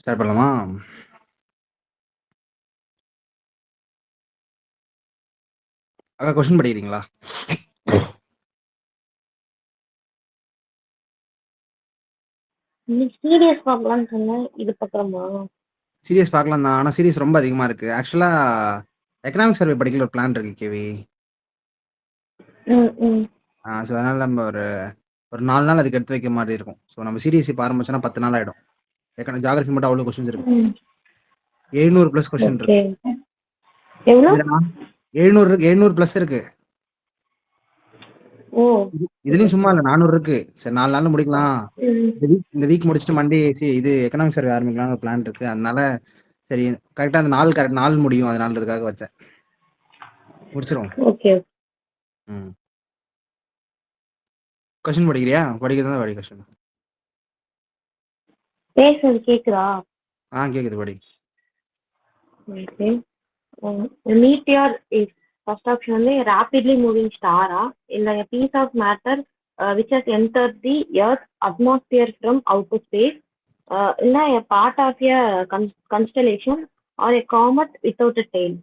Start பண்ணலாமா? அக்கா question படிக்கிறீங்களா? இன்னைக்கு சீரியஸ் பார்க்கலாம்னு சொன்னேன். இது பக்கமா சீரியஸ் பார்க்கலாம் தான், ஆனால் சீரியஸ் ரொம்ப அதிகமாக இருக்குது. ஆக்சுவலாக எக்கனாமிக் சர்வே படிக்கல ஒரு பிளான் இருக்கு கேவி. ஸோ அதனால் நம்ம ஒரு 4 நாள் அதுக்கு எடுத்து வைக்க மாதிரி இருக்கும். ஸோ நம்ம சீரியஸ் இப்போ ஆரம்பிச்சோன்னா 10 நாள் ஆகிடும். ஜாகிரஃபி மட்டும் அவ்வளோ கொஸ்டின்ஸ் இருக்கு. 700 ப்ளஸ் கொஸ்டின் இருக்கு. எவ்வளோ? 700 இருக்கு, 700 ப்ளஸ் இருக்கு. ஓ, இதுலயும் சும்மா இல்லை, 400 இருக்கு. சரி 4 நாள்ல முடிக்கலாம். ம். இந்த வீக் முடிச்சுட்டு மண்டே இது எக்கனாமிக் சர்வே ஆரம்பிக்கலாம்னு பிளான் இருக்கு. அதனால சரி கரெக்டாக அந்த நாள் கரெக்ட் நாள் முடியும், அதனாலதுக்காக வச்சேன். முடிச்சிருவோம். ஓகே. ம். கொஸ்டின் படிக்கிறியா? படிக்கிறதா படி கொஸ்டின். பேசுறது கேக்குதா? கேக்குது, படி. ஓகே. மீட்டியார் இஸ் ஃபர்ஸ்ட் ஆப்ஷன் வந்து rapidly moving ஸ்டாரா இல்ல a piece of matter which has entered the earth atmosphere from outer space இல்ல a part of a constellation or a comet without a tail.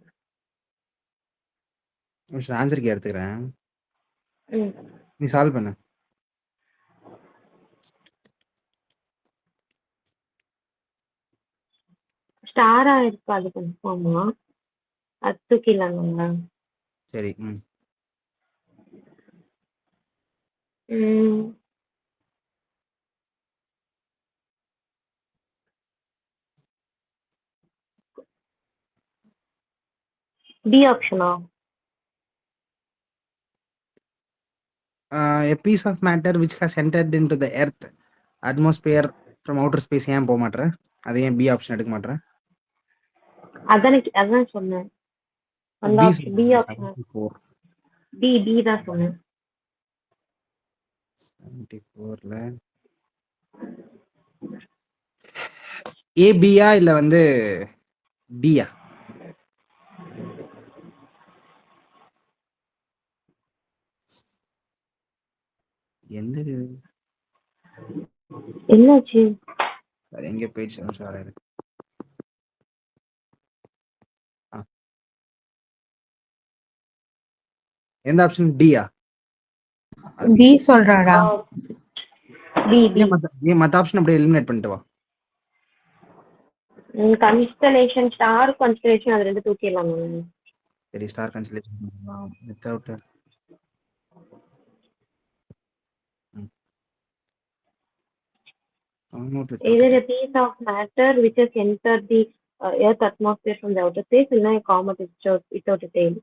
ஆன்சருக்கு எடுத்துக்கிறேன், ம். நீ சால்வ் பண்ணு. ஸ்டாரா இருக்காது கன்ஃபார்மா, அது தூக்கிடலாங்களா? சரி. B ஆப்ஷனா? A piece of matter which has entered into the earth atmosphere from outer space ஏன் போக மாட்டேன்? அது ஏன் பி ஆப்ஷன் எடுக்க மாட்டேன்? அதான் சொன்னேன். அந்த B option B option 74. B தான் சொன்னேன். 74ல ஏபியா இல்ல வந்து டியா? எந்த என்னாச்சு? அது எங்க போயிடுச்சு? சார் எந்த ஆப்ஷன்? டியா? பி சொல்றாடா. B B. ஏன் மத்த ஆப்ஷன் அப்படியே எலிமினேட் பண்ணிட்டு வா. கன்ஸ்டலேஷன் ஸ்டார் கன்ஸ்டலேஷன் அது ரெண்டு தூக்கிடலாம். சரி, star constellation without either a piece of matter which has entered the earth atmosphere from the outer space இல்ல a comet without a tail.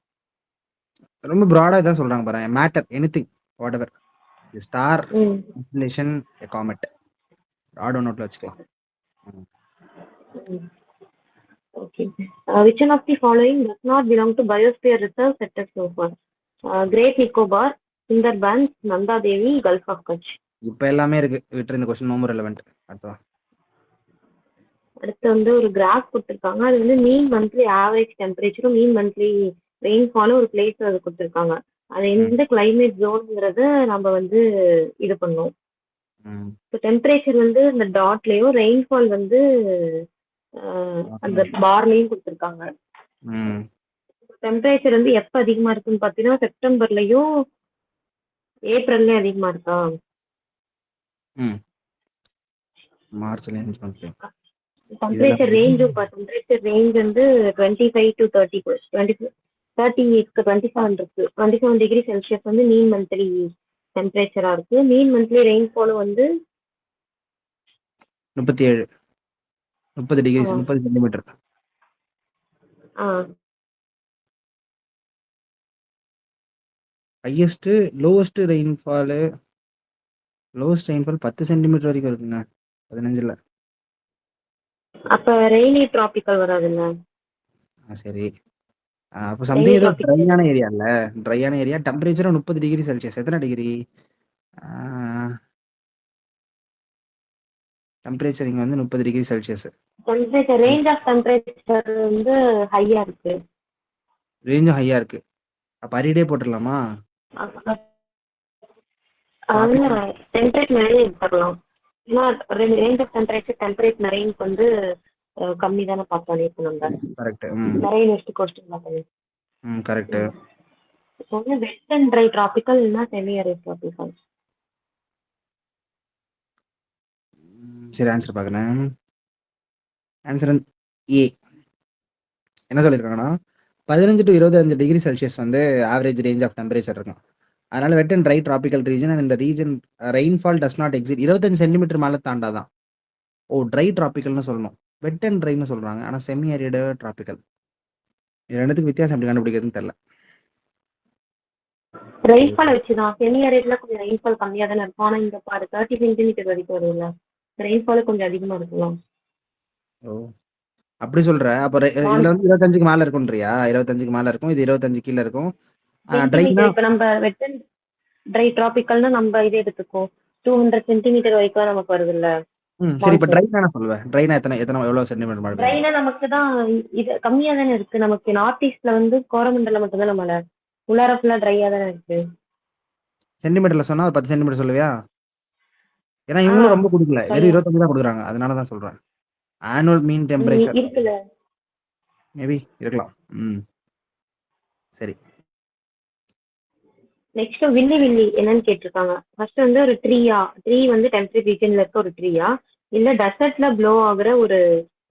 ரொம்ப ப்ராடா தான் சொல்றாங்க பாரு. Matter anything whatever, star constellation, a comet, broad நோட்ல வச்சுக்கலாம். Okay. Which one of the following does not belong to biosphere reserve sector so far? Great Nicobar, Sundarbans, Nanda Devi, Gulf of Kutch. இப்போ எல்லாமே இருக்கு, விட்டு இந்த question ரொம்ப relevant. அடுத்து வந்து ஒரு கிராஃப் கொடுத்துருக்காங்க. அது வந்து மீன் மந்த்லி ஆவரேஜ் டெம்பரேச்சரும் மீன் மந்த்லி ரெயின்ஃபாலும் ஒரு பிளேஸ் அது கொடுத்துருக்காங்க. அது எந்த கிளைமேட் ஜோன்ங்கிறத நம்ம வந்து இது பண்ணோம். இப்போ டெம்பரேச்சர் வந்து இந்த டாட்லயும், ரெயின்ஃபால் வந்து அந்த பார்லயும் கொடுத்துருக்காங்க. டெம்பரேச்சர் வந்து எப்ப அதிகமா இருக்குன்னு பாத்தீங்கன்னா செப்டம்பர்லயும் ஏப்ரல்லயும் அதிகமா இருக்கா? மார்ச்லயும் டெம்பரேச்சர் ரேஞ்ச் டெம்பரேச்சர் ரேஞ்ச் வந்து 25 to 30 27 இருக்கு. 27 டிகிரி செல்சியஸ் வந்து மீன் மந்த்லி டெம்பரேச்சரா இருக்கு. மீன் மந்த்லி ரெயின்ஃபாலும் வந்து 37 30 degree 30 centimetre. Highest lowest rainfall lowest rainfall 10 centimetre வரைக்கும் இருக்குங்க. 15 அப்ப ரெய்னி டிராபிக்கல் வராதுல்ல? சரி. அப்போ ரெய்னி சம்திங் ஏதோ டிராபிக்கல் ட்ரையான ஏரியால ட்ரையான ஏரியா டெம்பரேச்சரும் 30 டிகிரி செல்சியஸ். எத்தனை டிகிரி? டெம்பரேச்சர் இங்கே வந்து 30 degree celsius. Temperature range of temperature வந்து ஹையா இருக்கு. ரேஞ்சும் ஹையாக இருக்குது. அப்போ அரிடே போட்டுடலாமா? டெம்பரேட் நிறைய தரலாம். ஏன்னா ரேஞ்ச் ஆஃப் டெம்பரேட் நிறையக்கு வந்து கம்மி தானே பார்த்தோம் இப்போ நம்ம கரெக்ட். நிறைய நெக்ஸ்ட் கொஸ்டின் பார்த்தோம். கரெக்ட். இப்போ வந்து வெட் அண்ட் ட்ரை டிராபிக்கல் இல்லைன்னா செமி அரிட் டிராபிக்கல். சரி, ஆன்சர் பார்க்குறேன். Answer A. என்ன சொல்லியிருக்காங்கன்னா 15 to 25 டிகிரி செல்சியஸ் வந்து ஆவரேஜ் ரேஞ்ச் ஆஃப் டெம்பரேச்சர் இருக்கும். அதனால wet and dry tropical region and இந்த region rainfall does not exceed 25 centimetre மேலே தாண்டாதான். ஓ, ட்ரை டிராபிக்கல்னு சொல்லணும். வெட் அண்ட் ட்ரைன்னு சொல்கிறாங்க, ஆனால் செமி அரிடு டிராபிக்கல். இது ரெண்டுத்துக்கு வித்தியாசம் எப்படி கண்டுபிடிக்கிறதுன்னு தெரியல. ரெயின்ஃபால் வச்சுதான் செமி அரிட்ல கொஞ்சம் ரெயின்ஃபால் கம்மியா தானே இருக்கும். ஆனா இங்க பாரு 30 சென்டிமீட்டர் வரைக்கும் வரும்ல, ரெயின்ஃபால் கொஞ்சம் அதிகமா இருக்கலாம். ஓ, அப்படி சொல்ற. அப்போ இதுல வந்து 25க்கு மேல இருக்கும்ன்றியா? 25க்கு மேல இருக்கும், இது 25 கீழே இருக்கும். ட்ரைனா இப்ப நம்ம வெட் அண்ட் ட்ரை டிராபிக்கல்னா நம்ம இது எடுத்துக்கோ 200 சென்டிமீட்டர் வரைக்கும் நமக்கு வருது இல்ல. சரி, இப்போ ட்ரைனா என்ன சொல்லுவேன்? ட்ரைனா எத்தனை எவ்வளவு சென்டிமீட்டர் மழை பெய்யும்? ட்ரைனா நமக்கு தான் இது கம்மியா தானே இருக்கு. நமக்கு நார்த் ஈஸ்ட்ல வந்து கோரமண்டலம் மட்டும் தான் மழை, உள்ளார ஃபுல்லா ட்ரையா தானே இருக்கு. சென்டிமீட்டர்ல சொன்னா ஒரு 10 சென்டிமீட்டர் சொல்லுவியா? ஏன்னா இவங்களும் ரொம்ப கொடுக்கல, வெறும் 25 தான் கொடுக்குறாங்க. அதனால தான் சொல்றேன். ஆனுவல் மீன் டெம்பரேச்சர் இருக்குல்ல. மேபி இருக்கலாம். சரி. நெக்ஸ்ட் வில்லி வில்லி என்னன்னு கேட்டிருக்காங்க. ஃபர்ஸ்ட் வந்து ஒரு ட்ரீ வந்து டெம்பரேட் ரீஜன்ல இருக்க ஒரு ட்ரீயா, இல்ல டெசர்ட்ல ப்ளோ ஆகுற ஒரு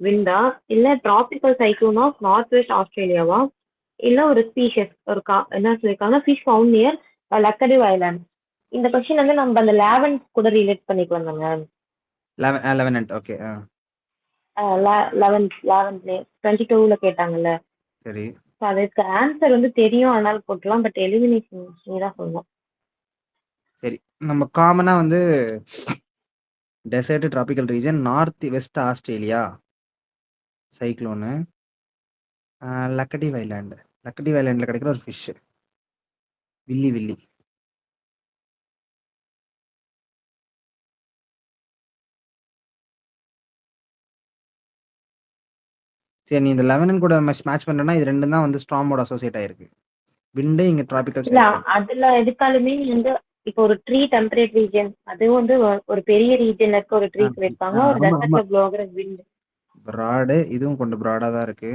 விண்டா, இல்ல tropical cyclone of north west ஆஸ்திரேலியாவா, இல்ல ஒரு ஸ்பீஷஸ் என்ன சொல்லியிருக்காங்க, fish found near Laccadive island. இந்த கொஸ்டின் வந்து நம்ம அந்த லேவன்ஸ் கூட ரிலேட் பண்ணிக்கலாம் தாங்க. 11 ஓகே. 22ல கேட்டாங்கல்ல. சரி. அதுக்கு ஆன்சர் வந்து தெரியும், ஆனால் போட்டலாம். பட் எலிமினேஷன் நீ தான் சொல்லணும். சரி, நம்ம காமனா வந்து desert tropical region north west Australia cyclone Laccadive island. Laccadive ஐலாண்டில் கிடைக்கிற ஒரு ஃபிஷ் வில்லி வில்லி. சரி, நீ இந்த 11 கூட மேட்ச் பண்ணுறேன்னா இது ரெண்டும் தான் வந்து ஸ்ட்ராமோட அசோசியேட் ஆயிருக்கு. விண்டு இங்கே டிராபிக்கல். இல்ல அதுல எதுக்காலுமே வந்து இப்போ ஒரு ட்ரீ டெம்பரேட் ரீஜன், அதுவும் வந்து ஒரு பெரிய ரீஜன்ல இருக்க ஒரு ட்ரீ சொல்லியிருக்காங்க. ஒரு டெசர்ட்ல ப்ளோ ஆகுற விண்ட். ப்ராடு, இதுவும் கொஞ்சம் ப்ராடாக தான் இருக்கு.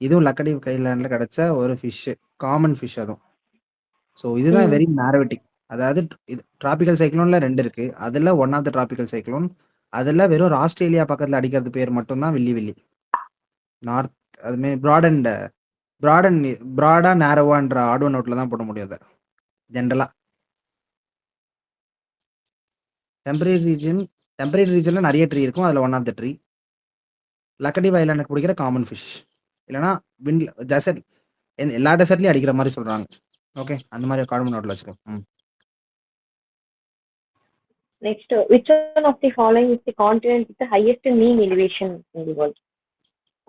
இதுவும் லக்கடிவ் ஐலாண்டில் கிடைச்ச ஒரு ஃபிஷ், காமன் ஃபிஷ் அதுவும். ஸோ இதுதான் வெரி நேரோட்டிக். அதாவது இது டிராபிக்கல் சைக்ளோன்ல 2 இருக்கு, அதில் one of the tropical cyclone. அதில் வெறும் ஆஸ்திரேலியா பக்கத்தில் அடிக்கிறது பேர் மட்டும்தான் வில்லி வில்லி. நார்த் அதுமாரி ப்ராடா நேரோவான்ற ஆட் ஒன் அவுட்ல தான் போட முடியாது ஜென்ரலா. டெம்பரேட் ரீஜன்ல நிறைய ட்ரீ இருக்கும், அதில் ஒன் ஆஃப் த ட்ரீ லக்கடிவ் ஐலாண்டுக்கு பிடிக்கிற காமன் ஃபிஷ். இல்லைனா விண்ட் டெசர்ட், எல்லா டெசர்ட்லையும் அடிக்கிற மாதிரி சொல்றாங்க. ஓகே, அந்த மாதிரி கார்பன் நோட்ல வச்சுக்கோ. Next which one of the following is the continent with the highest mean elevation in the world?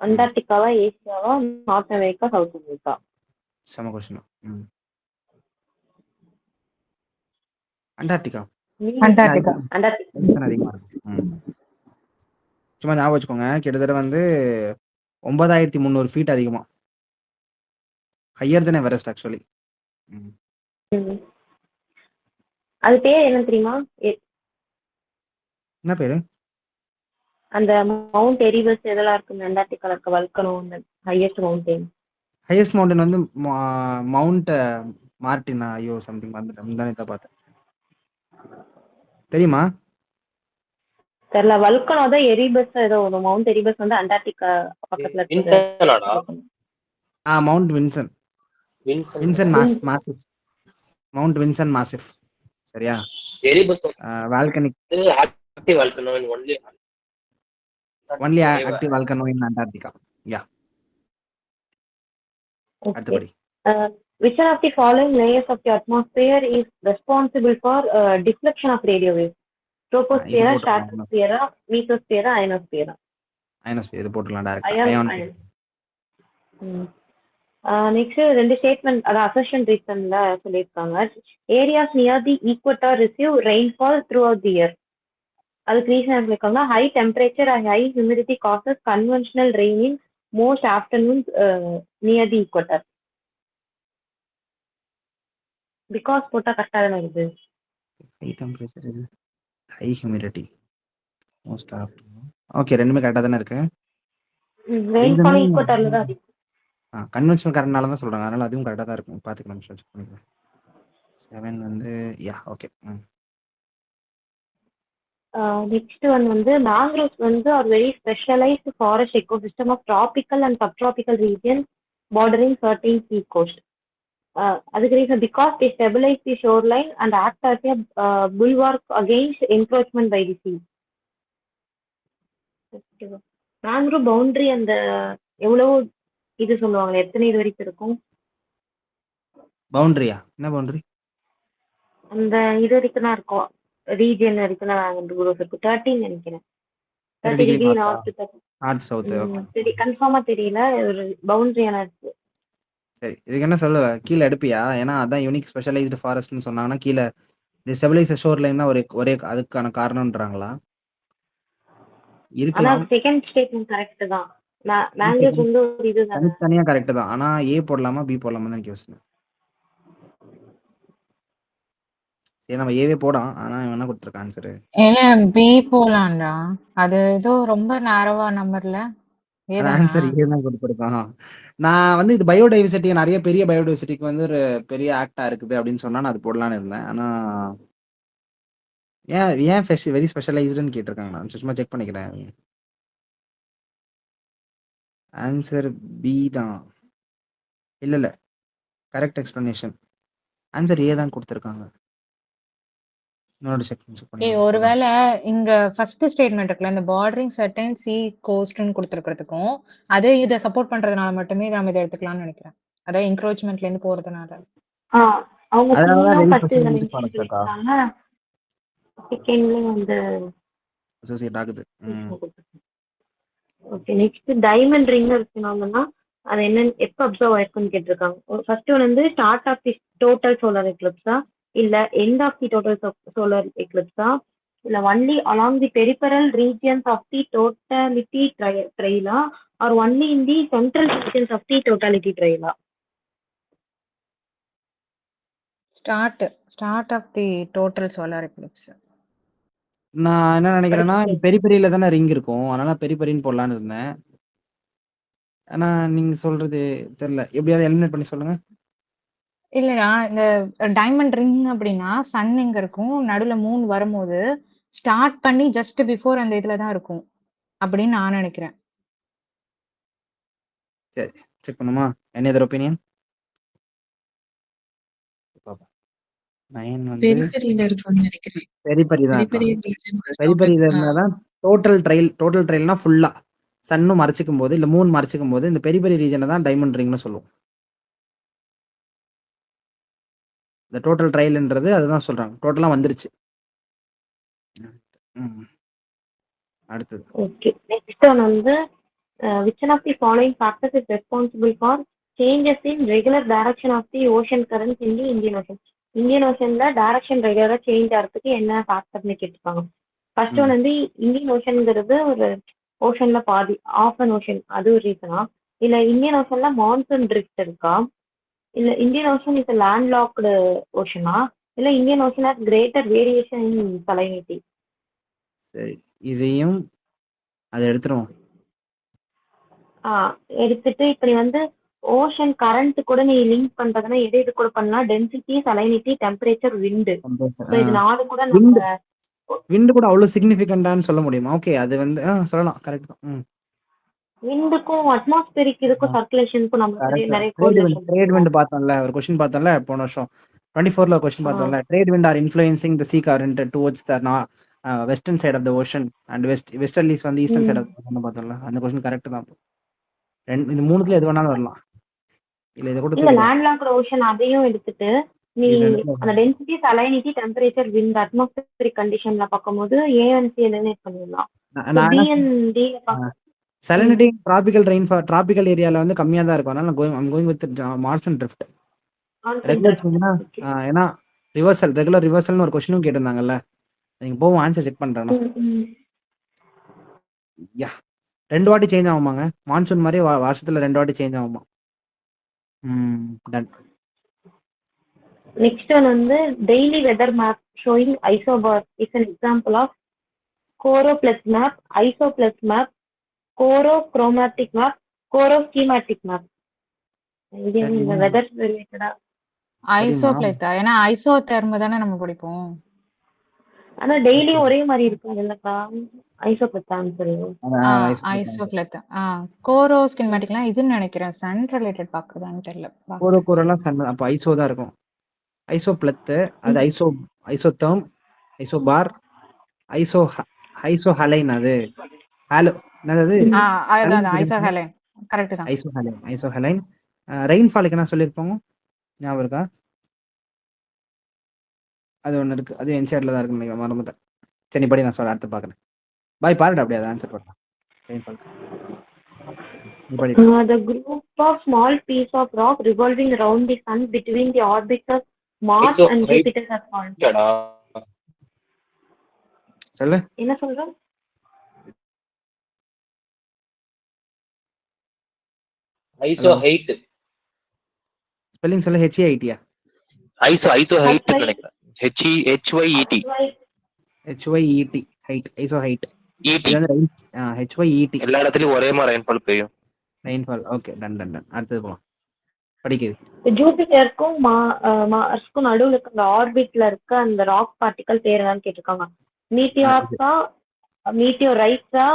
அண்டார்டிகாவா, ஏசியாவா, நார்த் அமெரிக்கா, சவுத் அமெரிக்கா? செம கொஸ்டின். அண்டார்டிகா. அதிகமா இருக்கும். சும்மா ஞாபகம் வச்சுக்கோங்க, கிட்டத்தட்ட வந்து 9300 ஃபீட் அதிகமா, ஹையர் தென் எவரெஸ்ட் ஆக்சுவலி. அது பேர் என்ன தெரியுமா? என்ன பேரு? அந்த மவுண்ட் எரிபஸ் எதெல்லாம் இருக்கு அண்டார்டிகால இருக்க வல்கனோ, அந்த ஹையஸ்ட் மவுண்டன் வந்து மவுண்ட் மார்டினா. ஐயோ சம்திங் வந்துட்டேன், பார்த்தேன். தெரியுமா? தெரியல. வல்கனோ தான் எரிபஸ், ஏதோ ஒரு மவுண்ட் எரிபஸ் வந்து அண்டார்டிகா பக்கத்துல இருக்கு. Mount Vinson Massif. Mount Vinson Massif. சரியா? Erebus volcanic active volcano in only active volcano in Antarctica. Yeah. அடுத்தபடி. Which one of the following layers of the atmosphere is responsible for deflection of radio waves? ட்ரோபோஸ்பியரா, போட்டுக்கலாம். ஸ்ட்ராட்டோஸ்பியரா, மீசோஸ்பியரா, அயனோஸ்பியரா? Ionosphere இது போட்டுடலாம் டேரெக்ட்டா. Ion ion. Ion. ம். Next 2 statement அதான் assertion ரீசன்ல சொல்லியிருக்காங்க. Areas near the equator receive rainfall throughout the year. அதுக்கு reason சொல்லியிருக்காங்க. High temperature and high humidity causes conventional rain in most afternoons near the equator. Because போட்டா கரெக்டா தானே வருது. ஹை டெம்பரேச்சர் இது. High humidity. Most of. Okay, ரெண்டுமே கரெக்ட்டா தானே இருக்கு. ரெயின்ஃபால் ஈக்வட்டார்ல தான் அதிகம். கன்வென்ஷனல் கரண்ட்னால தான் சொல்றாங்க. அதனால அதுவும் கரெக்ட்டா தான் இருக்கும். பார்த்துக்கலாம், செக் பண்ணிக்கலாம். 7 வந்து ஓகே. நெக்ஸ்ட் ஒன் வந்து மேங்க்ரோவ்ஸ் வந்து are very specialised forest ecosystem of tropical and subtropical region bordering certain sea coast. அதுக்கு reason because they stabilise the shore line and act as a bulwark against encroachment by the sea. Mangrove boundary அந்த எவ்வளவு இது சொல்லுவாங்க, எத்தனை இது வரைக்கும் இருக்கும்? பவுண்டரியா? என்ன பவுண்டரி? அந்த இது வரைக்கும் தான் இருக்கும், ரீஜியன் வரைக்கும் தான் மேங்க்ரோவ்ஸ் இருக்கும். 13 நினைக்கிறேன். 30 degree north north south. Okay, சரி, கன்ஃபார்மா தெரியல. ஒரு பவுண்டரியான இருக்கு. சரி. இதுக்கு என்ன சொல்லுவ? கீழே எடுப்பியா? ஏன்னா அதான் யூனிக் ஸ்பெஷலைஸ்டு ஃபாரஸ்ட்னு சொன்னாங்கன்னா கீழே இந்த ஸ்டெபிலைஸ் ஷோர் லைன் தான் ஒரே அதுக்கான காரணம்ன்றாங்களா? ஆனா இருக்கலாம். செகண்ட் ஸ்டேட்மெண்ட் கரெக்ட் தான். மேங்க்ரோவ்ஸ் வந்து ஒரு இது தானே. தனித்தனியா கரெக்ட் தான். ஆனா ஏ போடலாமா பி போடலாமா தான் யோசனை. சரி, நம்ம ஏவே போடாம். ஆனா இவன் என்ன கொடுத்துருக்கான் ஆன்சரு? ஏன் பி போலாம்டா? அது ஏதோ ரொம்ப நேரவா நம்பர்ல ஆன்சர் ஏ தான் கொடுத்துருக்கான். நான் வந்து இது பயோடைவர்சிட்டி நிறைய பெரிய பயோடைவர்சிட்டிக்கு வந்து ஒரு பெரிய ஆக்டா இருக்குது அப்படின்னு சொன்னா நான் அது போடலான்னு இருந்தேன். ஆனா ஏன் வெரி ஸ்பெஷலைஸ்டுன்னு கேட்டிருக்காங்க. நான் சும்மா செக் பண்ணிக்கிறேன். ஆன்சர் பி தான். இல்ல கரெக்ட் எக்ஸ்பிளனேஷன். ஆன்சர் ஏ தான் கொடுத்துருக்காங்க. இன்னொரு செக் பண்ணிக்கிறேன். ஒருவேளை இங்க ஃபர்ஸ்ட் ஸ்டேட்மெண்ட் இருக்குல்ல, இந்த பார்டரிங் சர்டைன் சி கோஸ்ட்னு கொடுத்துருக்கிறதுக்கும் அது இதை சப்போர்ட் பண்றதுனால மட்டுமே நம்ம இதை எடுத்துக்கலாம்னு நினைக்கிறேன். அதாவது என்க்ரோச்மெண்ட்ல இருந்து போறதுனால. அவங்க அதனாலதான் ஃபுல்லா very ஃபர்ஸ்ட் இத specialized மென்ஷன் forest இருக்கா? பண்ணிருக்காங்க. செகண்ட்ல வந்து அசோசியேட் ஆகுது. ஓகே. நெக்ஸ்ட் டைமண்ட் ரிங் இருக்கணும்னா அது என்ன, எப்ப அப்சர்வ் ஆயிருக்குன்னு கேட்டிருக்காங்க. ஃபர்ஸ்ட் ஒன் வந்து start of the total solar எக்லிப்ஸா, இல்ல end of the total solar எக்லிப்ஸா, இல்ல only along the peripheral regions of the totality ட்ரெயிலா, or only in the central regions of the totality ட்ரெயிலா? Start of the total solar eclipse. நான் என்ன நினைக்கிறேன்னா பெரிபெரியில தானே ரிங் இருக்கும். அதனால பெரிபெரின்னு போடலான்னு இருந்தேன். ஆனா நீங்க சொல்றது தெரியல. எப்படியாவது எலிமினேட் பண்ணி சொல்லுங்க. இல்லையா, இந்த டைமண்ட் ரிங் அப்படின்னா சன் எங்க இருக்கும், நடுவுல மூன் வரும்போது ஸ்டார்ட் பண்ணி ஜஸ்ட் பிஃபோர் அந்த இதுல தான் இருக்கும் அப்படின்னு நான் நினைக்கிறேன். சரி, செக் பண்ணுமா? Any other opinion? பாப்போம். 9 வந்து பெரிஃபெரியில இருக்கும்னு நினைக்கிறேன். பெரிபெரி தான் இருக்கா? பெரிஃபெரி பெரிபெரியில இருந்தாதான் டோட்டல் ட்ரைல்னா ஃபுல்லா சன்னும் மறைச்சிக்கும் போது இல்ல மூன் மறைச்சிக்கும் போது இந்த பெரிபெரி ரீஜனை தான் டைமண்ட் ரிங்னு சொல்லுவோம். இந்த டோட்டல் ட்ரையல்ன்றது அதுதான் சொல்றாங்க. டோட்டலா வந்துருச்சு. அடுத்தது. ஓகே. நெக்ஸ்ட் ஒன் வந்து which one of the following factors is responsible for changes in regular direction of the ocean currents in the Indian Ocean? Indian ஓஷன்ல டைரக்ஷன் ரெகுலரா சேஞ்ச் ஆகிறதுக்கு என்ன ஃபேக்டர்னு கேட்டிருக்காங்க. ஃபர்ஸ்ட் ஒன் வந்து இந்தியன் ஓஷன்ங்கிறது ஒரு ஓஷன்ல பாதி, ஆஃப் அன் ஓஷன், அது ஒரு ரீசனா, இல்ல இந்தியன் ஓஷன்ல மான்சூன் ட்ரிஃப்ட் இருக்கா, இல்ல Indian Ocean is land locked ஓஷனா, இல்ல Indian Ocean has greater variation in salinity? சரி, இதையும் அதை எடுத்துருவோம். எடுத்துட்டு இப்ப நீ வந்து ஓஷன் கரண்ட் கூட நீ லிங்க் பண்றதுன்னா எது இது கூட பண்ணலாம், டென்சிட்டி, சலைனிட்டி, டெம்பரேச்சர், விண்டு. இது 4 கூட நம்ம விண்டு கூட அவ்வளவு சிக்னிஃபிகண்டான்னு சொல்ல முடியுமா? ஓகே, அது வந்து சொல்லலாம். கரெக்ட் தான். விண்டுக்கும் அட்மாஸ்பியரிக் இதுக்கும் சர்க்குலேஷனுக்கும் நம்ம நிறைய ட்ரேட் விண்ட் பார்த்தோம்ல, ஒரு क्वेश्चन பார்த்தோம்ல போன வருஷம் 24ல ஒரு क्वेश्चन பார்த்தோம்ல. Trade wind are influencing the sea current towards the western side of the ocean and westerlies வந்து ஈஸ்டர்ன் சைடு ஆஃப் தி பார்த்தோம்ல. அந்த क्वेश्चन கரெக்ட் தான். இந்த மூணுத்துல எது வேணாலும் வரலாம். இல்ல இத கூட இல்ல லேண்ட் லாக்டு ஓஷன் அதையும் எடுத்துட்டு நீ இது ரெண்டுல அந்த density, salinity, temperature, wind, atmospheric கண்டிஷன்ல பார்க்கும்போது ஏஎன்சி எலிமினேட் பண்ணிடலாம். ஸோ நான் பி என்ன அண்ட் டி பார்க்க. சலனிட்டி டிராபிக்கல் ஏரியால வந்து கம்மியா தான் இருக்கும். அதனால going with monsoon drift. Regular ஏன்னா ரெகுலர் ரிவர்சல்னு ஒரு கொஸ்டினும் கேட்டிருந்தாங்கல்ல. நீங்க போவோம் ஆன்சர் செக் பண்றேன்னா. யா 2 வாட்டி சேஞ்ச் ஆகுமாங்க. மான்சூன் மாதிரி வருஷத்துல 2 வாட்டி சேஞ்ச் ஆகுமா. டன். நெக்ஸ்ட் ஒன் வந்து daily weather map showing isobar is an example of choropleth map, isopleth map, chorochromatic map, choroschematic map. இது இந்த வெதர் ரிலேட்டடா. ஐசோபிளேத்தா? ஏன்னா ஐசோ தெர்ம தானே நம்ம படிப்போம். ஆனா டெய்லியும் ஒரே மாதிரி இருக்கும் இல்லக்கா. Isopleth answer. ஐசோபிளேத்தா. கோரோ ஸ்கின்மேட்டிக்லாம் இதுன்னு நினைக்கிறேன். சன் ரிலேட்டட் பாக்குறதான்னு தெரியல. கோரோலாம் சன் அப்ப ஐசோ தான் இருக்கும். ஐசோ பிளத்து அது ஐசோதர்ம், ஐசோபார், ஐசோ ஹலைன். அது ஹாலோ என்னது? அதுதான் ஐசோஹலைன். கரெக்ட் தான். ஐசோஹலைன். ரெயின்ஃபாலுக்கு என்ன சொல்லியிருப்போங்க ஞாபகம் இருக்கா? அது ஒன்று இருக்கு. அது என்சிஆர்ல தான் இருக்குன்னு நினைக்கிறேன், மறந்துட்டேன். சரி படி, நான் சொல்ல அடுத்து பார்க்குறேன். பாய் பாருடா அப்படியே அதை ஆன்சர் பண்ணலாம். ரெயின்ஃபாலுக்கு The group of small piece of rock revolving around the sun between the orbits of Mars and Jupiter are called. சொல்லு. என்ன சொல்ற? Iso height. ஸ்பெல்லிங் சொல்லு. HEIT-யா? ஐசோ ஹைட் நினைக்கிறேன். HYET. HYET hyet. Isohyet. இது வந்து HYET. எல்லா இடத்துலயும் ஒரே மாதிரி ரெயின்ஃபால் பெய்யும். Rainfall. Okay done done done. அடுத்தது போலாம். படிக்குது. ஜூபிட்டருக்கும் மார்ஸ்க்கும் நடுவுல இருக்க அந்த ஆர்பிட்ல இருக்க அந்த ராக் பார்ட்டிகல் பேர் என்னன்னு கேட்டிருக்காங்க. மீட்டியார்ஸா, மீட்டியோரைட்ஸா,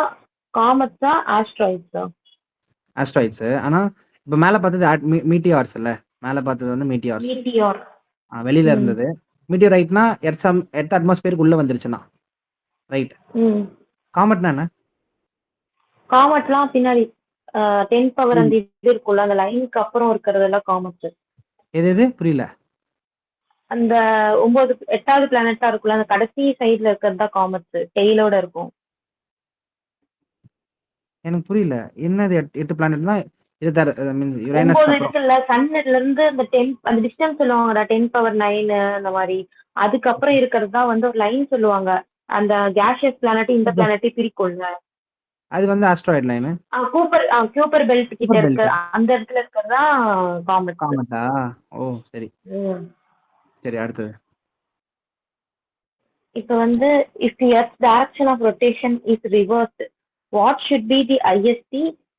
காமெட்ஸா, ஆஸ்ட்ராய்ட்ஸா? ஆஸ்ட்ராய்ட்ஸ். ஆனா இப்ப மேல பார்த்தது மீட்டியார்ஸ் இல்ல. மேல பார்த்தது வந்து மீட்டியார்ஸ். மீட்டியோர் வெளியில இருந்தது. மீட்டியோரைட்னா எர்த் அட்மாஸ்பியருக்கு உள்ள வந்துருச்சுன்னா ரைட். காமெட்னா என்ன? காமெட்லாம் பின்னாடி 10 பவர் அந்த இது இருக்குல்ல, அந்த லைனுக்கு அப்புறம் இருக்கிறதெல்லாம் காமெட். எது புரியல. அந்த 8வது பிளானட்டா இருக்குல்ல, அந்த கடைசி சைடுல இருக்கிறது தான் காமெட்ஸ், டெய்லோட இருக்கும். எனக்கு புரியல. என்னது 8 பிளானட்னா? இது யுரேனஸ் இருக்குல்ல, சன்ல இருந்து அந்த 10 அந்த டிஸ்டன்ஸ் சொல்லுவாங்கடா, 10 பவர் 9 அந்த மாதிரி. அதுக்கப்புறம் இருக்கிறது தான் வந்து ஒரு லைன் சொல்லுவாங்க. அந்த கேஷியஸ் பிளானட் இந்த பிளானட்டை பிரிக்கும்ல, அது வந்து ஆஸ்ட்ராய்ட் லைன். கூப்பர் பெல்ட் கிட்ட இருக்க அந்த இடத்துல இருக்கிறதா காமெட்டா? ஓ சரி சரி. அடுத்தது இப்போ வந்து if the earth's direction of rotation is reversed, what should be the IST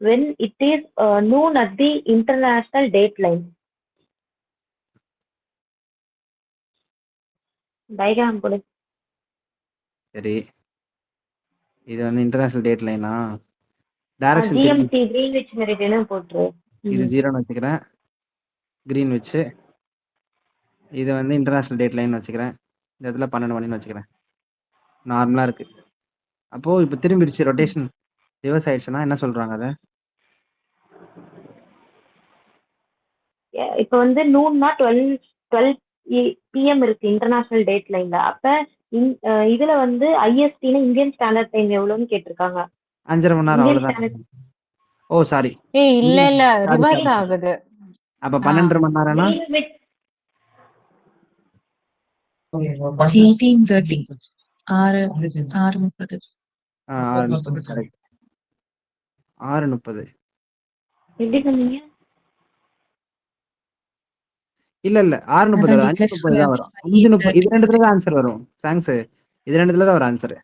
when it is noon at the international dateline? Diagram போடு. சரி. இது வந்து இன்டர்நேஷனல் டேட் லைனா? டைரக்ஷன் GMT கிரீன்விச் மெரிடியன் போட்டுரு. இது 0ன்னு வச்சுக்கிறேன். கிரீன்விச். இது வந்து இன்டர்நேஷனல் டேட் லைன் வச்சுக்கிறேன். இந்த இடத்துல 12 மணின்னு வச்சுக்கிறேன். நார்மலா இருக்கு. அப்போ இப்போ திரும்பிடுச்சு. ரொட்டேஷன் ரிவர்ஸ் ஆயிடுச்சுன்னா என்ன சொல்றாங்க அதை? இப்போ வந்து நூன்னா 12 PM இருக்கு இன்டர்நேஷனல் டேட் லைன்ல. அப்ப இதுல வந்து ISTனா இந்தியன் ஸ்டாண்டர்ட் டைம் எவ்வளவுன்னு கேட்டிருக்காங்க. 5.5 மணி நேரம் அவ்வளவுதான். ஓ சாரி. இல்ல ரிவர்ஸ் ஆகுது. அப்ப 12.5 மணி நேரம்னா 18:30. 6:30. 6:30 கரெக்ட். 6:30. எப்படி சொன்னீங்க? இல்ல 6:30 5:30 தான் வரும். 5:30 இது ரெண்டுத்துல தான் ஆன்சர் வரும். தேங்க்ஸ். இது ரெண்டுத்துல தான் வரும் ஆன்சர்.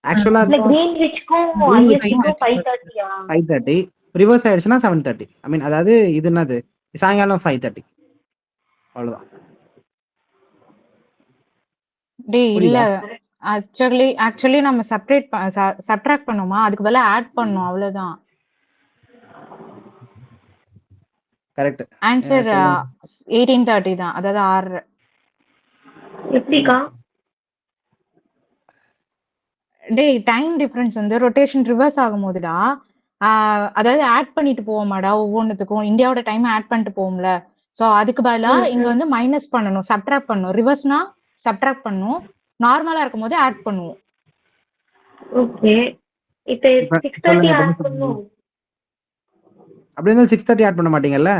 ஆக்சுவலா கிரீன்விச்க்கும் ISTக்கும் 5:30. 5:30 ரிவர்ஸ் ஆயிடுச்சுன்னா 7:30. ஐ மீன் அதாவது இது என்னது சாயங்காலம் 5:30 அவ்வளவுதான். இல்ல ஆக்சுவலி நம்ம சப்ட்ராக்ட் பண்ணுமா, அதுக்கு பதிலா ஆட் பண்ணோம், அவ்வளவுதான். கரெக்ட். ஆன்சர் 18:30 தான். அதாவது 6. எப்படிக்கா? டைம் டிஃபரன்ஸ் வந்து ரொட்டேஷன் ரிவர்ஸ் ஆகும்போதுடா, அதாவது ஆட் பண்ணிட்டு போவோமாடா ஒவ்வொன்றுத்துக்கும். இந்தியாவோட டைம் ஆட் பண்ணிட்டு போவோம்ல. ஸோ அதுக்கு பதிலா இங்க வந்து மைனஸ் பண்ணணும், சப்ட்ராக்ட் பண்ணணும். ரிவர்ஸ்னா சப்ட்ராக்ட் பண்ணணும். நார்மலா இருக்கும்போது ஆட் பண்ணுவோம். ஓகே. இப்ப இப்ப 6:30 சொல்லுங்க, இப்ப என்ன ஆட் சொல்றீங்க? பண்ணும். அப்படி இருந்தாலும் 6:30 ஆட் பண்ண மாட்டீங்கல்ல?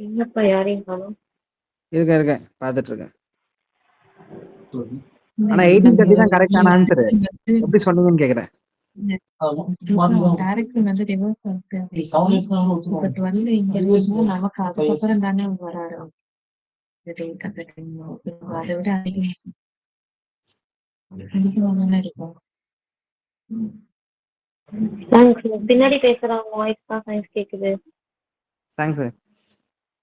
என்னப்பா யாரையும் காணோம். இருக்கேன் பார்த்துட்டு இருக்கேன். ஆனா 18:30 தான் கரெக்டான ஆன்சர். எப்படி சொன்னீங்கன்னு கேக்குறேன். டைரக்ட் வந்து ரிவர்ஸ் இருக்கு. பட் வந்து இங்க இருந்து நமக்கு அதுக்கப்புறம் தானே வராரு. அதை விட அதிகமாக இருக்கும். தேங்க்ஸ். பின்னாடி பேசுறவங்க வாய்ஸ் தான் சயின்ஸ் கேக்குது. தேங்க்ஸ்.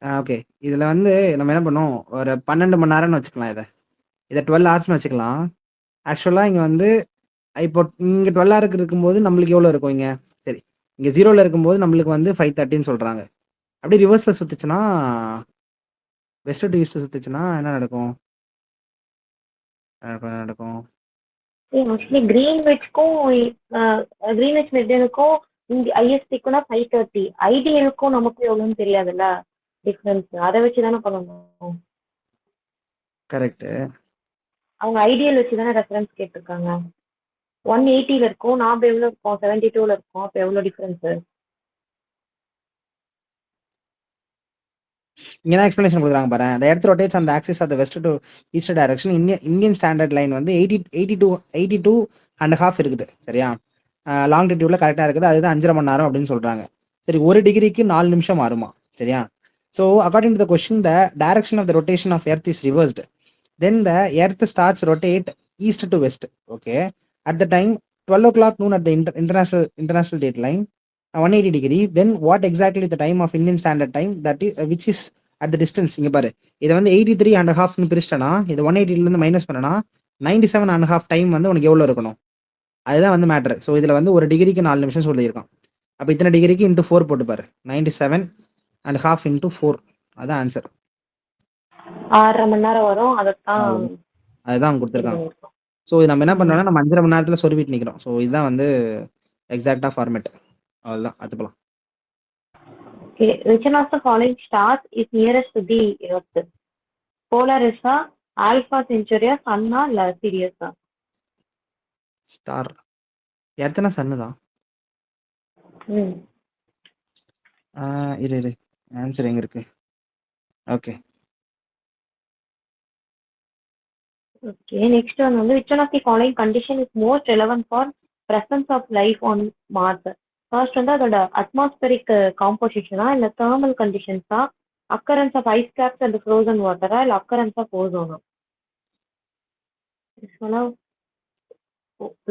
ஓகே. இதுல வந்து நம்ம என்ன பண்ணுவோம், ஒரு 12 மணி நேரம்னு வச்சுக்கலாம். இதை 12 ஹவர்ஸ்னு வச்சுக்கலாம். ஆக்சுவலாக இங்கே வந்து இப்போ இங்கே 12 ஹவருக்கு இருக்கும்போது நம்மளுக்கு எவ்வளோ இருக்கும் இங்கே? சரி, இங்கே 0ல இருக்கும்போது நம்மளுக்கு வந்து 5:30ன்னு சொல்கிறாங்க. அப்படியே ரிவர்ஸில் சுற்றுச்சுன்னா, வெஸ்ட் டு ஈஸ்ட் சுற்றுச்சுன்னா என்ன நடக்கும்? என்ன நடக்கும்? ஆக்சுவலி கிரீன்விச் மெரிடியனுக்கும் இங்க ஐஎஸ்டிக்கும்னா 5:30. ஐடியலுக்கும் நமக்கும் எவ்வளோன்னு தெரியாதுல்ல டிஃபரன்ஸ். அதை வச்சு தானே பண்ணணும். கரெக்டு. அவங்க ஐடியல் வச்சு தானே ரெஃபரன்ஸ் கேட்டிருக்காங்க. 180ல இருக்கும், நாம எவ்வளோ இருக்கோம் 72ல இருக்கோம். அப்போ எவ்வளோ டிஃபரன்ஸ்? இங்கே தான் எக்ஸ்பிளேஷன் கொடுக்குறாங்க பாரு. the earth rotates on the axis of the west to east direction. Indian standard line வந்து 82.5 இருக்குது. சரியா? லாங்கிடியூட்ல கரெக்டாக இருக்குது. அதுதான் 5.5 மணி நேரம் அப்படின்னு சொல்கிறாங்க. சரி, 1 டிகிரிக்கு 4 நிமிஷம் மாறுமா? சரியா? So according to the question, the direction of the rotation of earth is reversed. Then the earth starts rotate east to west. Okay. At the time 12 o'clock noon at the international date line 180 degree. Then what exactly the time of Indian standard time that is which is at the distance? இங்க பாரு, இதை வந்து 83.5 பிரிச்சிட்டனா, இது 180ல இருந்து minus பண்ணனா 97.5 time வந்து உனக்கு எவ்வளோ இருக்கணும்? அதுதான் வந்து மேட்ரு. ஸோ இதில் வந்து 1 டிகிரிக்கு 4 நிமிஷம் சொல்லியிருக்கான். அப்போ இத்தனை டிகிரிக்கு இன்ட்டு 4 போட்டுப்பாரு. 97.5 இன்ட்டு 4, அதுதான் ஆன்சர். 6.5 மணி நேரம் வரும். அதைத்தான் அதுதான் கொடுத்துருக்காங்க. ஸோ இது நம்ம என்ன பண்ணுறோம்னா, நம்ம 5.5 மணி நேரத்தில் சொருவிட்டு நிற்கிறோம். ஸோ இதுதான் வந்து எக்ஸாக்டாக ஃபார்மேட். அவ்வளோதான், அதுப்பலாம். Okay, which one of the following stars is nearest to the Earth? Polaris, Alpha Centauri, Sun, Sirius? Star எத்தனை சன்னு தான்? இரு ஆன்சர் எங்க இருக்கு? ஓகே. Okay, next one வந்து which one of the following condition is most relevant for presence of life on Mars? First வந்து அதோட atmospheric composition இல்ல thermal conditions, occurrence of ice caps and frozen water, இல்ல occurrence of ozone?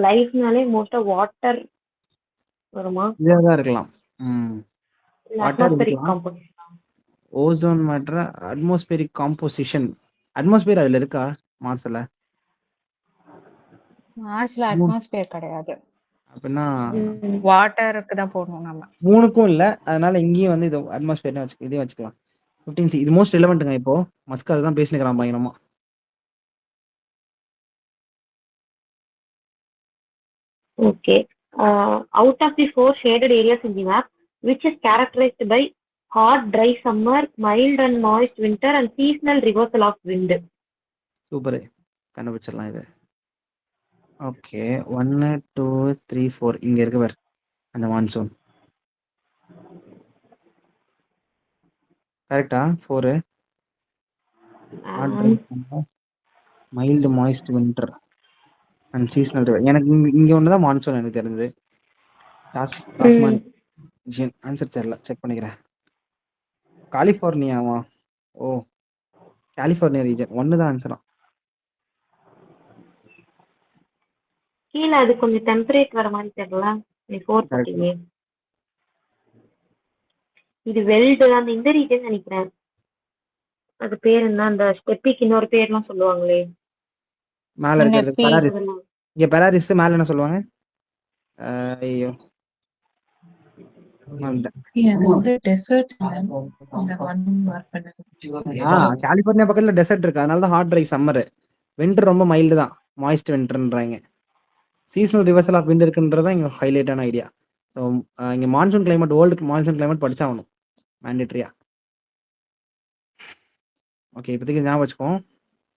லைஃப்னாலே மோஸ்டா water வருமா? இதாக இருக்கலாம். Atmospheric composition. Ozone மாற்ற atmospheric composition. Atmosphere அதில் இருக்கா மார்ஸ்ல? மார்ஸ்ல அட்மாஸ்பியர் கிடையாது. அப்படின்னா வாட்டருக்கு தான் போடணும் நம்ம. 3க்கும் இல்லை, அதனால இங்கேயும் வந்து இது அட்மாஸ்பியர் இதையும் வச்சுக்கலாம். 15C இது மோஸ்ட் ரிலவெண்ட்டுங்க. இப்போ மஸ்க் அதுதான் பேசினுக்கிறான் பயங்கரமா. Okay. Out of the 4 shaded areas in the map, which is characterized by hot, dry summer, mild and moist winter, and seasonal reversal of wind? Super, கண்டுபிடிச்சிடலாம் இது. ஓகே, 1 2 3 4 இங்க இருக்கு பாரு அந்த மான்சூன். கரெக்டா? 4 mild moist winter and seasonal. எனக்கு இங்க ஒன்று தான் மான்சூன் எனக்கு தெரிஞ்சது. ஆன்சர் தெரியல, செக் பண்ணிக்கிறேன். கலிஃபோர்னியாவா? ஓ, கலிஃபோர்னியா ரீஜன். 1 தான் ஆன்சரா? கீழே அது கொஞ்சம் டெம்பரேட் வர மாதிரி தெரியல. 4 போட்டீங்க. இது வெல்டு அந்த இந்த ரீஜன் நினைக்கிறேன். அது பேர் என்ன, அந்த ஸ்டெப்பிக்கு இன்னொரு பேர்லாம் சொல்லுவாங்களே மேல இருக்கிறது பெலாரிஸ். இங்க பெலாரிஸ் மேல என்ன சொல்லுவாங்க? ஐயோ கலிஃபோர்னியா பக்கத்துல டெசர்ட் இருக்கு, அதனால தான் ஹாட் ட்ரை சம்மர். வின்டர் ரொம்ப மைல்டு தான், மாய்ஸ்ட் வின்டர்ன்றாங்க. சீசனல் ரிவர்சல் ஆஃப் விண்ட் இருக்குன்றது தான் இங்கே ஹைலைட்டான ஐடியா. ஸோ இங்கே மான்சூன் கிளைமேட், வேர்ல்டுக்கு மான்சூன் கிளைமேட் படிச்சாகணும் மேண்டேட்ரியா. ஓகே, இப்போதைக்கு ஞாபகம் வச்சுக்கோம்.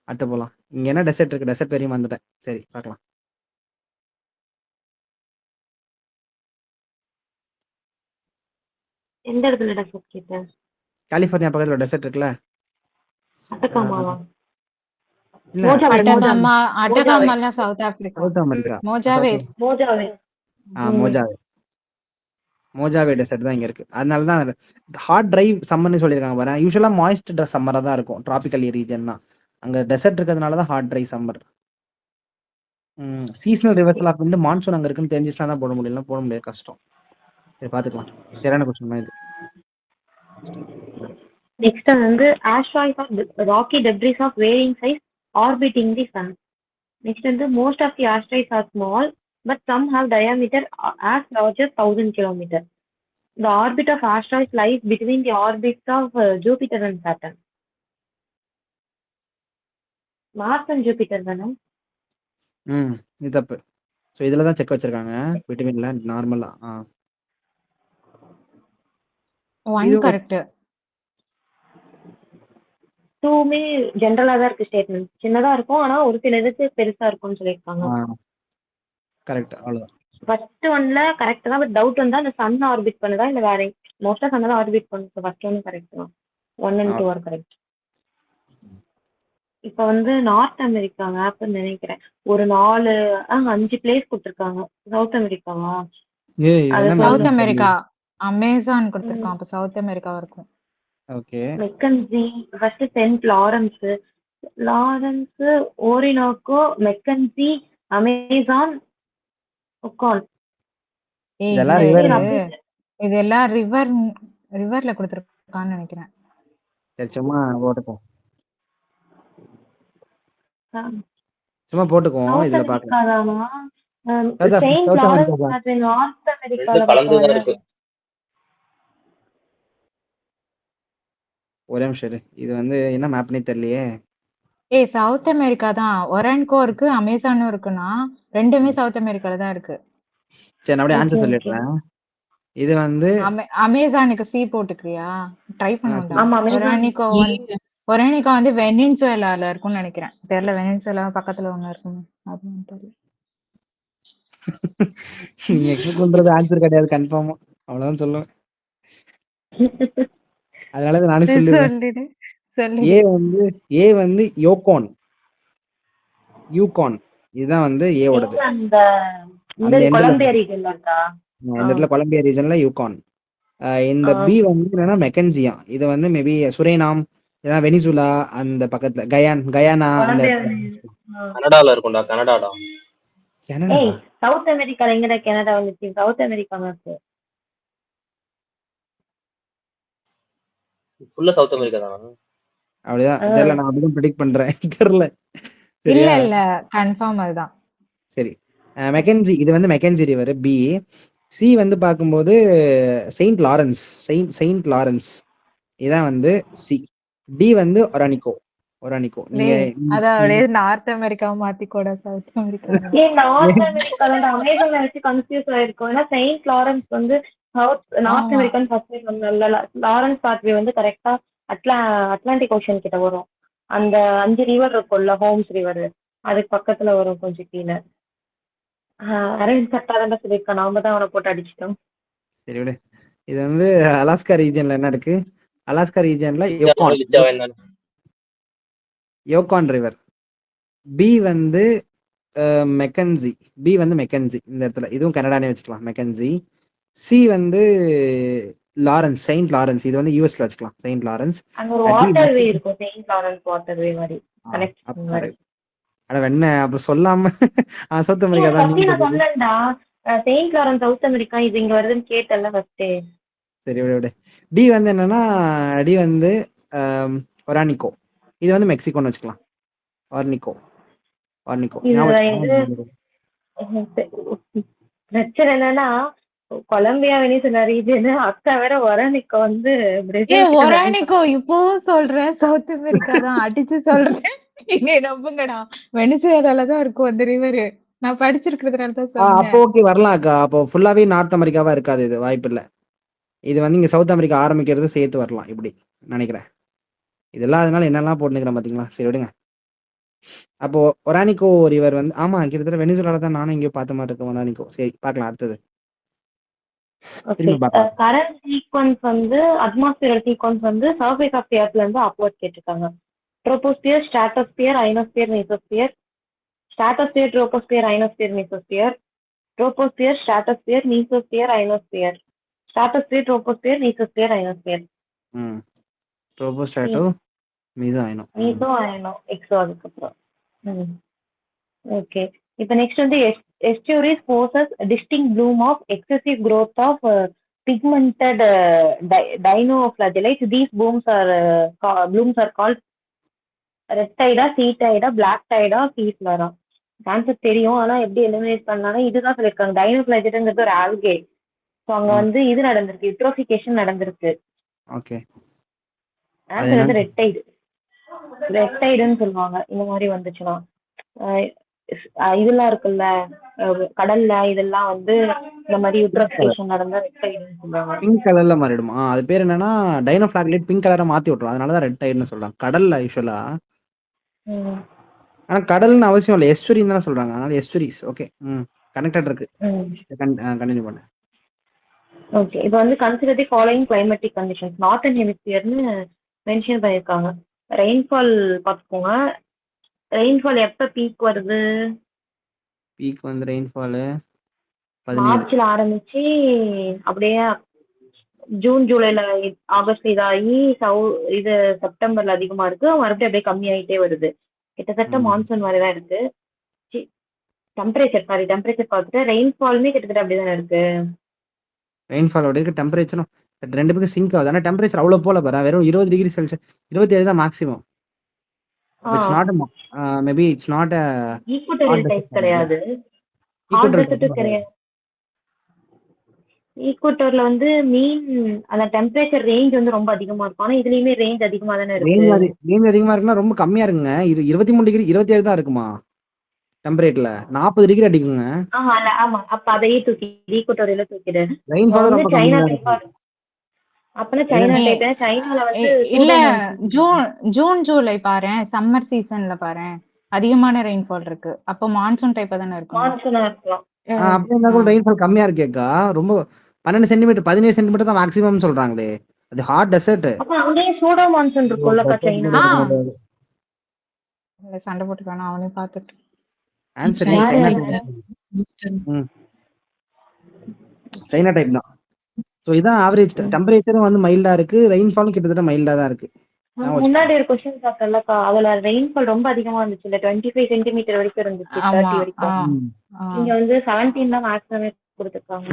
அடுத்து போகலாம். இங்கே என்ன டெசர்ட் இருக்குது? டெசர்ட் வரையும் வந்துட்டேன். சரி, பார்க்கலாம். எந்த இடத்துல டெசர்ட் கேட்டேன்? கலிஃபோர்னியா பக்கத்தில் டெசர்ட் இருக்குல்ல? அட்டகாமாவா? இல்ல, மோஜாவே அட்டகாமாலாம் South Africa. South America. Mojave. Mojave. Mojave. Mojave desert தான் இங்கே இருக்குது. அதனால தான் ஹாட் ட்ரை சம்மர்னு சொல்லியிருக்காங்க பாரு. யூஸ்வலாக மாய்ஸ்ட் சம்மராக தான் இருக்கும் ட்ராபிக்கல் ரீஜன்னா. அங்கே டெசர்ட் இருக்கிறதுனால தான் hot dry summer. Seasonal reversal of wind monsoon அங்கே இருக்குன்னு தெரிஞ்சிச்சுனா தான் போட முடியல, போட முடியாது, கஷ்டம். சரி, பார்த்துக்கலாம். சரியான கொஸ்டின் தான் இது. Next வந்து asteroids of rocky debris of varying size orbiting the sun. Next வந்து most of the asteroids are small, but some have diameter as large as 1000 km. The orbit of asteroids lies between the orbits of Jupiter and Saturn. Mars and Jupiter தானே? இது தப்பு. So இதில் தான் check வச்சிருக்காங்க விட்டமின்ல நார்மலாக. One correct. டூமே ஜென்ரலா தான் இருக்கு ஸ்டேட்மெண்ட். சின்னதா இருக்கும், ஆனா ஒரு சில இதுக்கு பெருசா இருக்கும்னு சொல்லியிருக்காங்க. கரெக்ட், அவ்வளோதான். ஃபர்ஸ்ட் ஒன்ல கரெக்ட் தான், பட் டவுட் வந்தா அந்த சன் ஆர்பிட் பண்ணுதா இல்ல வேற. மோஸ்டா சன் தான் ஆர்பிட் பண்ணுது. ஃபர்ஸ்ட் ஒன் கரெக்ட் தான். 1 and 2 ஆர் கரெக்ட். இப்போ வந்து நார்த் அமெரிக்கா மேப்னு நினைக்கிறேன். ஒரு 5 பிளேஸ் கொடுத்துருக்காங்க. சவுத் அமெரிக்காவா? South America. அமேசான் கொடுத்துருக்கான், அப்ப சவுத் அமெரிக்கா இருக்கும். Okay. Mackenzie first, Saint Lawrence, Orinoco, Mackenzie, Amazon, Yukon. இதெல்லாம் ரிவர்ல கொடுத்துருக்கான்னு நினைக்கிறேன். சும்மா போட்டுப்போம், சும்மா போட்டுக்குவோம். இதுல பாக்கலாம். செயின்ட் லாரன்ஸ் அது நார்த் அமெரிக்கால கலந்துதான் இருக்கு. ஒரே நிமிஷம் இரு. இது வந்து என்ன மேப்னே தெரியலையே. சவுத் அமெரிக்கா தான். ஒரான்கோ இருக்கு, அமேசானும் இருக்குன்னா ரெண்டுமே சவுத் அமெரிக்கால தான் இருக்கு. சரி, நான் அப்படியே ஆன்சர் சொல்லிடுறேன். இது வந்து அமேசானுக்கு சி போட்டுக்கிறியா? ட்ரை பண்ணுவோம். ஆமா, ஒரானிகா வந்து வெனின்சுவேலால இருக்கும்னு நினைக்கிறேன். தெரியல, வெனின்சுவேலா பக்கத்துல ஒண்ணு இருக்கும், அதுவும் தெரியல. நீ எக்ஸ்பெக்ட் பண்றது ஆன்சர் கிடையாது கன்ஃபார்மா, அவ்வளவுதான் சொல்லுவேன். அதனால நானே சொல்லிடுறேன். ஏ வந்து யோகான், இதுதான் வந்து ஏ ஓடது. இந்த கொலம்பியா ரீஜன்ல இருக்கா? இந்த இடத்துல கொலம்பியா ரீஜன்ல யூகான். இந்த பி வந்து என்னன்னா மெக்கன்சியா. இது வந்து மேபி சுரேனாம் இல்லைன்னா வெனிசுலா அந்த பக்கத்துல கயானா அந்த கனடால இருக்கும்டா. கனடாடா. சவுத் அமெரிக்கால எங்கடா கனடா வந்துச்சு? சவுத் அமெரிக்கா இருக்கு. ஃபுல்லா சவுத் அமெரிக்கா தானா? அப்படிதான் தெரியல, நான் அப்படிதான் ப்ரெடிக்ட் பண்றேன். தெரியல. இல்ல கன்ஃபார்ம் அதுதான். சரி, மெக்கன்சி இது வந்து மெக்கன்சி ரிவர். பி. சி வந்து பார்க்கும்போது செயின்ட் லாரன்ஸ் இதான் வந்து சி. டி வந்து ஒரானிகோ. நீங்க அதாவது நார்த் அமெரிக்கா மாத்திக்கோட சவுத் அமெரிக்கா. நார்த் அமெரிக்கால அமேசான் வச்சு கன்ஃபியூஸ் ஆயிருக்கும். ஏன்னா செயின்ட் லாரன்ஸ் வந்து நார்த் அமெரிக்கன் ஃபர்ஸ்ட் சொன்னல. லாரன்ஸ் பாத்வே வந்து கரெக்டா அட்லாண்டிக் ஓஷன் கிட்ட வரும். அந்த 5 ரிவர் இருக்கும்ல, ஹோம்ஸ் ரிவர், அதுக்கு பக்கத்துல வரும், கொஞ்சம் கீழே. அரவிந்த் சட்டாதான் சொல்லியிருக்கான், நாம தான் அவனை போட்டு அடிச்சிட்டோம். சரி விடு. இது வந்து அலாஸ்கா ரீஜன்ல என்ன இருக்கு? அலாஸ்கா ரீஜன்ல யோகான் ரிவர். பி வந்து மெக்கன்சி. இந்த இடத்துல இதுவும் கனடானே வச்சுக்கலாம், மெக்கன்சி. சி வந்து செயின்ட் லாரன்ஸ், இது வந்து யூஎஸ்ல வச்சுக்கலாம், செயின்ட் லாரன்ஸ். அங்க ஒரு வாட்டர்வே இருக்கும், செயின்ட் லாரன்ஸ் வாட்டர்வே மாதிரி கனெக்ட் மாதிரி. அட வெண்ண அப்ப சொல்லாம சவுத் அமெரிக்கா தான் நான் சொன்னேன்டா. செயின்ட் லாரன்ஸ் சவுத் அமெரிக்கா, இது இங்க வருதுன்னு கேட்டல ஃபர்ஸ்ட். சரி விடு. டி வந்து என்னன்னா, டி வந்து ஒரானிகோ. இது வந்து மெக்சிகோன்னு வச்சுக்கலாம், ஆர்னிகோ. பிரச்சனை என்னன்னா, கொலம்பியா வெனிசுலா ரீஜன், அக்கா வேற ஒரானிகோ வந்து ஒரானிகோ இப்போ சொல்றேன், சவுத் அமெரிக்கா தான் அடிச்சு சொல்றேன். நீங்க நம்புங்கடா. வெனிசுவேலால தான் இருக்கும் அந்த ரிவரு. நான் படிச்சிருக்கிறதுனால தான் அப்போ சொன்னேன். ஓகே வரலாம் அக்கா. அப்போ ஃபுல்லாவே நார்த் அமெரிக்காவா இருக்காது இது. வாய்ப்பில்ல. இது வந்து இங்க சவுத் அமெரிக்கா ஆரம்பிக்கிறது சேர்த்து வரலாம் இப்படி நினைக்கிறேன். இதெல்லாம் அதனால என்னெல்லாம் போட்டுக்கிறேன் பாத்தீங்களா? சரி விடுங்க. அப்போ ஒரானிக்கோ ரிவர் வந்து ஆமா கிட்டத்தட்ட வெனிசுவேலால தான் நானும் இங்கேயோ பார்த்த மாதிரி இருக்கு ஒரானிக்கோ. சரி பார்க்கலாம் அடுத்தது. ஓகே. திரும்பி பார்க்கலாம். கரண்ட் சீக்வன்ஸ் வந்து அட்மாஸ்பியர் சீக்வன்ஸ் வந்து சர்ஃபேஸ் ஆஃப் தி எர்த்ல இருந்து அப்வர்ட் கேட்டிருக்காங்க. Troposphere, stratosphere, ionosphere, mesosphere, stratosphere, troposphere, ionosphere, mesosphere, troposphere, stratosphere, mesosphere, ionosphere, stratosphere, troposphere, mesosphere, ionosphere, ம் ட்ரோபோஸ்ட்ராட்டோ மீசோ ஆயினோ. மீசோ, அயனோ, எக்ஸோ அதுக்கப்புறம். ஓகே. இப்போ நெக்ஸ்ட் வந்து estuaries poses a distinct bloom of excessive growth of pigmented dinoflagellates. These blooms are called red tide, sea tide, black tide, sea flora. Concept தெரியும், ஆனா எப்படி eliminate பண்ணலாம்னா இதுதான் சொல்லியிருக்காங்க. டைனோஃபிளாஜெல்லாங்கிறது ஒரு ஆல்கே. ஸோ அங்க வந்து இது நடந்திருக்கு, யூட்ரோஃபிகேஷன் நடந்திருக்கு. ஓகே. ஆன்சர் வந்து ரெட் டைடு. ரெட் டைடுன்னு சொல்லுவாங்க இந்த மாதிரி வந்துச்சுன்னா. இதெல்லாம் இருக்குல்ல கடல்ல, இதெல்லாம் வந்து இந்த மாதிரி யூட்ரோஃபிகேஷன் நடந்தா ரெட் டைடுன்னு சொல்லுவாங்க. பிங்க் கலர்ல மாறிடுமா? அது பேர் என்னன்னா டைனோஃபிளாஜெலேட் பிங்க் கலரை மாத்தி விட்டுரும். அதனால தான் ரெட் டைடுன்னு சொல்றாங்க கடல்ல யூஸ்வலா. ஆனா கடல்னு அவசியம் இல்லை, எஸ்டுரின்னு தானே சொல்றாங்க. அதனால எஸ்டுரிஸ். ஓகே. கனெக்டட் இருக்கு. கண்டினியூ பண்ணு. ஓகே. இப்போ வந்து consider the following climatic conditions. Northern ஹெமிஸ்பியர்னு மென்ஷன் பண்ணியிருக்காங்க. ரெயின்ஃபால் பார்த்துக்கோங்க. ரெயின்ஃபால் எப்போ பீக் வருது? பீக் வந்து ரெயின்ஃபால் மார்ச்ல ஆரம்பிச்சு அப்படியே ஜூன், ஜூலைல, ஆகஸ்ட் இதாகி இது செப்டம்பர்ல அதிகமா இருக்கு, மறுபடியும் அப்படியே கம்மியாயிட்டே வருது. கிட்டத்தட்ட மான்சூன் மாதிரி தான் இருக்கு. டெம்பரேச்சர் பார்த்துட்டு ரெயின்ஃபாலுமே கிட்டத்தட்ட அப்படிதானே இருக்கு. ரெயின்ஃபாலோட இருக்கு டெம்பரேச்சரும் ரெண்டு பேருக்கு சிங்க் ஆகுது. ஆனால் டெம்பரேச்சர் அவ்வளோ போல பாரு, வெறும் 20 டிகிரி செல்சியஸ் 27 தான் maximum. It's not maybe it's not equatorial type கிடையாது, ஹாட் டெசர்ட் கிடையாது. ஈக்குவட்டோர்ல வந்து மீன் அந்த டெம்பரேச்சர் ரேஞ்ச் வந்து ரொம்ப அதிகமா இருக்கும். ஆனா இதுலயுமே ரேஞ்ச் அதிகமா தானே இருக்கு. ரேஞ்ச் அதிகமா இருக்குன்னா ரொம்ப கம்மியா இருக்குங்க. 23 டிகிரி 27 தான் இருக்குமா டெம்பரேச்சர்ல. 40 டிகிரி அடிக்குங்க. ஆமா, அப்ப அதையே தூக்கி ஈக்குவட்டோரியல தூக்கிடு. ரெயின்ஃபால் ரொம்ப சைனா கம்மியா டைப் இருக்கு. அப்பனா சைனா டைப். சைனால வந்து இல்ல ஜூன் ஜூலை பாரு, சம்மர் சீசன்ல பாரு அதிகமான ரெயின்ஃபால் இருக்கு. அப்ப மான்சூன் டைப்பா தானே இருக்கும். மான்சூனா இருக்கலாம். அப்படி இருந்தா கூட ரெயின்ஃபால் கம்மியா இருக்கேக்கா. ரொம்ப 12 சென்டிமீட்டர் 17 சென்டிமீட்டர் தான் மேக்ஸிமம் சொல்றாங்களே. அது ஹாட் டெசர்ட். அப்ப அங்கேயே சூடோ மான்சூன் இருக்கும்ல சைனா. இல்ல சண்டை போட்டுக்கான அவனே பார்த்துட்டு. ஆன்சர் சைனா டைப் தான். ஸோ இதான் ஆவரேஜ் டெம்பரேச்சரும் வந்து மைல்டா இருக்கு, ரெயின்ஃபாலும் கிட்டத்தட்ட மைல்டா தான் இருக்கு. முன்னாடி ஒரு கொஸ்டின் பார்த்தலக்கா, அதுல ரெயின்ஃபால் ரொம்ப அதிகமா இருந்துச்சு இல்ல, 25 சென்டிமீட்டர் வரைக்கும் இருந்துச்சு, 30 வரைக்கும். இங்க வந்து 17 தான் மேக்ஸிமமே கொடுத்துருக்காங்க.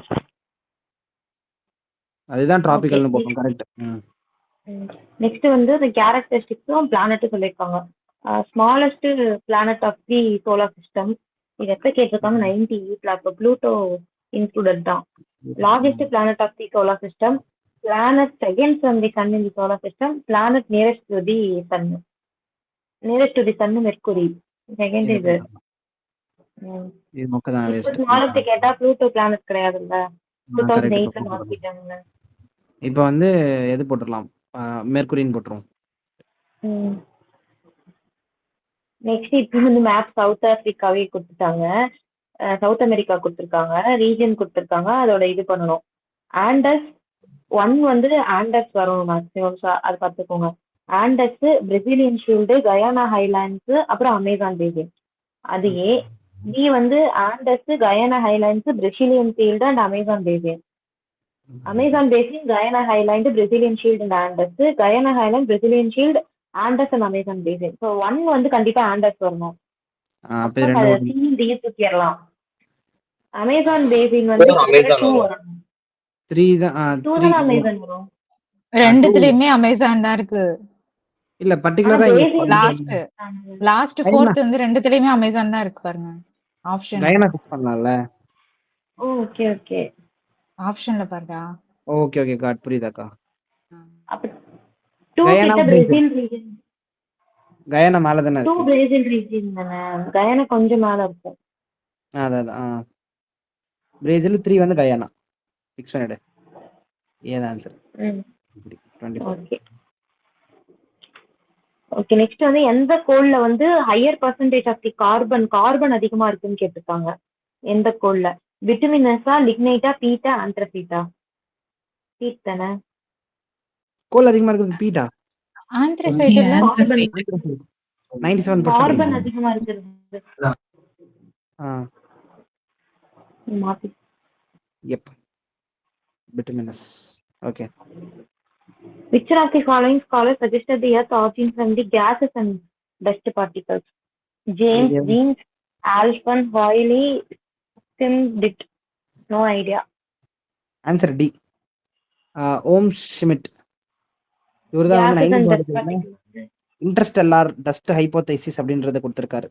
அதுதான் டிராபிக்கல்னு போட்டோம். கரெக்ட். நெக்ஸ்ட் வந்து இந்த கேரக்டரிஸ்டிக்ஸும் பிளானட் சொல்லியிருக்காங்க. Smallest planet of the solar system. இது எப்ப கேட்டிருக்காங்க? 98ல. அப்ப ப்ளூட்டோ இன்க்ளூடட் தான். Largest planet of the solar system. planet second from the sun in the solar system. Planet nearest to the sun. Nearest to the sun Mercury. Second is it. இது மொக்கதான் waste. Smallest கேட்டா Pluto planet கிடையாதுல்ல. 2008ல மாத்திட்டாங்க. இப்போ வந்து எது போட்டுறலாம்? மெர்க்குரின்னு போட்டுருவோம். Next இப்போ வந்து மேப் சவுத் ஆப்பிரிக்காவே கொடுத்துட்டாங்க, சவுத் அமெரிக்கா கொடுத்துருக்காங்க, ரீஜன் கொடுத்துருக்காங்க. அதோட இது பண்ணணும். ஆண்டஸ் 1 வந்து ஆண்டஸ் வரும் மேக்ஸிமம். அது பார்த்துக்கோங்க. Anders, Brazilian shield, Guyana Highlands, அப்புறம் அமேசான் பேசின். அது ஏ. பி வந்து Anders, Guyana Highlands, Brazilian shield and Amazon basin. Amazon basin, Guyana highland, Brazilian shield and Anders. Guyana highland, Brazilian shield, Anders and Amazon basin. So 1 வந்து கண்டிப்பா Anders வரணும். தூக்கிடலாம். Amazon basin வந்து 2 வரணும். 3 தான். 2 தான் Amazon வரும். ரெண்டுத்துலயுமே அமேசான் தான் இருக்கு. இல்ல பர்టిక్యులரா லாஸ்ட் ஃபோர்த் வந்து ரெண்டுத்துலயுமே அமேசான் தான் இருக்கு பாருங்க. ஆப்ஷன் கயானா பிக் பண்ணலாம்ல. Okay okay. ஆப்ஷன்ல பாருடா. ஓகே ஓகே காட் புரியுதாக்கா. அப்ப 2 கிட்ட பிரேசில் ரீஜன். கயானா மேல தானே டூ இருக்கு. பிரேசில் ரீஜியன் தானே, கயானா கொஞ்சம் மேல இருக்கும். அதான் பிரேசில் 3 வந்து கயானா. ஃபிக்ஸ் பண்ணிடு. ஏதான் ஆன்சர். ம் 24. Okay okay. நெக்ஸ்ட் வந்து எந்த கோல்ல வந்து higher percentage of the carbon அதிகமா இருக்குன்னு கேட்டிருக்காங்க. எந்த கோல்ல? விட்டமினஸா, லிக்னைட்டா, பீட்டா, ஆந்த்ரசீட்டா? பீட் தானே. கோல் அதிகமா இருக்கிறது பீட்டா. ஆந்த்ரசைட்டுல கார்பன் 97%. கார்பன் அதிகமா இருக்கிறது மாத்தி. எப் விட்டமினஸ். Okay. Which of the following scholars suggested the Earth origin from the gases and dust particles? James Jeans, Alfon, Wiley, Simdit. No idea. Answer D. ஓம் ஷ்மிட். இவர் தான் வந்து Gases and dust 1942 particles. Interstellar dust hypothesis அப்படின்றத கொடுத்துருக்காரு.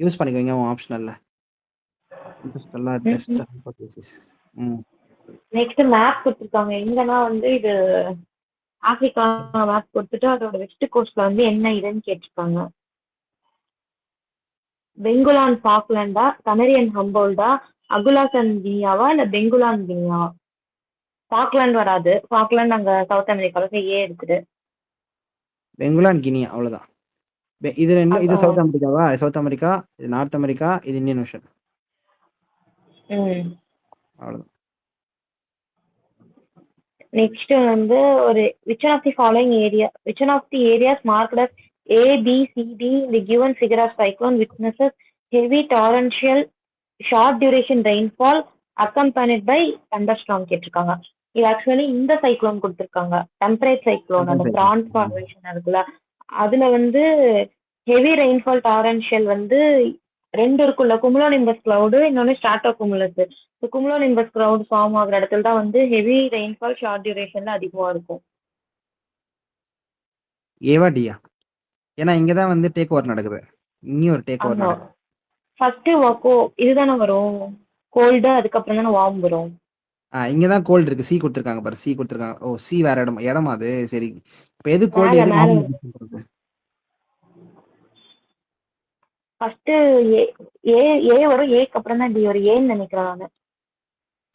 Use பண்ணிக்கோங்க ஆப்ஷனல்ல. Interstellar dust hypothesis. Next map கொடுத்துருக்காங்க. எங்கன்னா வந்து இது ஆப்பிரிக்கா மேப் கொடுத்துட்டு அதோட வெஸ்ட் கோஸ்ட்ல வந்து என்ன இதுன்னு கேட்டிருக்காங்க. பெங்குலான் ஃபாக்லாண்டா, கனரியன் ஹம்போல்டா, அகுலாசன் கினியாவா இல்ல பெங்குலான் கினியாவா? ஃபாக்லாண்ட் வராது. ஃபாக்லாண்ட் அங்க சவுத் அமெரிக்கால ஏ இருக்குது. பெங்குலான் கினியா அவ்வளவுதான். இது ரெண்டும் இது சவுத் அமெரிக்காவா? சவுத் அமெரிக்கா, இது நார்த் அமெரிக்கா, இது இந்தியன் ஓஷன். அவ்வளவுதான். நெக்ஸ்ட் வந்து ஒரு which one of the following areas marked as A, B, C, D in the given figure of cyclone witnesses heavy torrential short duration rainfall accompanied by thunderstorm கேட்டிருக்காங்க. இது actually இந்த cyclone கொடுத்துருக்காங்க. Temperate cyclone, அந்த France formation இருக்குல்ல, அதுல வந்து heavy rainfall டாரன்ஷியல் வந்து ரெண்டு இருக்குல்ல, குமுலோனிம்பஸ் கிளவுடு, இன்னொன்னு strato cumulus. Cumulonimbus cloud form ஆகுற இடத்துல தான் வந்து ஹெவி ரெயின்ஃபால் ஷார்ட் டியூரேஷன்ல அதிகமா இருக்கும். ஏவா டியா? ஏன்னா இங்க தான் வந்து டேக் ஓவர் நடக்குது. இங்கேயும் ஒரு டேக் ஓவர் ஆமா, நடக்குது. ஃபர்ஸ்ட் இதுதானே வரும் கோல்டு, அதுக்கப்புறம் தானே வார்ம் வரும். இங்க தான் கோல்டு இருக்கு. சி கொடுத்துருக்காங்க பாரு. சி கொடுத்துருக்காங்க. ஓ சி வேற இடமா அது? சரி. இப்போ எது கோல்டு மேல எது மேல வார்ம்? ஃபர்ஸ்ட் ஏ வரும், ஏக்கு அப்புறம் தான் டி வரும். ஏன்னு நினைக்கிறேன் நானு.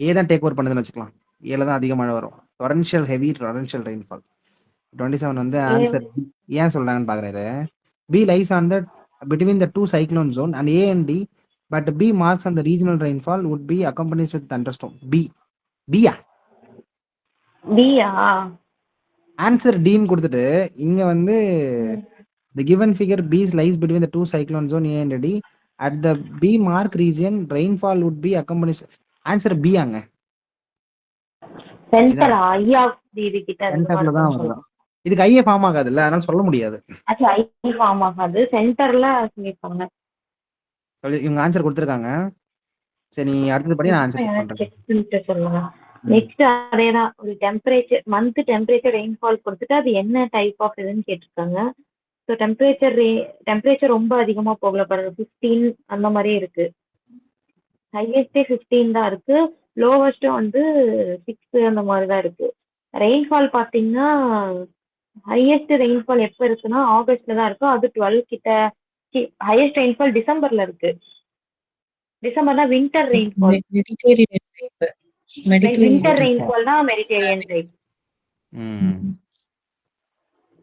ஏ தான் டேக் ஓவர் பண்ணுதுன்னு வச்சுக்கலாம். ஏல தான் அதிக மழை வரும். Heavy torrential rainfall. 27 வந்து ஆன்சர். ஏன் சொல்றாங்கன்னு பாக்குறாரு. B lies on the between the two cyclone zone and A and D, but B marks on the regional rainfall would be accompanied with thunderstorm. பியா ஆன்சர் டின்னு கொடுத்துட்டு இங்க வந்து the given figure B lies between the two cyclone zone A and D. At the B mark region, rainfall would be accompanied. Answer B ஆங்க. சென்டரா ஐயா TV கிட்ட சென்டர்ல தான் வரும். இதுக்கு ஐஏ ஃபார்ம் ஆகாதுல்ல, அதனால சொல்ல முடியாது. ஐ ஃபார்ம் ஆகாது, சென்டர்ல சொல்லிருக்காங்க. சொல்லி இவங்க ஆன்சர் கொடுத்துருக்காங்க. சரி, நீ அடுத்தது படி நான் ஆன்சர் பண்றேன். சொல்லுங்க. நெக்ஸ்ட் அதேதான், ஒரு டெம்பரேச்சர் மந்த் டெம்பரேச்சர் ரெயின்ஃபால் கொடுத்துட்டு அது என்ன டைப் ஆஃப் இதுன்னு கேட்டிருக்காங்க. ஸோ டெம்பரேச்சர் ரொம்ப அதிகமா போகல பாருங்க, 15 அந்த மாதிரி இருக்கு. ஹையஸ்டே 15 தான் இருக்கு, லோவஸ்ட்டும் வந்து 6 அந்த மாதிரி தான் இருக்கு. ரெயின்ஃபால் பார்த்தீங்கன்னா ஹையஸ்ட் ரெயின்ஃபால் எப்போ இருக்குன்னா ஆகஸ்ட்ல தான் இருக்கு. அது 12 கிட்ட. ஹையஸ்ட் ரெயின்ஃபால் டிசம்பர்ல இருக்கு. டிசம்பர்னா வின்டர் ரெயின்ஃபால். வின்டர் ரெயின்ஃபால் தான் Mediterranean type.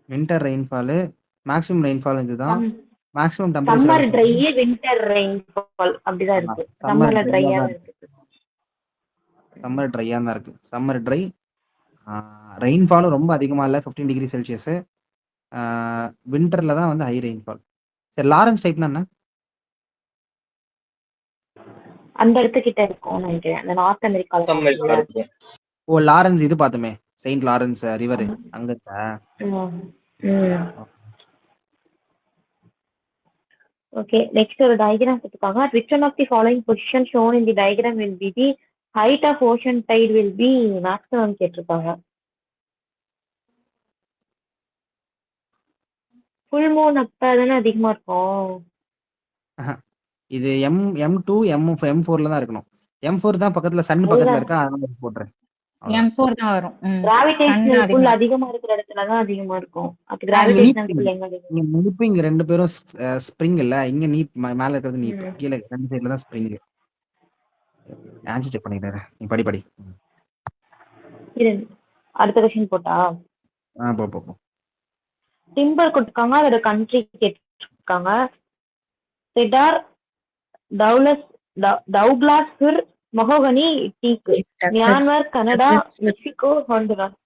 Winter rainfall, maximum rainfall இதுதான். Maximum temperature summer dry, winter rainfall அப்படிதான் இருக்கு. சம்மர்ல ட்ரையா இருக்கு. சம்மர் ட்ரையா தான் இருக்கு. Summer try. ரெயின்ஃபாலும் ரொம்ப அதிகமா இல்லை, 15 டிகிரி செல்சியஸ். வின்டர்ல தான் வந்து ஹை ரெயின்ஃபால். சரி, லாரன்ஸ் டைப்னா என்ன? அந்த இடத்துக்கிட்ட இருக்கும் நினைக்கிறேன், அந்த நார்த் அமெரிக்கால. ஓ லாரன்ஸ் இது பார்த்தோமே, செயின்ட் லாரன்ஸ் ரிவர் அங்க இருக்கா? ஓகே. நெக்ஸ்ட் ஒரு டயகிராம் கொடுத்துருக்காங்க. which one of the following position shown in the diagram will be the height of ocean tide will be maximum கேட்டிருக்காங்க. ஃபுல் மூன் அப்ப தானே அதிகமா இருக்கும். இது M2 M4ல தான் இருக்கணும். M4 தான் பக்கத்துல சன் பக்கத்துல இருக்கா, அதனால போடுறேன். அவ்வளோதான். M4 தான் வரும். சன் கிராவிடேஷனல் தான் புல் அதிகமா அதிகமா இருக்கிற இடத்துல தான் அதிகமா இருக்கும். அப்ப இங்க கிராவிடேஷனல் நீட் புல் எங்க அதிகமா இங்க முழுப்பு இங்க 2 பேரும் ஸ்ப்ரிங் இல்ல. இங்க நீட் மேல இருக்கிறது நீட். ம். கீழ 2 சைடுல தான் ஸ்ப்ரிங். ஆன்சர் செக் பண்ணிட்டாரு. நீ படி படி. இரு. அடுத்த கொஸ்டின் போட்டா போ போ போ. டிம்பர் கொடுத்துருக்காங்க, அதோட கண்ட்ரி கேட்டிருக்காங்க. செடார், டவுக்லாஸ் ஃபிர், மஹோகனி, டீக்கு. Myanmar, Canada, Mexico, Honduras.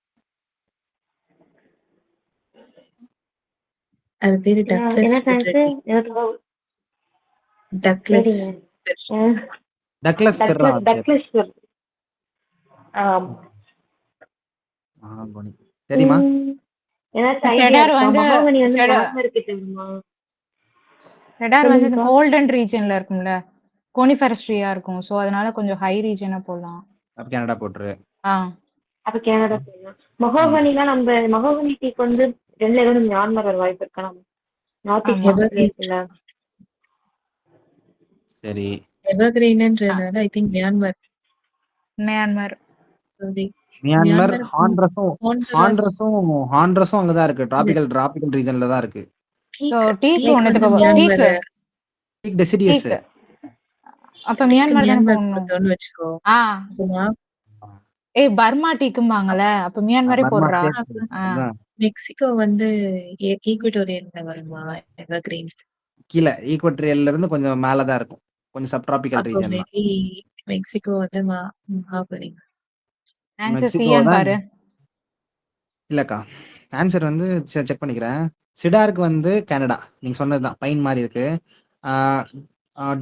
அது பேரு என்ன டக்ளஸ் சான்ஸ்? எனக்கு டக்ளஸ் டக்ளஸ் பெர்ரா அது பேரு. டக்ளஸ் ஃபிர். மகாகனி. தெரியுமா? ஏதாச்சும் ஐடியா செடார் இருக்கா? வந்து மஹோகனி வந்து செடார் மியான்மர் கிட்ட வருமா? செடார் வந்து இந்த சொல்லுங்கக்கா. கோல்டன் ரீஜன்ல இருக்கும்ல. கோனிஃபரஸ் ட்ரீயா இருக்கும். சோ அதனால கொஞ்சம் ஹை ரீஜனா போடலாம். அப்ப கனடா போட்டுரு. ஆ அப்ப கனடா போயிடலாம். மஹோகனிலாம் நம்ம மஹோகனி டீக்கு வந்து 2ல ஏதாவது மியான்மர் வர வாய்ப்பு இருக்கா? நம்ம நார்த் ஆமா. ஈஸ்ட் இல்ல. சரி. எவர்கிரீன்ன்றதுனால I think Myanmar. Myanmar. Myanmar, Honduras ஹாண்ட்ரஸும் அங்க தான் இருக்கு. டிராபிக்கல் ரீஜன்ல தான் இருக்கு. சோ டீக் டீக்கு வந்து ஒண்ணுத்துக்கு மியான்மர். டீக்கு டீக் டெசிடியஸ். டீக்கு அப்ப டீக்கு மியான்மர் தானே மியான்மர் போடணும். கொடுத்தோன்னு வச்சுக்கோ. ஆ அப்ப நான் ஏய் பர்மா டீக்கும்பாங்கல. அப்ப மியான்மரே பர்மா போடுறா. ஸ்டேட். ஆ அதான். மெக்சிகோ வந்து ஈக்வட்டோரியன்ல வருமா எவர்கிரீன்? கீழ ஈக்வட்டரியல்ல இருந்து கொஞ்சம் மேல தான் இருக்கும். கொஞ்சம் சப்டிராபிக்கல் அப்போ ரீஜன் தான். மேபி மெக்சிகோ வந்து மகாபலி. ஆன்சர் மெக்சிகோ சியான்னு தான். பாரு. இல்லக்கா. ஆன்சர் வந்து செக் பண்ணிக்கிறேன். சிடாருக்கு வந்து கனடா. நீங்க சொன்னதுதான். பைன் மாதிரி இருக்கு.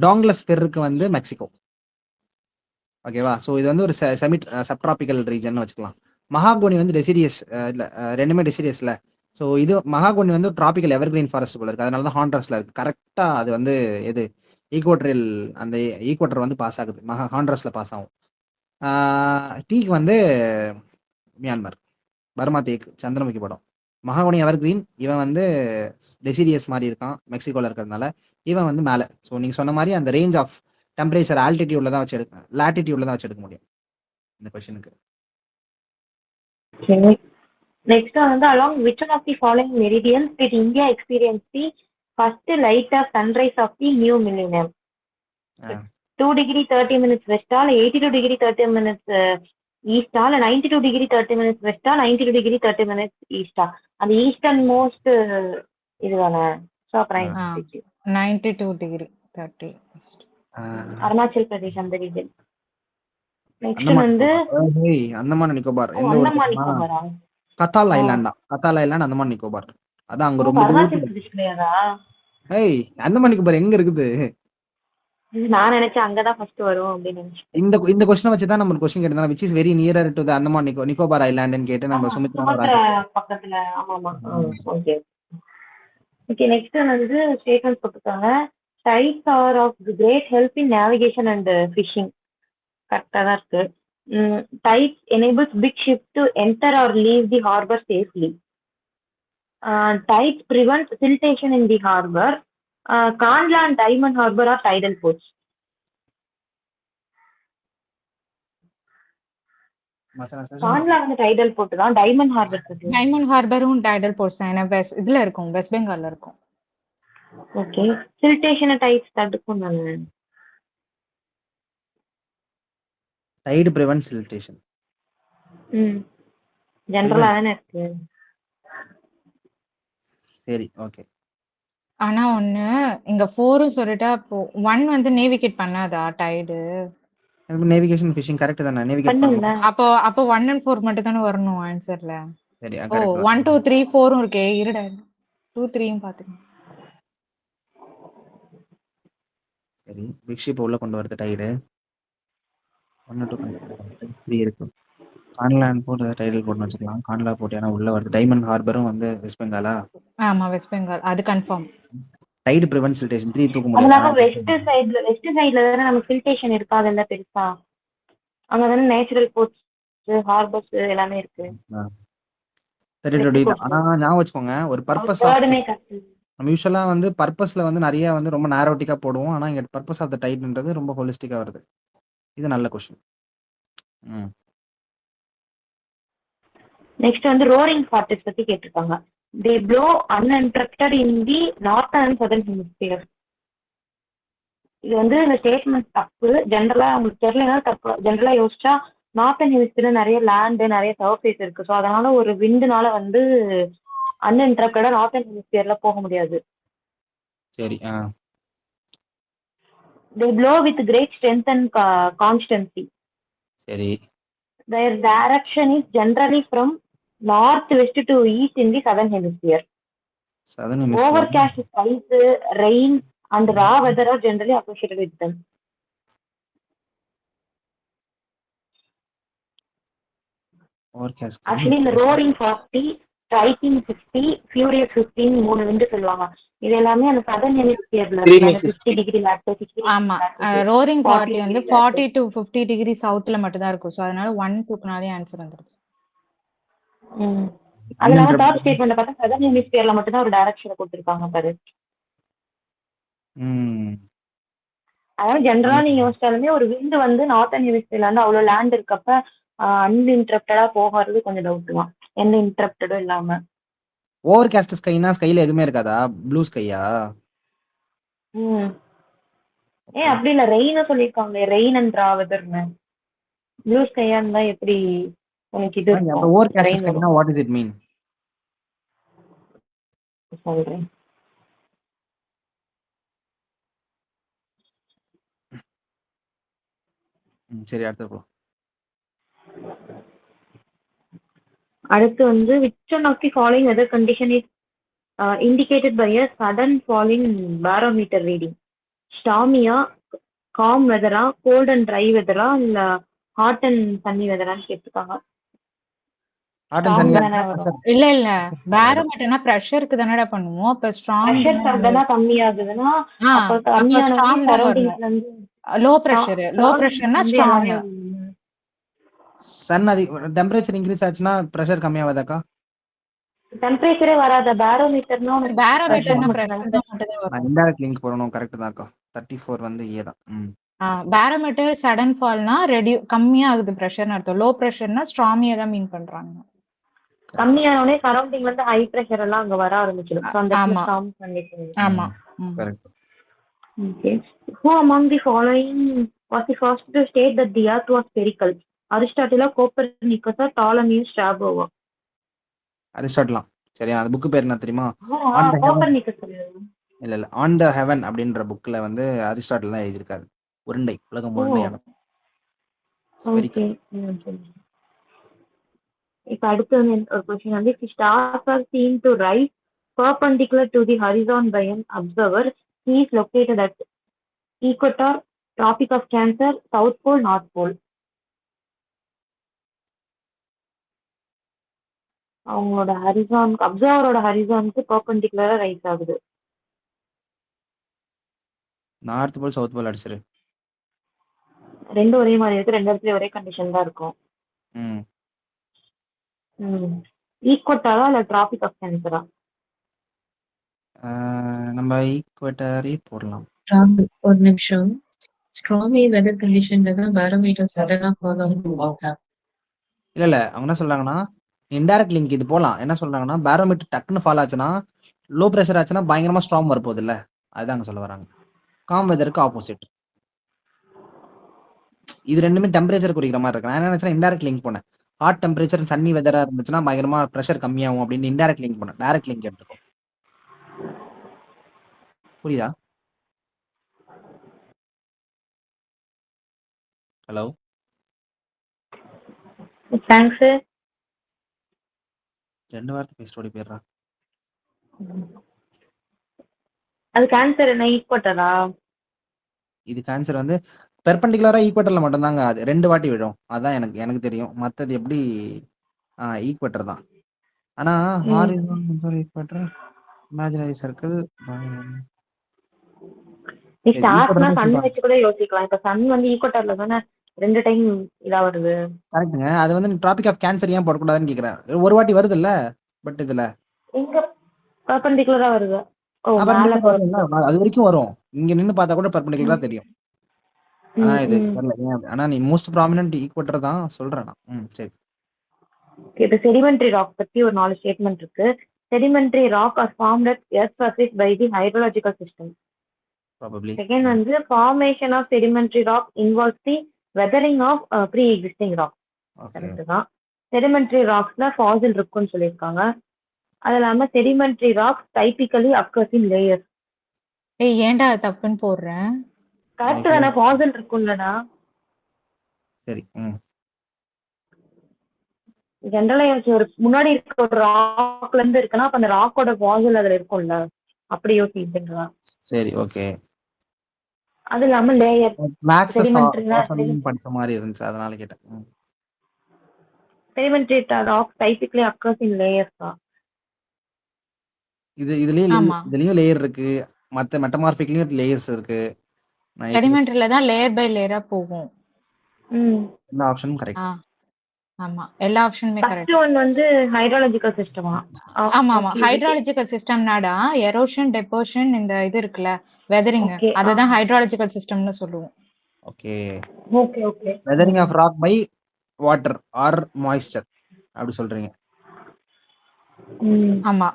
டாங்லஸ் பெருக்கு வந்து மெக்சிகோ. ஓகேவா? ஸோ இது வந்து ஒரு சப்ட்ராபிக்கல் ரீஜன் வச்சுக்கலாம். மகாகோனி வந்து டெசிடியஸ் இல்லை, ரெண்டுமே டெசிடியஸ்ல. ஸோ இது மகாகோனி வந்து டிராபிக்கல் எவர்கிரீன் ஃபாரஸ்ட் போல இருக்கு. அதனால தான் ஹாண்ட்ரஸ்ல இருக்கு. கரெக்டாக அது வந்து எது ஈக்குவட்டரியல், அந்த ஈக்குவட்டர் வந்து பாஸ் ஆகுது. ஹாண்ட்ரஸ்ல பாஸ் ஆகும். டீக்கு வந்து மியான்மர். பர்மா தேக் சந்திரமுகி படம். மகாகோனி எவர்கிரீன். இவன் வந்து டெசிடியஸ் மாதிரி இருக்கான் மெக்சிகோல இருக்கிறதுனால. இவன் வந்து மேலே. ஸோ நீங்கள் சொன்ன மாதிரி அந்த ரேஞ்ச் ஆஃப் டெம்பரேச்சர் ஆல்டிடியூட்ல தான் வச்சு எடுக்க, லாட்டிடியூட்ல தான் வச்சு எடுக்க முடியும் இந்த கொஸ்டினுக்கு. Next வந்து along which one of the following meridians did India experience the first light of sunrise of the new millennium? 2 degree 30 minutes west all, 82 degree 30 minutes east all, 92 degree 30 minutes west all, 92 degree 30 minutes east ஆ? அந்த eastern most இதுதானே? ஆ 92 degree 30. Arunachal Pradesh அந்த region. Next Andaman வந்து அந்தமான் நிக்கோபார். எந்த ஒரு Andaman நிக்கோபாரா? கத்தால் ஐலாண்டா? கத்தால் island Andaman Nicobar. அதான் அங்க ரொம்ப அருணாச்சல் தூரம். பிரதேஷ் கிடையாதா? அந்தமான் நிக்கோபார் எங்க இருக்குது? நான் நினைச்சேன் அங்கதான் ஃபர்ஸ்ட் வரும் அப்படின்னு நினைச்சேன். இந்த கொஸ்டினை வச்சு தான் நம்ம கொஸ்டின் கேட்டோம். Which is very nearer to the Andaman Nicobar ஐலாண்ட்னு கேட்டு நம்ம சுமித்ரா பக்கத்துல. ஆமா. ஓகே. நெக்ஸ்ட் வந்து ஸ்டேட்மெண்ட் போட்டுருக்காங்க. Tides are of great help in navigation and fishing. கரெக்டா தான் இருக்கு. Tides enables big ship to enter or leave the harbour safely. Tides prevent siltation in the harbour. Kandla and Diamond Harbour are tidal ports. Kandla வந்து tidal port தான். டைமண்ட் ஹார்பர் டைமண்ட் ஹார்பரும் tidal ports தான். ஏன்னா இதுல இருக்கும், வெஸ்ட் பெங்கால்ல இருக்கும். ஓகே. சில்டேஷன் டைட்ஸ் தடுக்கும் தானே? Tide prevent siltation. ஜெனரலா தானே இருக்கு. சரி, ஓகே. ஆனா ஒண்ணு இங்க 4 சொல்லிட்டா அப்போ 1 வந்து நேவிகேட் பண்ணாதா டைடு? நேவிகேஷன் ஃபிஷிங் கரெக்ட் தானே? நேவிகேட் பண்ணுங்க. அப்போ 1 and 4 மட்டும் தானே வரணும் ஆன்சர்ல. சரி, ஓ கரெக்ட். 1 2 3 4ம் இருக்கே. இருடா 2 3யும் பாத்துக்கங்க. சரி, பிக் ஷிப் உள்ள கொண்டு வரது டைடு. 1 2 3 இருக்கு. கான்லாண்ட் போட்டு டைடல் போட்டு வச்சுக்கலாம். கான்லா போட்டு ஏன்னா உள்ள வருது. டைமண்ட் ஹார்பரும் வந்து வெஸ்ட் பெங்காலா? ஆமா வெஸ்ட் பெங்கால். அது கன்ஃபார்ம். டைடு பிரிவென்ட் சில்டேஷன் 3 தூக்க அதனால முடியாது. வெஸ்ட் சைடுல தானே நமக்கு ஃபில்டேஷன் இருக்காதுல்ல பெருசா. அங்க தானே நேச்சுரல் போர்ட்ஸ், ஹார்பர்ஸ் எல்லாமே இருக்கு. சரி, ஆனா ஞாபகம் வச்சுக்கோங்க, ஒரு பர்பஸ் நம்ம யூஸ்வலா வந்து பர்பஸ்ல வந்து நிறைய வந்து ரொம்ப நேரோட்டிக்கா போடுவோம். ஆனா இங்க பர்பஸ் ஆஃப் த டைட்ன்றது ரொம்ப ஹோலிஸ்டிக்கா வருது. இது நல்ல கொஸ்டின். நெக்ஸ்ட் வந்து ரோரிங் ஃபார்ட்டிஸ் பத்தி கேட்டிருக்காங்க. They blow uninterrupted in the north and southern hemisphere. இது வந்து இந்த ஸ்டேட்மெண்ட் தப்பு. ஜென்ரலா உங்களுக்கு தெரியலனா தப்பு. ஜென்ரலா யோசிச்சா நார்த்தன் ஹெமிஸ்பியர்ல நிறைய லேண்டு நிறைய சர்ஃபேஸ் இருக்கு. ஸோ அதனால ஒரு விண்டுனால வந்து அன்இன்டரப்டடா நார்த்தன் ஹெமிஸ்பியர்ல போக முடியாது. சரி. They blow with great strength and constancy. சரி. Their direction is generally from northwest to east in the southern hemisphere. Southern hemisphere. Overcast skies, rain, and raw weather are generally associated with them. Overcast. Actually, இந்த roaring 40, striking 50, furious 15 மூணு விண்டு சொல்லுவாங்க. இது எல்லாமே அந்த southern ஹெமிஸ்பியர்ல Three இருக்கு. makes 50 degree lattice, 60 ஆமா. latitude, roaring 40 party வந்து degree 40 latitude. to 50 degree சவுத்ல மட்டும் தான் இருக்கும். ஸோ அதனால 1 தூக்குனாலே ஆன்சர் வந்துருது. அதனால தேர்ட் ஸ்டேட்மெண்ட்ல பார்த்தா சதர்ன் ஹெமிஸ்பியர்ல மட்டும் தான் ஒரு டைரக்ஷனை கொடுத்துருக்காங்க பாரு. அதாவது ஜென்ரலா நீங்க யோசிச்சாலுமே ஒரு விண்டு வந்து நார்த்தன் ஹெமிஸ்பியர்ல வந்து அவ்வளவு லேண்ட் இருக்கப்ப அன்இன்டரப்டடா போகிறது கொஞ்சம் டவுட் தான். எந்த இன்டரப்டடும் இல்லாம. ஓவர்காஸ்ட் ஸ்கைனா ஸ்கைல எதுவுமே இருக்காதா? ப்ளூ ஸ்கையா? ஏன் அப்படி இல்ல, ரெயின் சொல்லியிருக்காங்க. ரெயின் அண்ட் ரா வெதர்னு. ப்ளூ ஸ்கையா இருந்தா எப்படி உனக்கு இது இருக்கும்? ஓவர்காஸ்ட் ரெயின் ஸ்கைனா வாட் இஸ் இட் மீன்? சொல்றேன். சரி, அடுத்து போ. அடுத்து வந்து which one of the following weather condition is indicated by a sudden fall in barometer reading? Stormy-ஆ, calm weather-ஆ, cold and dry weather-ஆ, இல்ல hot and sunny weather-ஆன்னு கேட்டிருக்காங்க. இல்ல இல்ல பேரோமீட்டர்னா பிரஷருக்கு தானடா பண்ணுவோம். அப்ப ஸ்ட்ராங் பிரஷர் சடனா கம்மியாகுதுன்னா அப்ப கம்மியான சரௌண்டிங்ஸ்ல இருந்து லோ பிரஷர்னா ஸ்ட்ராங். சன் டெம்பரேச்சர் இன்க்ரீஸ் ஆச்சுன்னா பிரஷர் கம்மியாவதாக்கா? டெம்பரேச்சரே வராத பேரோமீட்டர்னா பேரோமீட்டர்னா பிரஷர் தான் மட்டும் தான் வரும். இன்டைரக்ட் லிங்க் போடணும். கரெக்ட் தான்க்கா. 34 வந்து ஏ தான். பேரோமீட்டர் சடன் ஃபால்னா கம்மியா ஆகுது பிரஷர்னு அர்த்தம். லோ பிரஷர்னா ஸ்ட்ராமியா தான் மீன் பண்றாங்க. கம்மியானே சரௌண்டிங்ல இருந்து ஹை பிரஷர் எல்லாம் அங்க வர ஆரம்பிச்சிடும். சோ அந்த ஆமா ஸ்டார்ம் கண்டிஷன். ஆமா. Correct. Okay. Who among the following was the first to state that the earth was spherical? Aristotle, Copernicus, Ptolemy, Strabo? அரிஸ்டாட்டிலாம். சரியா? அந்த புக் பேர் என்ன தெரியுமா? கோப்பர்னிக்கஸ். இல்ல ஆன் த ஹெவன் அப்படின்ற புக்ல வந்து அரிஸ்டாட்டில் தான் எழுதியிருக்காரு. உருண்டை, உலகம் உருண்டையான. இப்ப அடுத்து வந்து ஒரு क्वेश्चन வந்து if stars are seen to rise perpendicular to the horizon by an observer, he is located at equator, tropic of Cancer, south pole, north pole. அவங்களோட ஹரிசான் அப்சர்வரோட ஹரிசானுக்கு பெர்பெண்டிகுலரா ரைஸ் ஆகுது. நார்த் போல் சவுத் போல் அடிச்சிரு. ரெண்டும் ஒரே மாதிரி இருக்கு. ரெண்டு இடத்துல ஒரே கண்டிஷன் தான் இருக்கும். ஈக்குவட்டாரா இல்ல டிராபிக் ஆஃப் கேன்சரா? நம்ம ஈக்குவேட்டரே போடலாம். ஒரு நிமிஷம். ஸ்ட்ராமி வெதர் கண்டிஷன்ல தான் பாரோமீட்டர் சடனா ஃபாலோ பண்ணுவாங்க. இல்ல அவங்க என்ன சொல்றாங்கன்னா இன்டைரக்ட் லிங்க் இது போலாம். என்ன சொல்றாங்கன்னா பாரோமீட்டர் டக்குன்னு ஃபால் ஆச்சுன்னா லோ பிரஷர் ஆச்சுன்னா பயங்கரமா ஸ்ட்ராங் வரப்போகுது இல்ல, அதுதான் சொல்ல வராங்க. காம் வெதருக்கு ஆப்போசிட். இது ரெண்டுமே டெம்பரேச்சர் குறிக்கிற மாதிரி இருக்கு. நான் என்ன நினைச்சேன் இன்டைரக்ட் லிங்க் போனேன். ஹாட் டெம்பரேச்சர் சன்னி வெதரா இருந்துச்சுன்னா பயங்கரமா பிரஷர் கம்மியாகும் அப்படின்னு இன்டைரக்ட் லிங்க் போனேன். டைரக்ட் லிங்க் எடுத்துக்கோ. புரியுதா? Hello, thanks. ரெண்டு வார்த்தை பேசிட்டு ஓடி போயிடுறா. அது கேன்சர் என்ன ஈக்குவட்டரா? இது கேன்சர் வந்து பெர்பெண்டிகுலரா ஈக்குவேட்டர்ல மட்டும்தாங்க அது 2 வாட்டி விழும். அதான் எனக்கு தெரியும். மற்றது எப்படி ஈக்குவேட்டர் தான். ஆனா ஹாரிசான்டல் ஈக்குவேட்டர், இமேஜினரி சர்க்கிள், ஸ்டார்ஸ்னா சன் வச்சு கூட யோசிக்கலாம். இப்ப சன் வந்து ஈக்குவட்டர்ல தானே 2 டைம் இதா வருது. கரெக்ட்டுங்க. அது வந்து டிராபிக் ஆஃப் கேன்சர் ஏன் போடக்கூடாதுன்னு கேக்குறேன். ஒரு வாட்டி வருது இல்ல, பட் இதுல எங்க பெர்பெண்டிகுலரா வருது. அது வரைக்கும் வரும். இங்க நின்னு பார்த்தா கூட பெர்பெண்டிகுலரா தெரியும். ஆனா இது தெரியல ஏன். ஆனா நீ மோஸ்ட் ப்ராமினன்ட் ஈக்குவேட்டர் தான் சொல்றேன் நான். சரி. இப்போ செடிமெண்ட்ரி ராக் பத்தி ஒரு 4 ஸ்டேட்மெண்ட் இருக்கு. Sedimentary rock are formed at earth surface by the hydrological system. Probably. Second வந்து formation of sedimentary rock involves the weathering of pre existing rock. Okay. Correct தான். செடிமெண்ட்ரி ராக்ஸ்ல ஃபாசில் இருக்குன்னு சொல்லியிருக்காங்க. அது இல்லாம sedimentary rocks typically occurs in layers. ஏய் ஏன்டா அது தப்புன்னு போடுறேன்? கரெக்ட் தானே, ஃபாசில் இருக்கும்லடா. சரி. ஜென்ரலா ஒரு முன்னாடி இருக்க ஒரு ராக்ல இருந்து இருக்குன்னா அப்ப அந்த ராக்கோட ஃபாசில் அதுல இருக்கும்ல, அப்படி யோசிச்சுங்களா? சரி, ஓகே. அது இல்லாம லேயர் மேக்ஸ செடிமெண்ட்ரினா படிச்ச மாதிரி இருந்துச்சு, அதனால கேட்டேன். Sedimentary rocks typically occurs in layers தான். ஆமா. இதுலயும் லேயர் இருக்கு, மத்த மெட்டமார்பிக்லயும் லேயர்ஸ் இருக்கு. நான் எப்படி செடிமெண்ட்ரில தான் லேயர் பை லேயரா போகும். எல்லா ஆப்ஷனும் கரெக்ட். ஆமா, எல்லா ஆப்ஷனுமே ஃபர்ஸ்ட் கரெக்ட். ஒன் வந்து ஹைட்ராலஜிக்கல் சிஸ்டமா? ஆமா ஹைட்ராலஜிக்கல் சிஸ்டம்னாடா எரோஷன் டெபோஷன் இந்த இது இருக்குல்ல வெதரிங், Okay, அததான் ஹைட்ராலஜிக்கல் சிஸ்டம்னு சொல்லுவோம். Okay. Okay okay. Weathering of rock by water or moisture அப்படி சொல்றீங்க. ஆமா.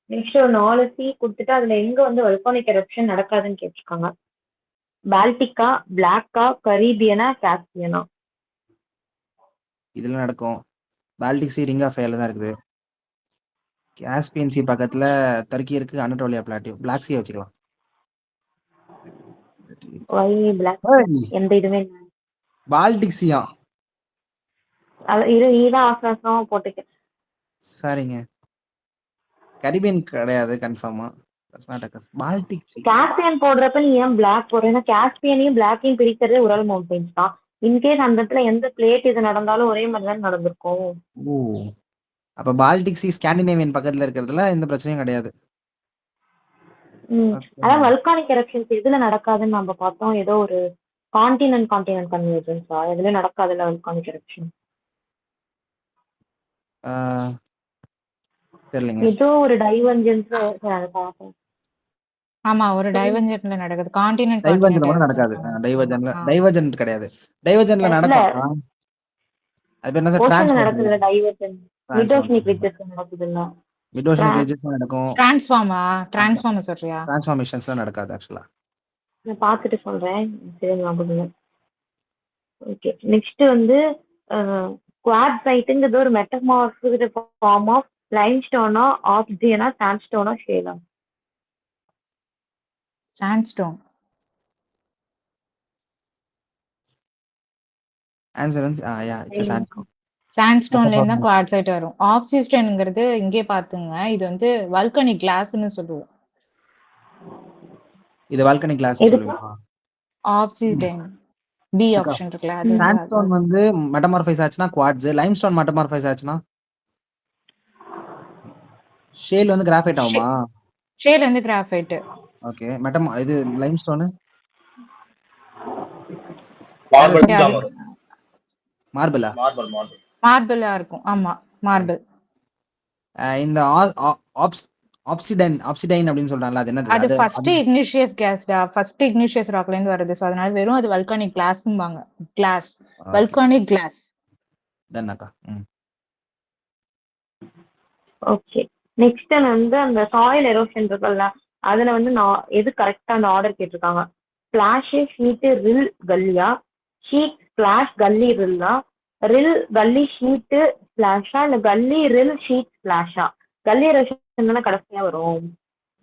நெக்ஸ்ட் ஒரு 4 சி கொடுத்துட்டு அதுல எங்க வந்து வல்கானிக் எரப்ஷன் நடக்காதுன்னு கேட்டிருக்காங்க. பால்டிகா, பிளாக்கா, கரீபியனா, காஸ்பியனா? இதுல நடக்கும். பால்டிக் சி ரிங் ஆஃப் ஃபயர்ல தான் இருக்குது. காஸ்பியன் சி பக்கத்துல டர்க்கி இருக்கு, அனடோலியா பிளாட்டிவ். பிளாக் சி வச்சுக்கலாம். வை பிளாக்? எந்த இதுவுமே இல்லை. பால்டிக் சியா? இது இதான் ஆசாசமா போட்டுக்க. சரிங்க. கரிபியன் கிடையாது கன்ஃபார்மா. Baltic C. காஸ்பியன் போடுறப்ப நீ ஏன் பிளாக் போடுற? ஏன்னா காஸ்பியனையும் பிளாக்கையும் பிரிக்கிறதே உரல் மவுண்டன்ஸ் தான். இன்கேஸ் அந்த இடத்துல எந்த பிளேட் இது நடந்தாலும் ஒரே மாதிரி தான் நடந்திருக்கும். ஓ, அப்ப பால்டிக் சி ஸ்காண்டினேவியன் பக்கத்துல இருக்கிறதுல எந்த பிரச்சனையும் கிடையாது. அதான் வல்கானிக் எரப்ஷன்ஸ் எதுல நடக்காதுன்னு நம்ம பார்த்தோம். ஏதோ ஒரு கான்டினென்ட் கன்வர்ஜென்ஸா எதுல நடக்காதுல்ல வல்கானிக் எரப்ஷன். தெரியலங்க. ஏதோ ஒரு டைவர்ஜென்ஸ் பார்த்தோம். ஆமா, ஒரு டைவர்ஜென்ட்ல நடக்குது. கான்டினென்ட் டைவர்ஜென்ட் மட்டும் நடக்காது. டைவர்ஜென்ட் கிடையாது. டைவர்ஜென்ட்ல நடக்கும். அது என்ன சார்? ஓஷன்ல நடக்குதுல டைவர்ஜென்ட். மிட்ஓஷனிக் ரிட்ஜஸ் நடக்குதுல்ல. மிட்ஓஷனிக் ரிட்ஜஸ் நடக்கும். டிரான்ஸ்ஃபார்மர் சொல்றியா? டிரான்ஸ்ஃபார்மேஷன்ஸ்லாம் நடக்காது ஆக்சுவலா. நான் பார்த்துட்டு சொல்றேன். சரி ஞாபகம். ஓகே, நெக்ஸ்ட் வந்து குவார்ட்சைட்டுங்கிறது ஒரு மெட்டமார்பிக் ஃபார்ம் ஆஃப் லைம்ஸ்டோனா, ஆப்சிடியனா, சாண்ட்ஸ்டோனா, ஷேலா? சாண்ட்ஸ்டோன். ஆன்சர் வந்து இட்ஸ் சாண்ட்ஸ்டோன். சாண்ட்ஸ்டோன்ல இருந்து தான் குவார்ட்சைட் வரும். ஆப்சிஸ்டன்ங்கிறது இங்கே பாத்துங்க, இது வந்து வல்கனிக் கிளாஸ்னு சொல்லுவோம். இது வால்கனிக் கிளாஸ் சொல்லுவீங்களா? ஆப்சிஸ்டன் பி ஆப்ஷன் இருக்குல, அது சாண்ட்ஸ்டோன் வந்து மெட்டமார்பைஸ் ஆச்சுனா குவார்ட்ஸ், லைம்ஸ்டோன் மெட்டமார்பைஸ் ஆச்சுனா ஷேல் வந்து கிராஃபைட் ஆகுமா? ஷேல் வந்து கிராஃபைட். ஓகே, இது லைம்ஸ்டோன் மார்பிளா? மார்பிளா இருக்கும். ஆமா, மார்பிள். இந்த ஆப்சிடைன் அப்படின்னு சொல்றாங்கல, அது என்னது? அது ஃபர்ஸ்ட் இக்னிஷியஸ் கேஸ்டா, ஃபர்ஸ்ட் இக்னிஷியஸ் ராக்ல இருந்து வருது. சோ அதனால வெறும் அது வல்கானிக் கிளாஸ்ம்பாங்க. Glass, volcanic glass. தன்னக்கா. ஓகே, நெக்ஸ்ட் வந்து அந்த சாயில் எரோஷன் இருக்குல்ல, அதுல வந்து நான் எது கரெக்டா அந்த ஆர்டர் கேட்டிருக்காங்க. ஸ்பிளாஷ், ஷீட், ரில், கல்லியா? ஷீட், ஸ்பிளாஷ், கல்லி, ரில்லா? ரில், கல்லி, ஷீட், ஸ்பிளாஷா? இல்ல கல்லி, ரில், ஷீட், ஸ்பிளாஷா? கல்லி எரோஷன் தானே கடைசியா வரும்.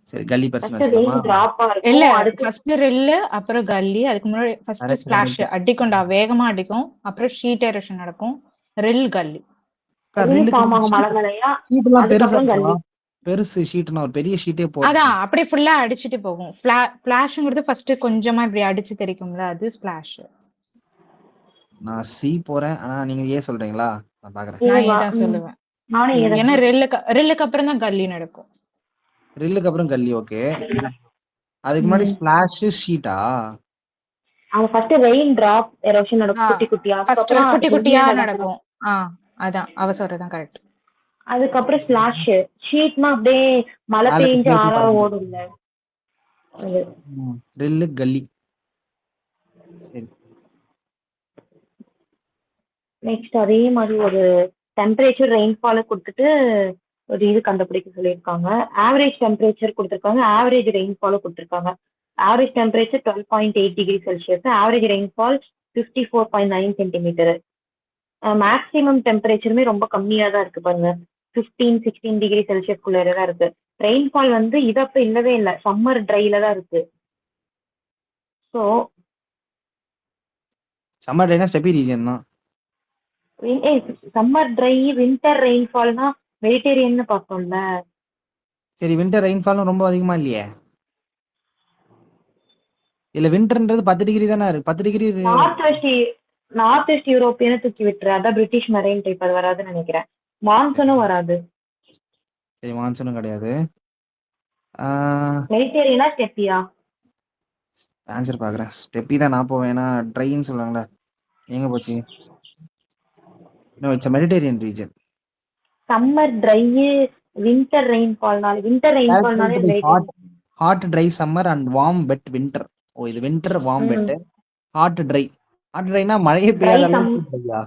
சரி, கல்லி பர்சன் ஃபர்ஸ்ட் ரெயின் டிராப்பா இருக்கும். இல்ல, அதுக்கு ஃபர்ஸ்ட் ரில், அப்புறம் கல்லி, அதுக்கு முன்னாடி ஃபர்ஸ்ட் ஸ்பிளாஷ் அடிக்கும்டா, வேகமா அடிக்கும். அப்புறம் ஷீட் எரோஷன் நடக்கும். ரில், கல்லி. ரில் ஃபார்ம் ஆகும் மலைமலையா. அதுக்கப்புறம் கல்லி. பெருசு ஷீட்னா ஒரு பெரிய ஷீட்டே போடும். அதான் அப்படியே ஃபுல்லா அடிச்சிட்டு போகும். ஃபிளாஷ்ங்கிறது ஃபர்ஸ்ட் கொஞ்சமா இப்படி அடிச்சு தெரிக்கும்ல, அது ஸ்பிளாஷ். நான் சி போறேன், ஆனா நீங்க ஏ சொல்றீங்களா? நான் பாக்குறேன். நான் ஏ தான் சொல்லுவேன். ஏன்னா ரில்லுக்கு அப்புறம் தான் கல்லி நடக்கும். ரில்லுக்கு அப்புறம் கல்லி. ஓகே, அதுக்கு முன்னாடி ஸ்பிளாஷ், ஷீட்டா? அது ஃபர்ஸ்ட் ரெயின் டிராப் எரோஷன் நடக்கும், குட்டி குட்டியா. ஃபர்ஸ்ட் குட்டி குட்டியா நடக்கும். அதான் அவ சொல்றதுதான் கரெக்ட். அதுக்கப்புறம் ஸ்பிளாஷ். ஷீட்னா அப்படியே மழை பெய்ஞ்சு ஆறா ஓடும்ல. ரில்லு, கல்லி. சரி, நெக்ஸ்ட் அதே மாதிரி ஒரு டெம்பரேச்சர் ரெயின்ஃபாலை கொடுத்துட்டு ஒரு இது கண்டுபிடிக்க சொல்லியிருக்காங்க. ஆவரேஜ் டெம்பரேச்சர் கொடுத்துருக்காங்க, ஆவரேஜ் ரெயின்ஃபாலும் கொடுத்துருக்காங்க. Average temperature 12.8 degree Celsius, average rainfall 54.9 centimetre. Maximum டெம்பரேச்சருமே ரொம்ப கம்மியாக தான் இருக்கு பாருங்க, 15-16 டிகிரி செல்சியஸ்குள்ள தான் இருக்கு. ரெயின்ஃபால் வந்து இது அப்போ இல்லவே இல்லை, சம்மர் ட்ரைல தான் இருக்கு. ஸோ சம்மர் ட்ரைனா ஸ்டெப்பி ரீஜன் தான். சம்மர் ட்ரை வின்டர் ரெயின்ஃபால்னா மெடிட்டேரியன்னு பார்த்தோம்ல. சரி, வின்டர் ரெயின்ஃபாலும் ரொம்ப அதிகமா இல்லையே. இல்ல வின்டர்ன்றது 10 டிகிரி தானே இருக்கு. 10 டிகிரி நார்த் வெஸ்ட் யூரோப்பியனை தூக்கி விட்டுரு, அதான் பிரிட்டிஷ் மெரைன் டைப், அது வராதுன்னு நினைக்கிறேன். மான்சூனும் வராது. சரி, மான்சூனும் கிடையாது. மெடிட்டேரியனா ஸ்டெப்பியா? ஆன்சர் பார்க்குறேன். ஸ்டெப்பி தான் நான் போவேன், ஏன்னா ட்ரைன்னு சொல்லுவாங்களே. எங்க போச்சு? It's Mediterranean region. Summer dry winter ரெயின்ஃபால்னாலே hot dry summer and warm wet winter. ஓ, இது வின்டர் வார்ம் வெட். ஹாட் ட்ரைனா மழையே பெய்யாத ட்ரையா?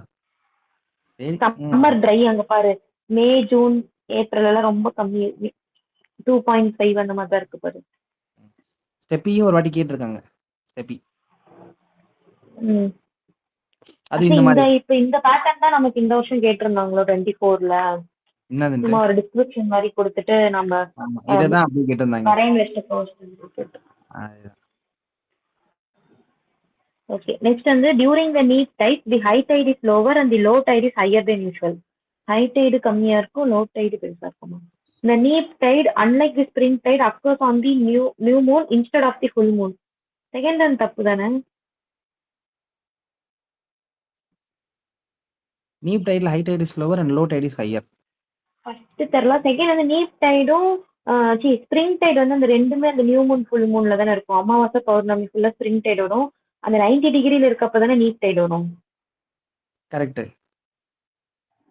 சரி, சம்மர் ட்ரை அங்க பாரு, மே ஜூன் ஏப்ரல் எல்லாம் ரொம்ப கம்மி, 2.5 அந்த மாதிரி தான் இருக்கு பாரு. ஸ்டெப்பியும் ஒரு வாட்டி கேட்டிருக்காங்க. ஸ்டெப்பி அது இந்த இந்த மாதிரி இப்ப இந்த பேட்டர்ன் தான் நமக்கு இந்த வருஷம் கேட்டிருந்தாங்களோ 24ல. என்னது சும்மா ஒரு டிஸ்கிரிப்ஷன் மாதிரி கொடுத்துட்டு நம்ம இததான் அப்படி கேட்டிருந்தாங்க. Marine west coast. Okay, next வந்து during the neap tide the high tide is lower and the low tide is higher than usual. High tide கம்மியா இருக்கும், லோ டைடு பெருசா இருக்குமா? The neap tide, unlike the spring tide, occurs on the new moon instead of the full moon. Second one தப்பு தானே? Neap டைட்ல high tide is lower and low tide is higher. First தெரியல. Second வந்து neap டைடும் spring tight வந்து அந்த ரெண்டுமே அந்த new Moon full மூன்ல தானே இருக்கும். அமாவாசை பௌர்ணமி ஃபுல்லா ஸ்ப்ரிங் டைட் வரும், அந்த 90 டிகிரில இருக்கப்ப தானே நீப் டைட் வரும். கரெக்ட்,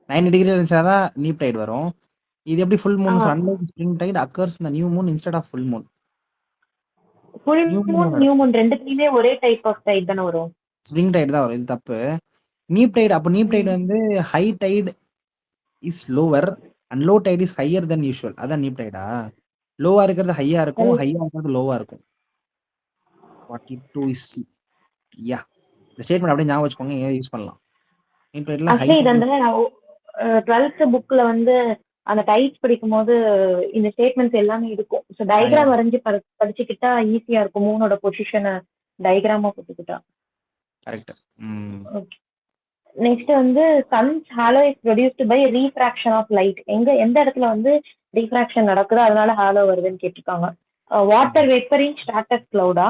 90 டிகிரி இருந்துச்சாதான் நீப் டைட் வரும். இது எப்படி full moon? Unlike spring tide occurs in the new moon instead of full moon. Full moon new moon ரெண்டுத்துலயுமே ஒரே டைப் ஆஃப் டைட் தானே வரும். ஸ்ப்ரிங் டைட் தான் வரும், இது தப்பு. நீப் டைட், அப்போ நீப் டைட் வந்து high tide is lower and low tide is higher than usual. அதான் நீப் டைடா? லோவா இருக்கிறது ஹையா இருக்கும், ஹையா இருக்கிறது லோவா இருக்கும். 42 is C. யா, இந்த ஸ்டேட்மெண்ட் அப்படியே ஞாபகம் வச்சுக்கோங்க, ஏன் யூஸ் பண்ணலாம். நீப் டைட்ல ஹை இது அந்த 12th புக்ல வந்து அந்த டைப்ஸ் படிக்கும் போது இந்த ஸ்டேட்மெண்ட்ஸ் எல்லாமே இருக்கும். ஸோ டயக்ராம் வரைஞ்சி படிச்சுக்கிட்டா ஈஸியா இருக்கும், மூணோட பொசிஷனை டயக்ராமா போட்டுக்கிட்டா. கரெக்ட். நெக்ஸ்ட் வந்து sun's halo is produced by refraction of light. எந்த இடத்துல வந்து ரீஃப்ராக்ஷன் நடக்குதோ அதனால ஹாலோ வருதுன்னு கேட்டிருக்காங்க. வாட்டர் வேப்பர் இன் ஸ்ட்ராட்டஸ் கிளவுடா,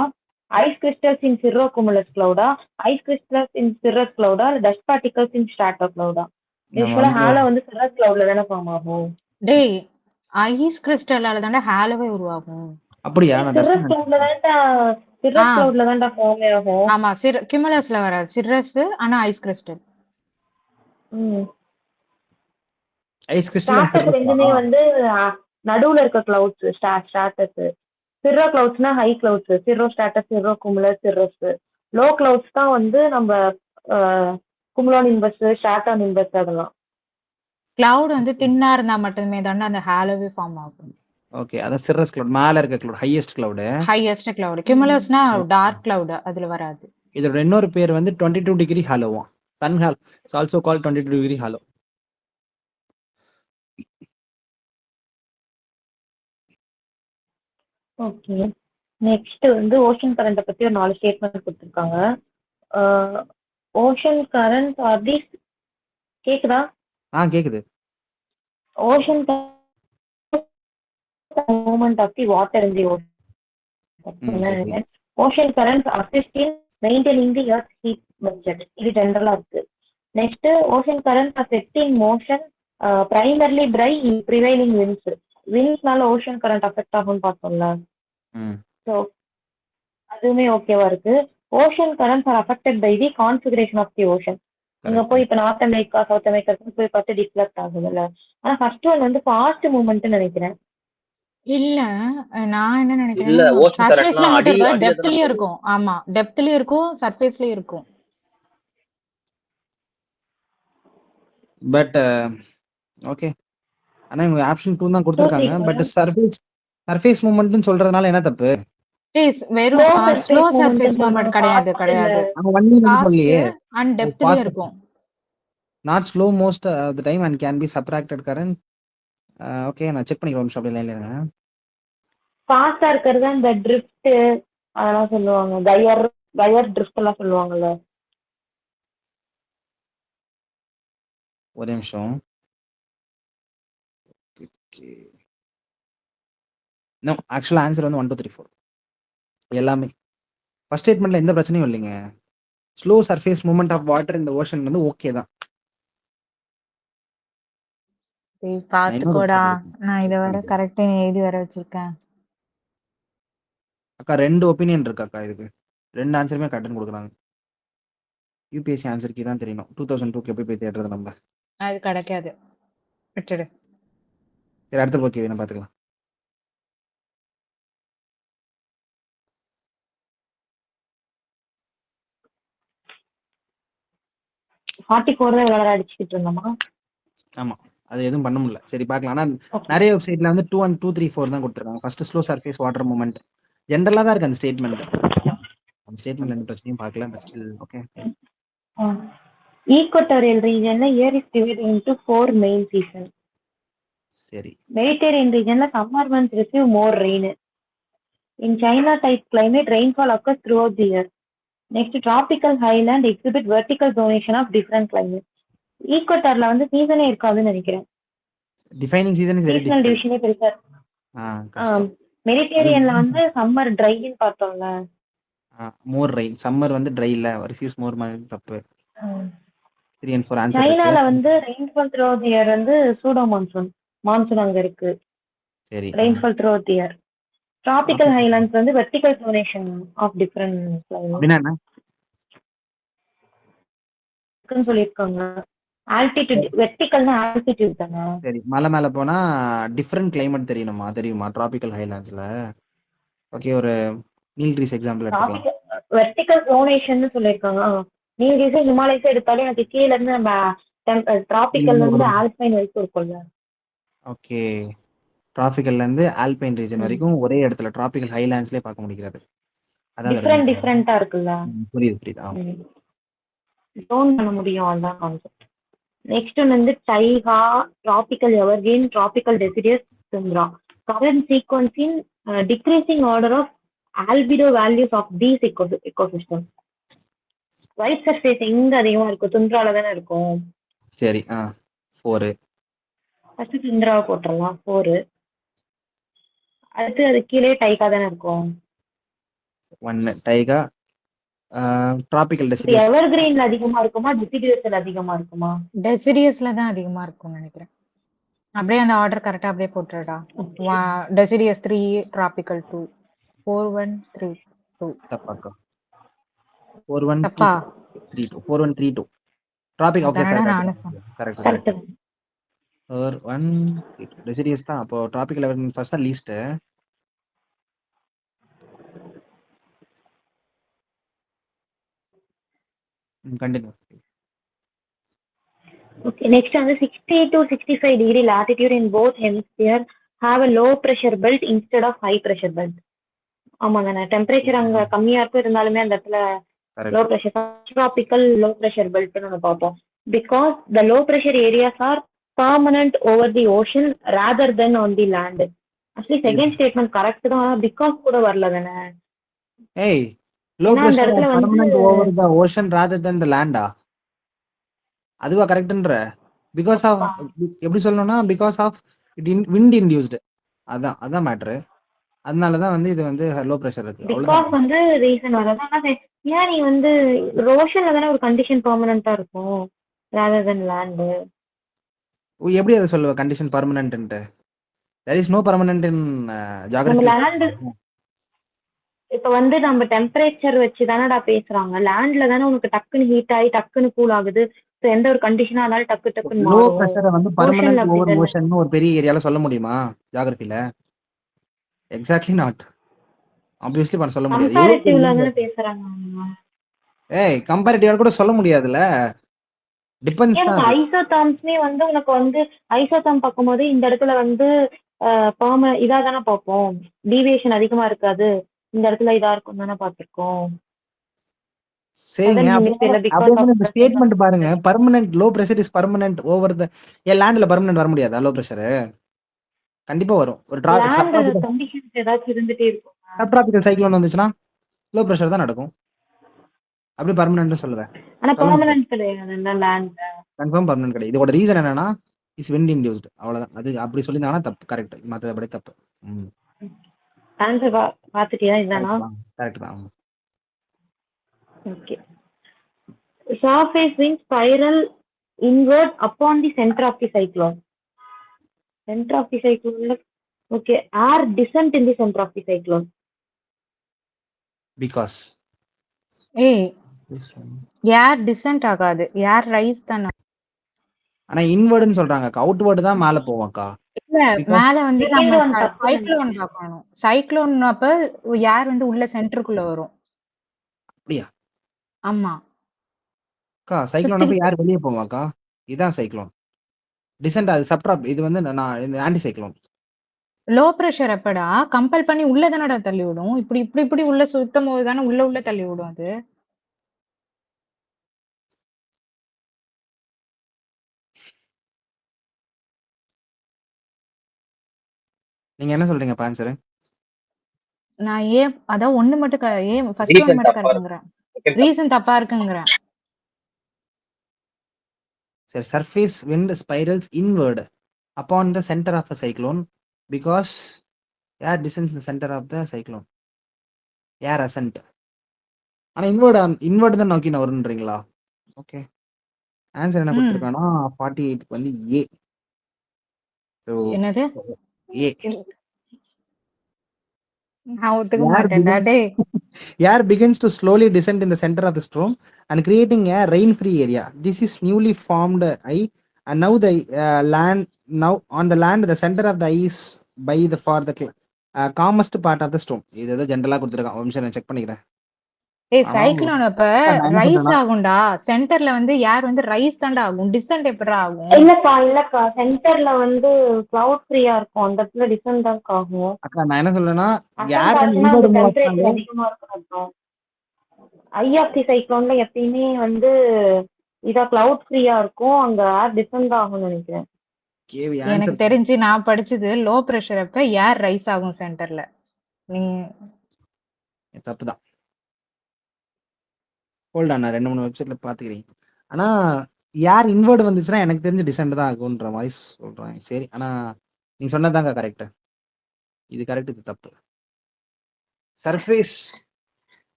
ice crystals in cirrocumulus கிளவுடா, ஐஸ் கிறிஸ்டல்ஸ் இன் சிர்ரஸ் கிளவுடா, டஸ்ட் பார்ட்டிகல்ஸ் இன் ஸ்ட்ராட்டோ கிளவுடா? யூசுவலா ஹாலோ வந்து சிர்ரஸ் கிளவுட்ல தானே ஃபார்ம் ஆகும். டேய், ஐஸ் கிறிஸ்டலால தானே ஹாலோவே உருவாகும். அப்படியா? சிர்ரஸ் கிளவுட்ல தான்டா ஃபார்ம் ஆகும். ஆமா, கிமுலஸ்ல வராது சிர்ரஸ், ஆனா ஐஸ் கிறிஸ்டல். ஐஸ் கிறிஸ்டல் ரெண்டுமே வந்து நடுவுல இருக்க கிளவுட்ஸ் ஸ்ட்ராட்டஸ். சிர்ரோ கிளவுட்ஸ்னா high clouds, cirrostratus, cirrocumulus, cirrus. Low clouds தான் வந்து நம்ம குமுலோ நிம்பஸ், ஸ்ட்ராட்டோ நிம்பஸ் அதெல்லாம். கிளவுட் வந்து தின்னா இருந்தா மட்டுமே தானே அந்த ஹாலோவே ஃபார்ம் ஆகும். ஓகே, அத சிர்ரஸ் கிளவுட் மேல இருக்க கிளவுட், ஹையஸ்ட் கிளவுட். கிமுலஸ்னா டார்க் கிளவுட், அதுல வராது. இதோட இன்னொரு பேர் வந்து 22 டிகிரி ஹாலோவா. Sun halo is also called 22 degree halo. Okay, next வந்து ஓஷன் கரண்ட்டை பத்தி ஒரு 4 ஸ்டேட்மெண்ட் கொடுத்துருக்காங்க. ஓஷன் கரண்ட் ஆர் தி, கேக்குதா? கேக்குது. Ocean movement of the water in the ocean. Ocean currents assist in maintaining the earth heat budget. இது ஜெனரலா இருக்கு. Next ocean currents are set in motion primarily by prevailing winds. விண்ட்ஸ்னால ocean current affect ஆகும்னு பார்த்தோம்ல. So அதுவுமே ஓகேவா இருக்கு. Ocean currents are affected by the configuration of the ocean. நீங்க போய் இப்ப நார்த் அமெரிக்கா, சவுத் அமெரிக்கா போய் பார்த்து டிஃப்ளெக்ட் ஆகுதுல்ல. ஆனா ஃபர்ஸ்ட் ஒன் வந்து ஃபாஸ்ட் மூவ்மெண்ட் நினைக்கிறேன். இல்ல, நான் என்ன இல்ல, நினைக்கிறேன், ஓஷன் சர்ஃபேஸ்ல கரண்ட்னா மட்டும் இருக்காது, அடியில தானே டெப்த்லயும் போகுது. இருக்கும். ஆமா, டெப்த்லயும் இருக்கும், சர்ஃபேஸ்லயும் இருக்கும். But okay. ஆனா இவங்க ஆப்ஷன் 2 தான் குடுத்துருக்காங்க. பட் சர்ஃபேஸ் மூவ்மெண்ட்னு சொல்றதுனால என்ன தப்பு? ப்ளீஸ் ஸ்லோ வெறும் slow surface surface movement movement fast இல்ல. கிடையாது. அங்க 1 மீட்டர் ஃபாஸ்ட் சொல்லியே. அண்ட் டெப்த்லயும் ஃபாஸ்ட் இருக்கும். Not slow most of the time and can be subtracted current. Okay நான் செக் பண்ணிக்கிறேன். நிமிஷம் அப்படியே லைன்ல இருங்க. ஃபாஸ்டா இருக்கிறது அந்த ட்ரிஃப்ட் அதெல்லாம் சொல்லுவாங்க. கயர் ட்ரிஃப்ட் எல்லாம் சொல்லுவாங்கல்ல. ஒரே நிமிஷம். ஓகே. நோ ஆக்சுவலா ஆன்சர் வந்து 1 2 3 4 எல்லாமே. ஃபர்ஸ்ட் ஸ்டேட்மெண்ட்ல எந்த பிரச்சனையும் இல்லைங்க. Slow surface movement of water இந்த ஓஷன் வந்து ஓகே தான். சரி நான் இன்னொரு பாத்துக்கோடா. நான் இதை check வர பண்ணிக்கிறேன். கரெக்டா எழுதி வர வச்சிருக்கேன். அக்கா 2 ஒப்பீனியன் இருக்கு அக்கா இதுக்கு. 2 ஆன்சருமே கரெக்ட்னு கொடுக்குறாங்க. யூபிஎஸ்சி ஆன்சருக்கு தான் தெரியணும். 2002க்கு எப்படி போய் தேடுறது நம்ம? அது கிடைக்காது, விட்டுடு. சரி அடுத்த ஓகே வேணும் பார்த்துக்கலாம். ஃபார்ட்டி ஃபோர் தான் இவ்வளோ அடிச்சுக்கிட்டு இருந்தோமா? ஆமா அது எதுவும் பண்ண முடியல. சரி பார்க்கலாம். ஆனால் ஓகே. நிறைய வெப்சைட்ல வந்து 2 1 2 3 4 தான் கொடுத்துருக்காங்க. First slow surface water movement ஜென்ரலாக தான் இருக்கு அந்த ஸ்டேட்மெண்ட். அந்த ஸ்டேட்மெண்ட்ல எந்த பிரச்சனையும் பார்க்கல. But still okay. Equatorial region year is divided into 4 main seasons. சரி Mediterranean region summer months receive more rain. In China type climate, rainfall occurs throughout the year. Next, tropical highland exhibit vertical zonation of different climates. ஈக்குவட்டர்ல வந்து சீசனே இருக்காதுன்னு நினைக்கிறேன். Defining season is very seasonal difficult. டிவிஷனே பெருசா. கஷ்டம். மெடிட்டேரியன்ல வந்து சம்மர் ட்ரைன்னு பார்த்தோம்ல. மோர் ரைன் சம்மர் வந்து ட்ரை இல்ல ரிசீவ்ஸ் மோர் மாதிரி தப்பு. 3 and 4 ஆன்சர் சைனால இருக்கு. வந்து ரெயின்ஃபால் த்ரூ தி இயர் வந்து சூடோ மான்சூன் அங்க இருக்கு. சரி rainfall through the year. Tropical highlands வந்து வெர்டிகல் ஜோனேஷன் ஆஃப் டிஃபரண்ட் அப்படின்னா என்ன? கிளைமேட்னு சொல்லியிருக்காங்க. ஆல்டிடியூட் வெர்டிகல்னா ஆல்டிடியூட் தானே. சரி மலை மேல போனா டிஃப்ரெண்ட் கிளைமேட் தெரியணுமா? தெரியுமா டிராபிக்கல் ஹைலாண்ட்ஸ்ல? ஓகே ஒரு நீல்கிரிஸ் எக்ஸாம்பிள் எடுத்துக்கலாம். வெர்டிகல் ஜோனேஷன் சொல்லியிருக்காங்க. நீங்க ஹிமாலயஸ் எடுத்தாலே எனக்கு கீழ இருந்து நம்ம டிராபிக்கல்ல இருந்து ஆல்பைன் வரைக்கும் இருக்கும்ல. ஓகே டிராபிக்கல்ல இருந்து ஆல்பைன் ரீஜன் வரைக்கும் ஒரே இடத்துல டிராபிக்கல் ஹைலாண்ட்ஸ்லயே பார்க்க முடிகிறது. அதான் டிஃப்ரெண்டா இருக்குல்ல. புரியுது. ஜோன் பண்ண முடியும், அதான் கான்செப்ட். நெக்ஸ்ட் ஒன் வந்து taiga, tropical evergreen, tropical deciduous, tundra. Current sequence in decreasing order of albedo values of these ecosystem. White surface எங்க அதிகமா இருக்கும்? துந்திரால தானே இருக்கும். சரி 4 ஃபர்ஸ்ட் துந்திராவை போட்டுடலாம் 4. அடுத்து அது கீழே டைகா தானே இருக்கும். 1 டைகா டிராபிக்கல் டெசிடியஸ். எவர்கிரீன்ல அதிகமா இருக்குமா டெசிடியஸ்ல அதிகமா இருக்குமா? டெசிடியஸ்ல தான் அதிகமா இருக்கும்னு நினைக்கிறேன். அப்படியே அந்த ஆர்டர் கரெக்டா அப்படியே போட்டுடா. Deciduous 3, tropical 2, 4 1 3 2. தப்பாக்கா. 4 1 தப்பா? 3 2 4 1 3 2 டிராபிக். ஓகே சார் நானும் சொன்னேன். கரெக்ட். கரெக்ட். 4 1 3 2 டெசிடியஸ் தான். அப்போ டிராபிக்கல் எவர்கிரீன் ஃபர்ஸ்ட் தான் least. Continue. Okay, next on the 60 to 65 degree latitude in both hemispheres have a low pressure belt instead of high pressure belt. ஆமாங்க, temperature அங்க கம்மியா இருக்கும் இருந்தாலுமே அந்த இடத்துல low pressure tropical low pressure belt நம்ம பார்ப்போம். Because the low pressure areas are permanent over the ocean rather than on the land. Actually second statement correct தான், ஆனா பிகாஸ் கூட வரல தானே. ஏய் low pressure permanent over the ocean rather than the லேண்டா? அதுவா கரெக்ட்ன்ற? பிகாஸ் ஆஃப் எப்படி சொல்லணும்னா பிகாஸ் ஆஃப் விண்ட் இன்டியூஸ்டு. அதான் மேட்டர். அதனால தான் வந்து இது வந்து லோ பிரஷர் இருக்கு. பிகாஸ் வந்து ரீசன் வரது. ஏன் நீ வந்து ஓஷன்ல தானே ஒரு கண்டிஷன் பெர்மனன்ட்டா இருக்கும் ராதர் தென் லேண்ட். எப்படி அதை சொல்லுவ கண்டிஷன் பர்மனன்ட்ன்ட்டு? There is no permanent in geography. Land இப்ப வந்து நம்ம டெம்பரேச்சர் வச்சு தானடா பேசுறாங்க. லேண்ட்ல தானே உனக்கு டக்குன்னு ஹீட் ஆகி டக்குன்னு கூல் ஆகுது. எந்த ஒரு கண்டிஷனா இருந்தாலும் டக்குன்னு லோ மாறும். பிரஷரை வந்து பர்மனன்ட் ஓவர் ஓஷன் ஒரு பெரிய ஏரியால சொல்ல முடியுமா ஜியோகிராஃபில? Exactly not. ஆப்வியஸ்லி பண்ண சொல்ல முடியாது. கம்பேரிட்டிவ்ல தானே பேசுறாங்க. ஏய் கம்பேரிட்டிவா கூட சொல்ல முடியாதுல. டிபெண்ட்ஸ் தான் எனக்கு அது. ஐசோதர்ம்ஸ்மே வந்து உனக்கு வந்து ஐசோதர்ம் பார்க்கும்போது இந்த இடத்துல வந்து இதா தானே பார்ப்போம், டீவியேஷன் அதிகமா இருக்காது, இந்த இடத்துல இதா இருக்கும் தானே பார்த்துருக்கோம். சரிங்க, சதன் அப்படியே ஹெமிஸ்பியர்ல பிகாஸ் அப்படியே ஆஃப் இந்த ஸ்டேட்மெண்ட் பாருங்க. Permanent low pressure is permanent over the லேண்ட்ல பர்மனன்ட் வர முடியாதா லோ பிரஷர்? கண்டிப்பா வரும். ஒரு லேண்ட் கண்டிஷன்ஸ் ஏதாச்சும் இருந்துட்டே இருக்கும். சப்ட்ராபிக்கல் சைக்ளோன் வந்துச்சுன்னா லோ பிரஷர் தான் நடக்கும். அப்படி பர்மனன்ட் சொல்லுவேன். ஆனா பெர்மனன்ட் கிடையாது லேண்ட். கன்ஃபார்ம் பர்மனன்ட் கிடையாது. இதோட ரீசன் என்னன்னா இஸ் விண்ட் இன்டியூஸ்டு, அவ்வளவுதான். அது அப்படி சொல்லியிருந்தாங்கன்னா தப்பு, கரெக்ட். மற்றபடி தப்பு. ஆன்சர் பார்த்துட்டியா இதுதானா? கரெக்ட் தான். Okay. Surface wind spiral inward upon the center of the cyclone. Center of the cyclone. Okay. Air descent in the center of the cyclone. Because ஏய் ஏர் டிசென்ட் ஆகாது, ஏர் ரைஸ் தானே. ஆனா இன்வர்டுன்னு சொல்றாங்க, அவுட்வர்டு தான் மேல போவாக்கா. இல்ல Because- மேல வந்து Second நம்ம one தப்பு சைக்ளோன் பார்க்கணும். சைக்ளோன் அப்ப ஏர் வந்து உள்ள சென்டருக்குள்ள வரும். அப்படியா ஆமா, அக்கா? சைக்ளோன் அப்ப யார் வெளியே போவாக்கா? இதான் சைக்ளோன். டிசென்ட் அது சப்ட்ராப். இது வந்து நான் இந்த ஆன்டி சைக்ளோன். லோ பிரஷர் எப்படா கம்பல் பண்ணி உள்ள தானடா தள்ளி விடும். இப்படி இப்படி இப்படி உள்ள சுத்தம் போது தானே உள்ள தள்ளி விடும் அது. நீங்க என்ன சொல்றீங்க ஆன்சர்? நான் ஏன் அதான் ஒண்ணு மட்டும் ஏன் ஃபர்ஸ்ட் Reason ஒன் மட்டும் தப்பா கரெக்ட்ங்கறேன். ரீசன் தப்பா இருக்குங்கறேன். சரி, surface wind spirals inward upon the center of a cyclone because air descends in the center of the cyclone. Air ascent. ஆனா இன்வர்ட் தான் நோக்கி நான் வருன்றீங்களா? ஓகே. ஆன்சர் என்ன கொடுத்துருக்கானா 48 வந்து ஏ. ஸோ என்னது? ஏ. நான் ஒத்துக்க மாட்டேன்டா டேய். Air begins to slowly descend in the center of the storm and creating a rain-free area. This is newly formed eye, and now the now on the land, the center of the eye is by the for the calmest part of the storm. இது ஏதோ ஜென்ரலா கொடுத்துருக்கான். ஒரு நிமிஷம் நான் check பண்ணிக்கிறேன். ஏய் cyclone அப்ப நான் என்ன ரைஸ் சொல்றேன்னா- ஆகும்டா. சென்டர்ல வந்து ஏர் வந்து ரைஸ் தான்டா ஆகும். டிசென்ட் எப்படா ஆகும்? இல்லக்கா சென்டர்ல வந்து கிளவுட் ஃப்ரீயா இருக்கும், அந்த இடத்துல டிசென்ட் தான் ஆகும். அக்கா நான் என்ன சொல்றேன்னா Ascent ஏர் வந்து ஆச்சுன்னா அந்த இன்வர்ட் டெம்பரேச்சர் அதிகமா இருக்கும் அர்த்தம். ஐ ஆஃப் தி சைக்ளோன்ல எப்பயுமே வந்து இதா கிளவுட் ஃப்ரீயா இருக்கும், அங்க ஏர் டிசென்ட் ஆகும்னு நினைக்கிறேன். கேவி எனக்கு ஆன்சர் தெரிஞ்சு நான் படிச்சது லோ பிரஷர் அப்ப ஏர் ரைஸ் ஆகும் சென்டர்ல. நீங்க தப்பு தான். ஹோல்ட் நான் 2-3 வெப்சைட்ல பாத்துக்கிறேன். ஆனா யார் இன்வர்ட் வந்துச்சுன்னா எனக்கு தெரிஞ்சு டிசென்ட் தான் ஆகுன்ற மாதிரி சொல்றேன். சரி, ஆனா நீ சொன்னதாங்க கரெக்ட். இது கரெக்ட், இது தப்பு.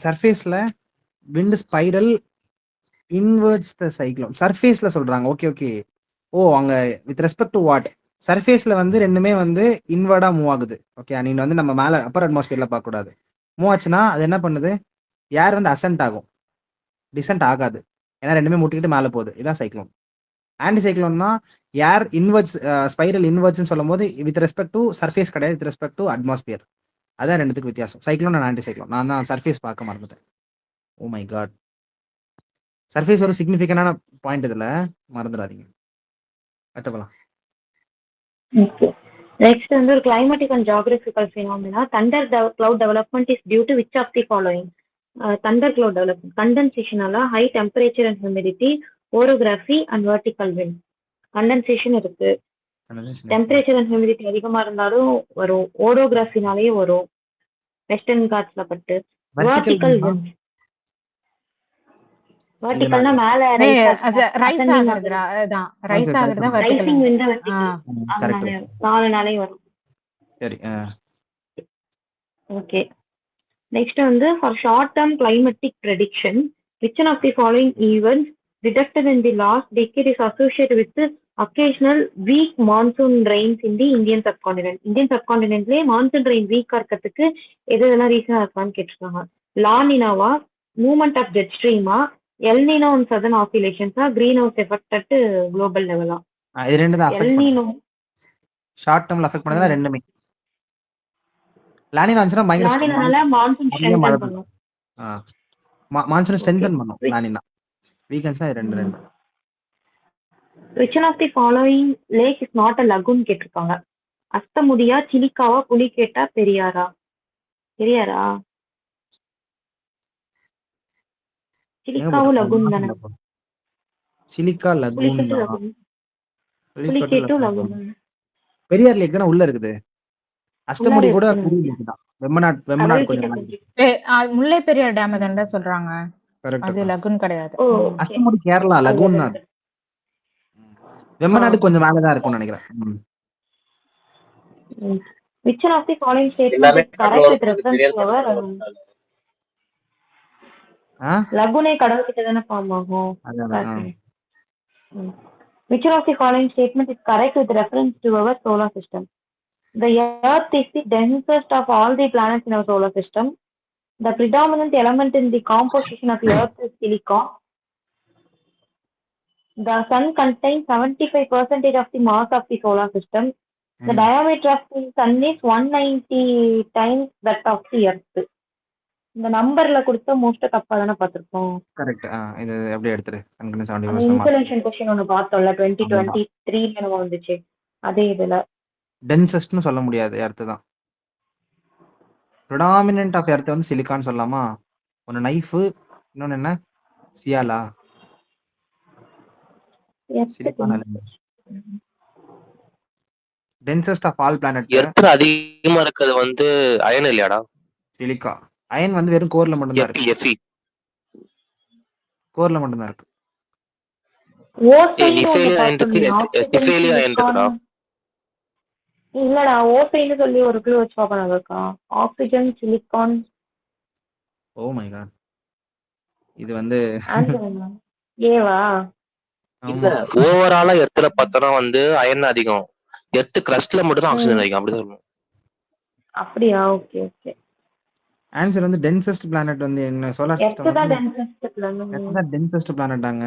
சர்ஃபேஸ்ல wind spiral inwards the cyclone. சர்ஃபேஸ்ல சொல்றாங்க. Okay okay. ஓ, அங்க வித் ரெஸ்பெக்ட் டு வாட்? சர்ஃபேஸ்ல வந்து ரெண்டுமே வந்து இன்வர்டா மூவ் ஆகுது. ஓகே, நீங்க வந்து நம்ம மேல அப்பர் அட்மாஸ்பியர்ல பார்க்க கூடாது. மூவ் ஆச்சுன்னா அது என்ன பண்ணுது? ஏர் வந்து அசென்ட் ஆகும், டிசென்ட் ஆகாது. ஏன்னா ரெண்டுமே முட்டிக்கிட்டு மேலே போகுது. இதான் சைக்ளோன். ஆன்டி சைக்ளோன்னா ஏர் இன்வர்ட்ஸ் ஸ்பைரல் இன்வர்ட்ஸ்னு சொல்லும் போது வித் ரெஸ்பெக்ட் டு சர்ஃபேஸ் கிடையாது, வித் ரெஸ்பெக்ட் டு அட்மாஸ்பியர். அதான் ரெண்டுத்துக்கு வித்தியாசம். Cyclone and anti cyclone. நான் தான் சர்ஃபேஸ் பார்க்க மறந்துட்டேன். ஓ மை காட். சர்ஃபேஸ் ஒரு சிக்னிஃபிகண்டான பாயிண்ட், இதில் மறந்துடாதீங்க. அடுத்தப்பலாம். Next வந்து ஒரு climatic and geographical phenomena. Thunder cloud development is due to which of the following? Thunder cloud development condensation ஆல high temperature and humidity, orography and vertical wind. Condensation இருக்கு, temperature and humidity அதிகமா இருந்தாலும் வரும், orographyனாலே வரும், western காட்ஸ்ல பட்டு. vertical wind வெர்டிகல்னா மேல rise ஆகுறதுடா. அதான் ரைஸ் ஆகுறதா வெர்டிகல். ரைசிங் விண்ட் வெர்டிகல் நாலு நாளே வரும். சரி. ஓகே. நெக்ஸ்ட் வந்து for short term climatic prediction which one of the following events detected in the last decade is associated with occasional weak monsoon rains in the Indian subcontinent? Indian சப்கான்டினென்ட்லயே monsoon rain வீக்கா இருக்கிறதுக்கு எதெல்லாம் ரீசனா இருக்கான்னு கேட்டிருக்காங்க. லானினாவா, movement of jet ஸ்ட்ரீமா, El Nino and southern ஆசிலேஷன்ஸா, green house effect at global லெவலா? இது ரெண்டு தான் எல்னினோ ஷார்ட் டர்ம்ல அஃபெக்ட் பண்ணதா ரெண்டுமே. லானினா வந்துச்சுன்னா பயங்கர லானினால மான்சூன் ஸ்ட்ரென்தன் பண்ணும். மான்சூன் ஸ்ட்ரென்தன் பண்ணும். லானினா வீக்கெண்ட்ஸ்னா இது ரெண்டு. which one of the following lake is not a lagoon கேட்டிருக்காங்க. அஸ்தமுடியா, சிலிக்காவா, புலிகேட்டா, பெரியாரா? பெரியாரா? எங்க சிலிக்காவும் லகுன் தானே? போட்டிருக்காங்க? சிலிக்கா லகூன் புலிகேட்டு தான். லகுன். புலிக்கட்டு புலிகேட்டு லகூன் லகுன் தான். தானே? பெரியார் லேக் தானே உள்ள இருக்குது. அஷ்டமுடி கூட இருக்குன்னு பெரிய நினைக்கிறேன். லேக் தான். வெம்மநாட் கடல் கொஞ்சம் கிட்ட மேல. கொஞ்சம். முல்லை பெரியார் டேம் தானே சொல்றாங்க. கரெக்ட். அது லகுன் கிடையாது. ஓ, அஷ்டமுடி கேரளா லகூன் தான். வெம்மநாடு கொஞ்சம் மேல தான் இருக்கும்னு நினைக்கிறேன். which one of the following statement எல்லாமே is கடல்ல correct with வரும்போது reference பெரியார் to our பக்கத்துல லகுனே கடல் கிட்ட தானே ஃபார்ம் ஆகும். அதான். which one of the following statement is correct with reference to our solar system? The earth is the densest of all the planets in our solar system. The predominant element in the composition of the earth is silicon. The sun contains 75% of the mass of the solar system. The diameter of the sun is 190 times that of the earth. இந்த நம்பர்ல கொடுத்த most தப்பா தானே பார்த்திருக்கோம். Correct. இது எப்படி எடுத்துரு அந்த இன்சுலேஷன் கொஸ்டின் ஒன்னு பார்த்தோம்ல 2023 என்னமோ வந்துச்சு. அதே இதுல டென்சஸ்ட்னு சொல்ல முடியாது. எர்த் தான். ப்ரிடாமினன்ட் ஆஃப் எர்த் வந்து சிலிக்கான் சொல்லலாமா? ஒன்னு நைஃப், இன்னொன்னு என்ன? சியாலா. சிலிக்கான் அல்ல. டென்சஸ்ட் ஆஃப் ஆல் பிளானட் எர்த்ல அதிகமா இருக்கிறது வந்து அயன் இல்லையாடா? சிலிக்கா. அயன் வந்து வெறும் கோர்ல மட்டும் தான் இருக்கு. எஃபி கோர்ல மட்டும் தான் இருக்கு. நிஃபேலியா அயன் இருக்கு, நிஃபேலியா அயன் இருக்குடா. இல்லடா, ஓசைன்னு சொல்லி ஒரு க்ளூ வச்சு பார்க்கணும். இருக்கா oxygen, silicon. Oh my god. இது வந்து ஆன்சர் என்ன? ஏவா? இல்ல, ஓவராலா எர்த்ல பார்த்தோம்னா வந்து அயன் அதிகம். எர்த் கிரஸ்ட்ல மட்டும் தான் ஆக்சிஜன் அதிகம். அப்படி சொல்லணும். அப்படியா? Okay okay. ஆன்சர் வந்து டென்சஸ்ட் பிளானட் வந்து என்ன? சோலார் சிஸ்டம் எர்த் தான் டென்சஸ்ட் பிளானட். டென்சஸ்ட் பிளானட்டாங்க.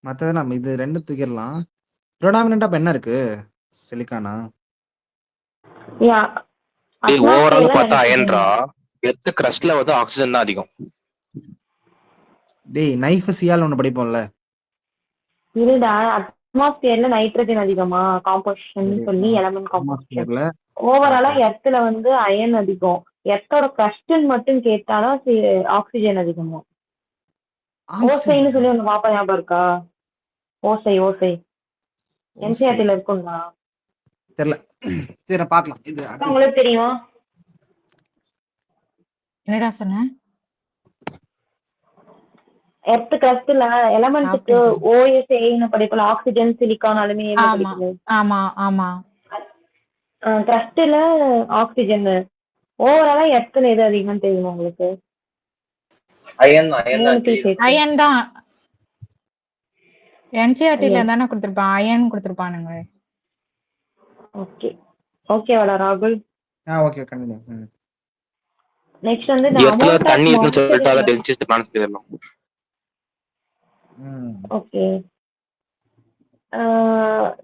மற்றதெல்லாம் இது ரெண்டு தூக்கிடலாம். ப்ரொடாமினண்டா இப்போ என்ன இருக்கு? சிலிக்கானா? ஓவரால் பார்த்தா அயன்ரா. எர்த் கிரஸ்ட்ல வந்து ஆக்சிஜன் தான் அதிகம். டேய் நைஃப் சியால் ஒன்று படிப்போம்ல. இல்லடா, அட்மாஸ்பியர்ல நைட்ரஜன் அதிகமா காம்போசிஷன் சொல்லி எலமெண்ட் காம்போசிஷன். ஓவராலா எர்த்ல வந்து அயன் அதிகம். எர்த்தோட கிரஸ்ட்னு மட்டும் கேட்டாதான் ஆக்சிஜன் அதிகமா. ஓசைன்னு சொல்லி ஒண்ணு பாப்பா ஞாபகம் இருக்கா? ஓசை ஓசை என்சிஆர்டில இருக்கும்டா. தெரியல. சரி பார்க்கலாம். இது உங்களுக்கு தெரியுமா? என்னடா சொன்ன? எர்த் கிரஸ்ட்ல எலமெண்ட்க்கு ஓஎஸ்ஏன்னு படிப்போம். ஆக்சிஜன், சிலிக்கான், அலுமினியம் படிப்போம். ஆமா ஆமா. கிரஸ்ட்ல ஆக்சிஜன். ஓவராலா எர்த்ல எது அதிகம்னு தெரியுமா உங்களுக்கு? அயன் தான். என்சிஆர்டில தானே கொடுத்திருப்பான். அயன் கொடுத்திருப்பானுங்க. ஓகே ஓகேவாடா ராகுல்? Okay continue. நெக்ஸ்ட் வந்து எர்த்ல தண்ணி இருக்குன்னு சொல்லிட்டு அத டென்சிஸ்ட் பிளானட் தெரியணும். Okay.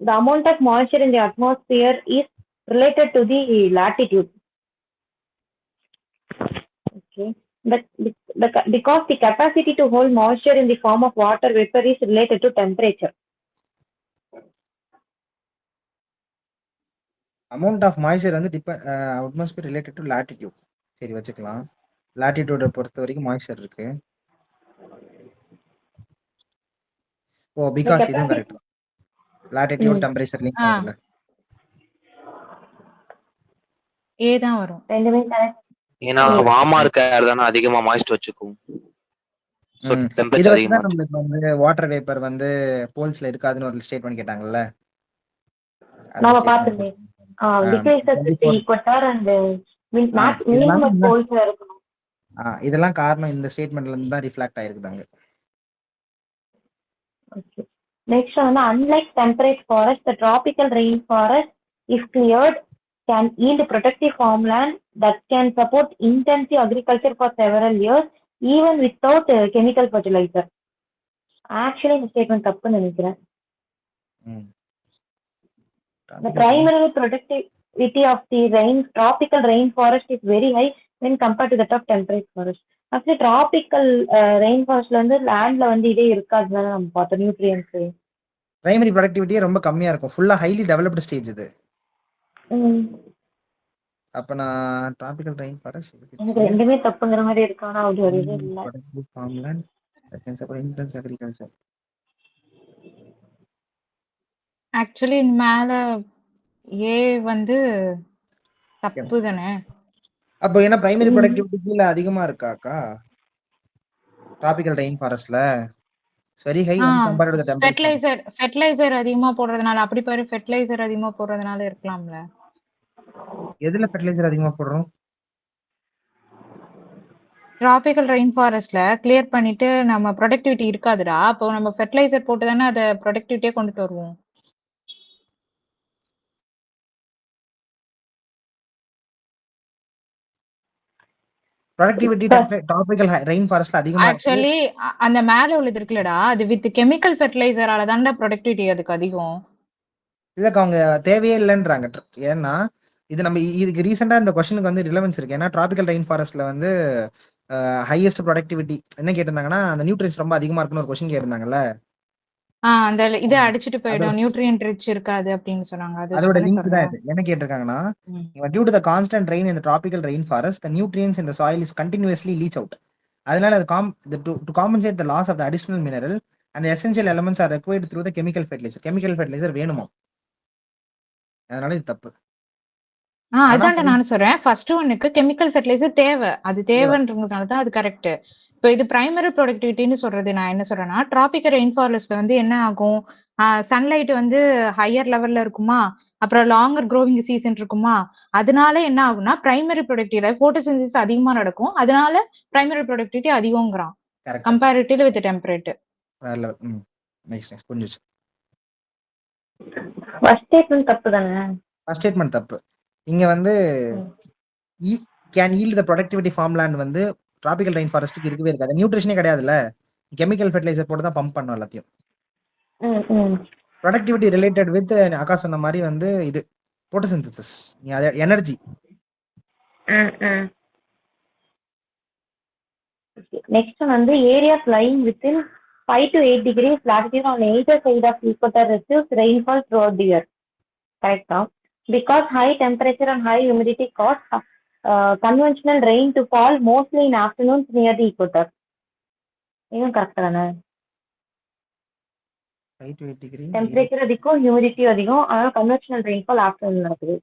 The amount of moisture in the atmosphere is related to the latitude. Okay. Because the capacity to hold moisture in the form of water vapor is related to temperature. Amount of moisture வந்து atmosphere related to latitude. சரி வச்சுக்கலாம். லாட்டிடியூட பொறுத்த வரைக்கும் moisture இருக்கு. ஓ because இதுவும் correct தான். லாட்டிடியூட் டெம்பரேச்சர் லிங்க் ஆகுதுல. ஏ தான் வரும். ரெண்டுமே கரெக்ட். ஏன்னா வார்மா இருக்க ஏர் தான அதிகமா மாய்ஸ்ட் வச்சுக்கும். சோ டெம்பரேச்சர் அதிகமா நமக்கு வந்து வாட்டர் வேப்பர் வந்து போல்ஸ்ல இருக்காதுன்னு ஒரு ஸ்டேட்மென்ட் கேட்டாங்கல்ல. நாம பாத்துட்டேன். because the equator and not minimum poles இருக்கணும். இதெல்லாம் காரணம் இந்த ஸ்டேட்மென்ட்ல இருந்து தான் reflect ஆயிருக்குதாங்க. Okay. Next one, unlike temperate forest, the tropical rainforest, if cleared, can yield protective farmland that can support intensive agriculture for several years, even without chemical fertilizer. Actually, இந்த statement தப்புன்னு நினைக்கிறேன். The primary productivity of the tropical rainforest is very high when compared to that of temperate forest. First tropical rain ஃபாரஸ்ட்ல வந்து லேண்ட்ல வந்து இதே இருக்காதுன்னு நம்ம பார்த்தோம் நியூட்ரியன்ஸ். பிரைமரி ப்ரொடக்டிவிட்டியே ரொம்ப கம்மியா இருக்கும். ஃபுல்லா ஹைலி டெவலப்டு ஸ்டேஜ் இது. அப்ப நான் டிராபிக்கல் ரெயின் ஃபாரஸ்ட் எனக்கு ரெண்டுமே தப்புங்கிற மாதிரி இருக்கு. ஆனா அது ஒரு இது இல்ல. farmland that can support intense agriculture. Actually இந்த மேல ஏ வந்து தப்பு தானே? அப்போ என்ன பிரைமரி ப்ரொடக்டிவிட்டி கீழ அதிகமா இருக்காக்கா டிராபிக்கல் ரெயின் ஃபாரஸ்ட்ல? Very high compared to the temperature. Fertiliser அதிகமா போடுறதுனால அப்படி பாரு, ஃபெர்டிலைசர் அதிகமா போடுறதுனால இருக்கலாம்ல. எதுல ஃபெர்டிலைசர் அதிகமா போடுறோம்? டிராபிக்கல் ரெயின் ஃபாரஸ்ட்ல கிளியர் பண்ணிட்டு நம்ம ப்ரொடக்டிவிட்டி இருக்காதுடா. அப்போ நம்ம ஃபெர்டிலைசர் போட்டு தானே அதை ப்ரொடக்டிவிட்டியே கொண்டுட்டு வருவோம். ப்ரொடக்டிவிட்டி டிராபிக்கல் ரெயின் ஃபாரஸ்ட்ல அதிகமா இருக்கு. ஆக்சுவலி அந்த மேல உள்ளது இருக்குல்லடா, அது வித் கெமிக்கல் ஃபெர்டிலைசரால தான்டா ப்ரொடக்டிவிட்டி அதுக்கு அதிகம். இதுக்கு அவங்க தேவையே இல்லைன்றாங்க. ஏன்னா இது நம்ம இதுக்கு ரீசெண்டா இந்த கொஸ்டினுக்கு வந்து ரிலவன்ஸ் இருக்கு. ஏன்னா டிராபிக்கல் ரெயின் ஃபாரஸ்ட்ல வந்து ஹையஸ்ட் ப்ரொடக்டிவிட்டி என்ன கேட்டிருந்தாங்கன்னா அந்த நியூட்ரியன்ஸ் ரொம்ப அதிகமா இருக்குன்னு ஒரு கொஸ்டின் கேட்டிருந்தாங்கல்ல. அந்த இதை அடிச்சிட்டு போயிடும், நியூட்ரியன்ட் ரிச் இருக்காது அப்படின்னு சொன்னாங்க. அதோட லிங்க் தான் இது. என்ன கேட்டிருக்காங்கன்னா due to the constant rain in the tropical rainforest the nutrients in the soil is continuously leach out. அதனால அது to compensate the loss of the additional mineral and the essential elements are required through the chemical fertilizer வேணுமா, அதனால இது தப்பு. அதான்டா நானும் சொல்றேன். First ஒன்னுக்கு கெமிக்கல் ஃபெர்டிலைசர் தேவை, அது தேவைன்றதுனால தான் அது கரெக்ட். இப்போ இது பிரைமரி ப்ரொடக்டிவிட்டின்னு சொல்றது நான் என்ன சொல்றேன்னா, டிராபிக்கல் ரெயின் ஃபாரஸ்ட்ல வந்து என்ன ஆகும், சன்லைட் வந்து ஹையர் லெவல்ல இருக்குமா, அப்புறம் லாங்கர் க்ரோவிங் சீசன் இருக்குமா, அதனால என்ன ஆகும்னா பிரைமரி ப்ரொடக்டிவிட்டி போட்டோசிந்தசிஸ் அதிகமா நடக்கும், அதனால பிரைமரி ப்ரொடக்டிவிட்டி அதிகம்ங்கறான் கம்பேரிட்டிவ் வித் டெம்பரேட். நைஸ் புரிஞ்சுச்சு. ஃபர்ஸ்ட் ஸ்டேட்மென்ட் தப்பு தானே? ஃபர்ஸ்ட் ஸ்டேட்மென்ட் தப்பு. இங்க வந்து can yield the productivity farmland வந்து டிராபிக்கல் ரெயின் ஃபாரஸ்ட்க்கு இருக்கவே இருக்காது. நியூட்ரிஷனே கிடையாதுல்ல, கெமிக்கல் ஃபெர்டிலைசர் போட்டு தான் பம்ப் பண்ணும் எல்லாத்தையும். ப்ரொடக்டிவிட்டி ரிலேட்டட் வித் அக்கா சொன்ன மாதிரி வந்து இது போட்டோசிந்தசிஸ், எனர்ஜி. நெக்ஸ்ட் வந்து areas lying within 5 to 8 degrees latitude on either side of equator receives rainfall throughout the year. Correct now? Because high temperature and high humidity cause conventional rain to fall mostly in afternoons near the equator. இதுவும் correct தானே? 5 to 8 degree temperature அதிகம், humidity அதிகம், அதனால conventional rainfall afternoon நடக்குது.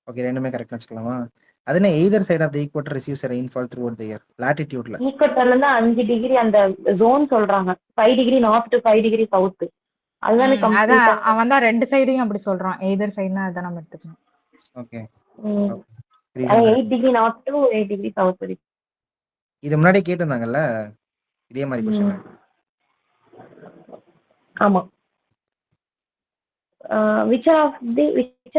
Okay, ரெண்டுமே correct வச்சுக்கலாமா? அதுனா either side of the equator receives rainfall throughout the year. லாட்டிட்யூட்ல ஈக்குவேட்டர்ல இருந்து 5 டிகிரி அந்த ஜோன் சொல்றாங்க, 5 degree north to 5 degree south. அதுதானே கம்ப்ளீட்டா அவன் தான் ரெண்டு சைடையும் அப்படி சொல்றான். எய்தர் சைடுனா அத நம்ம எடுத்துக்கணும். Okay. 8 degree north to 8 degree south வரைக்கும். இது முன்னாடி கேட்டிருந்தாங்கல்ல இதே மாதிரி क्वेश्चन. ஆமா. which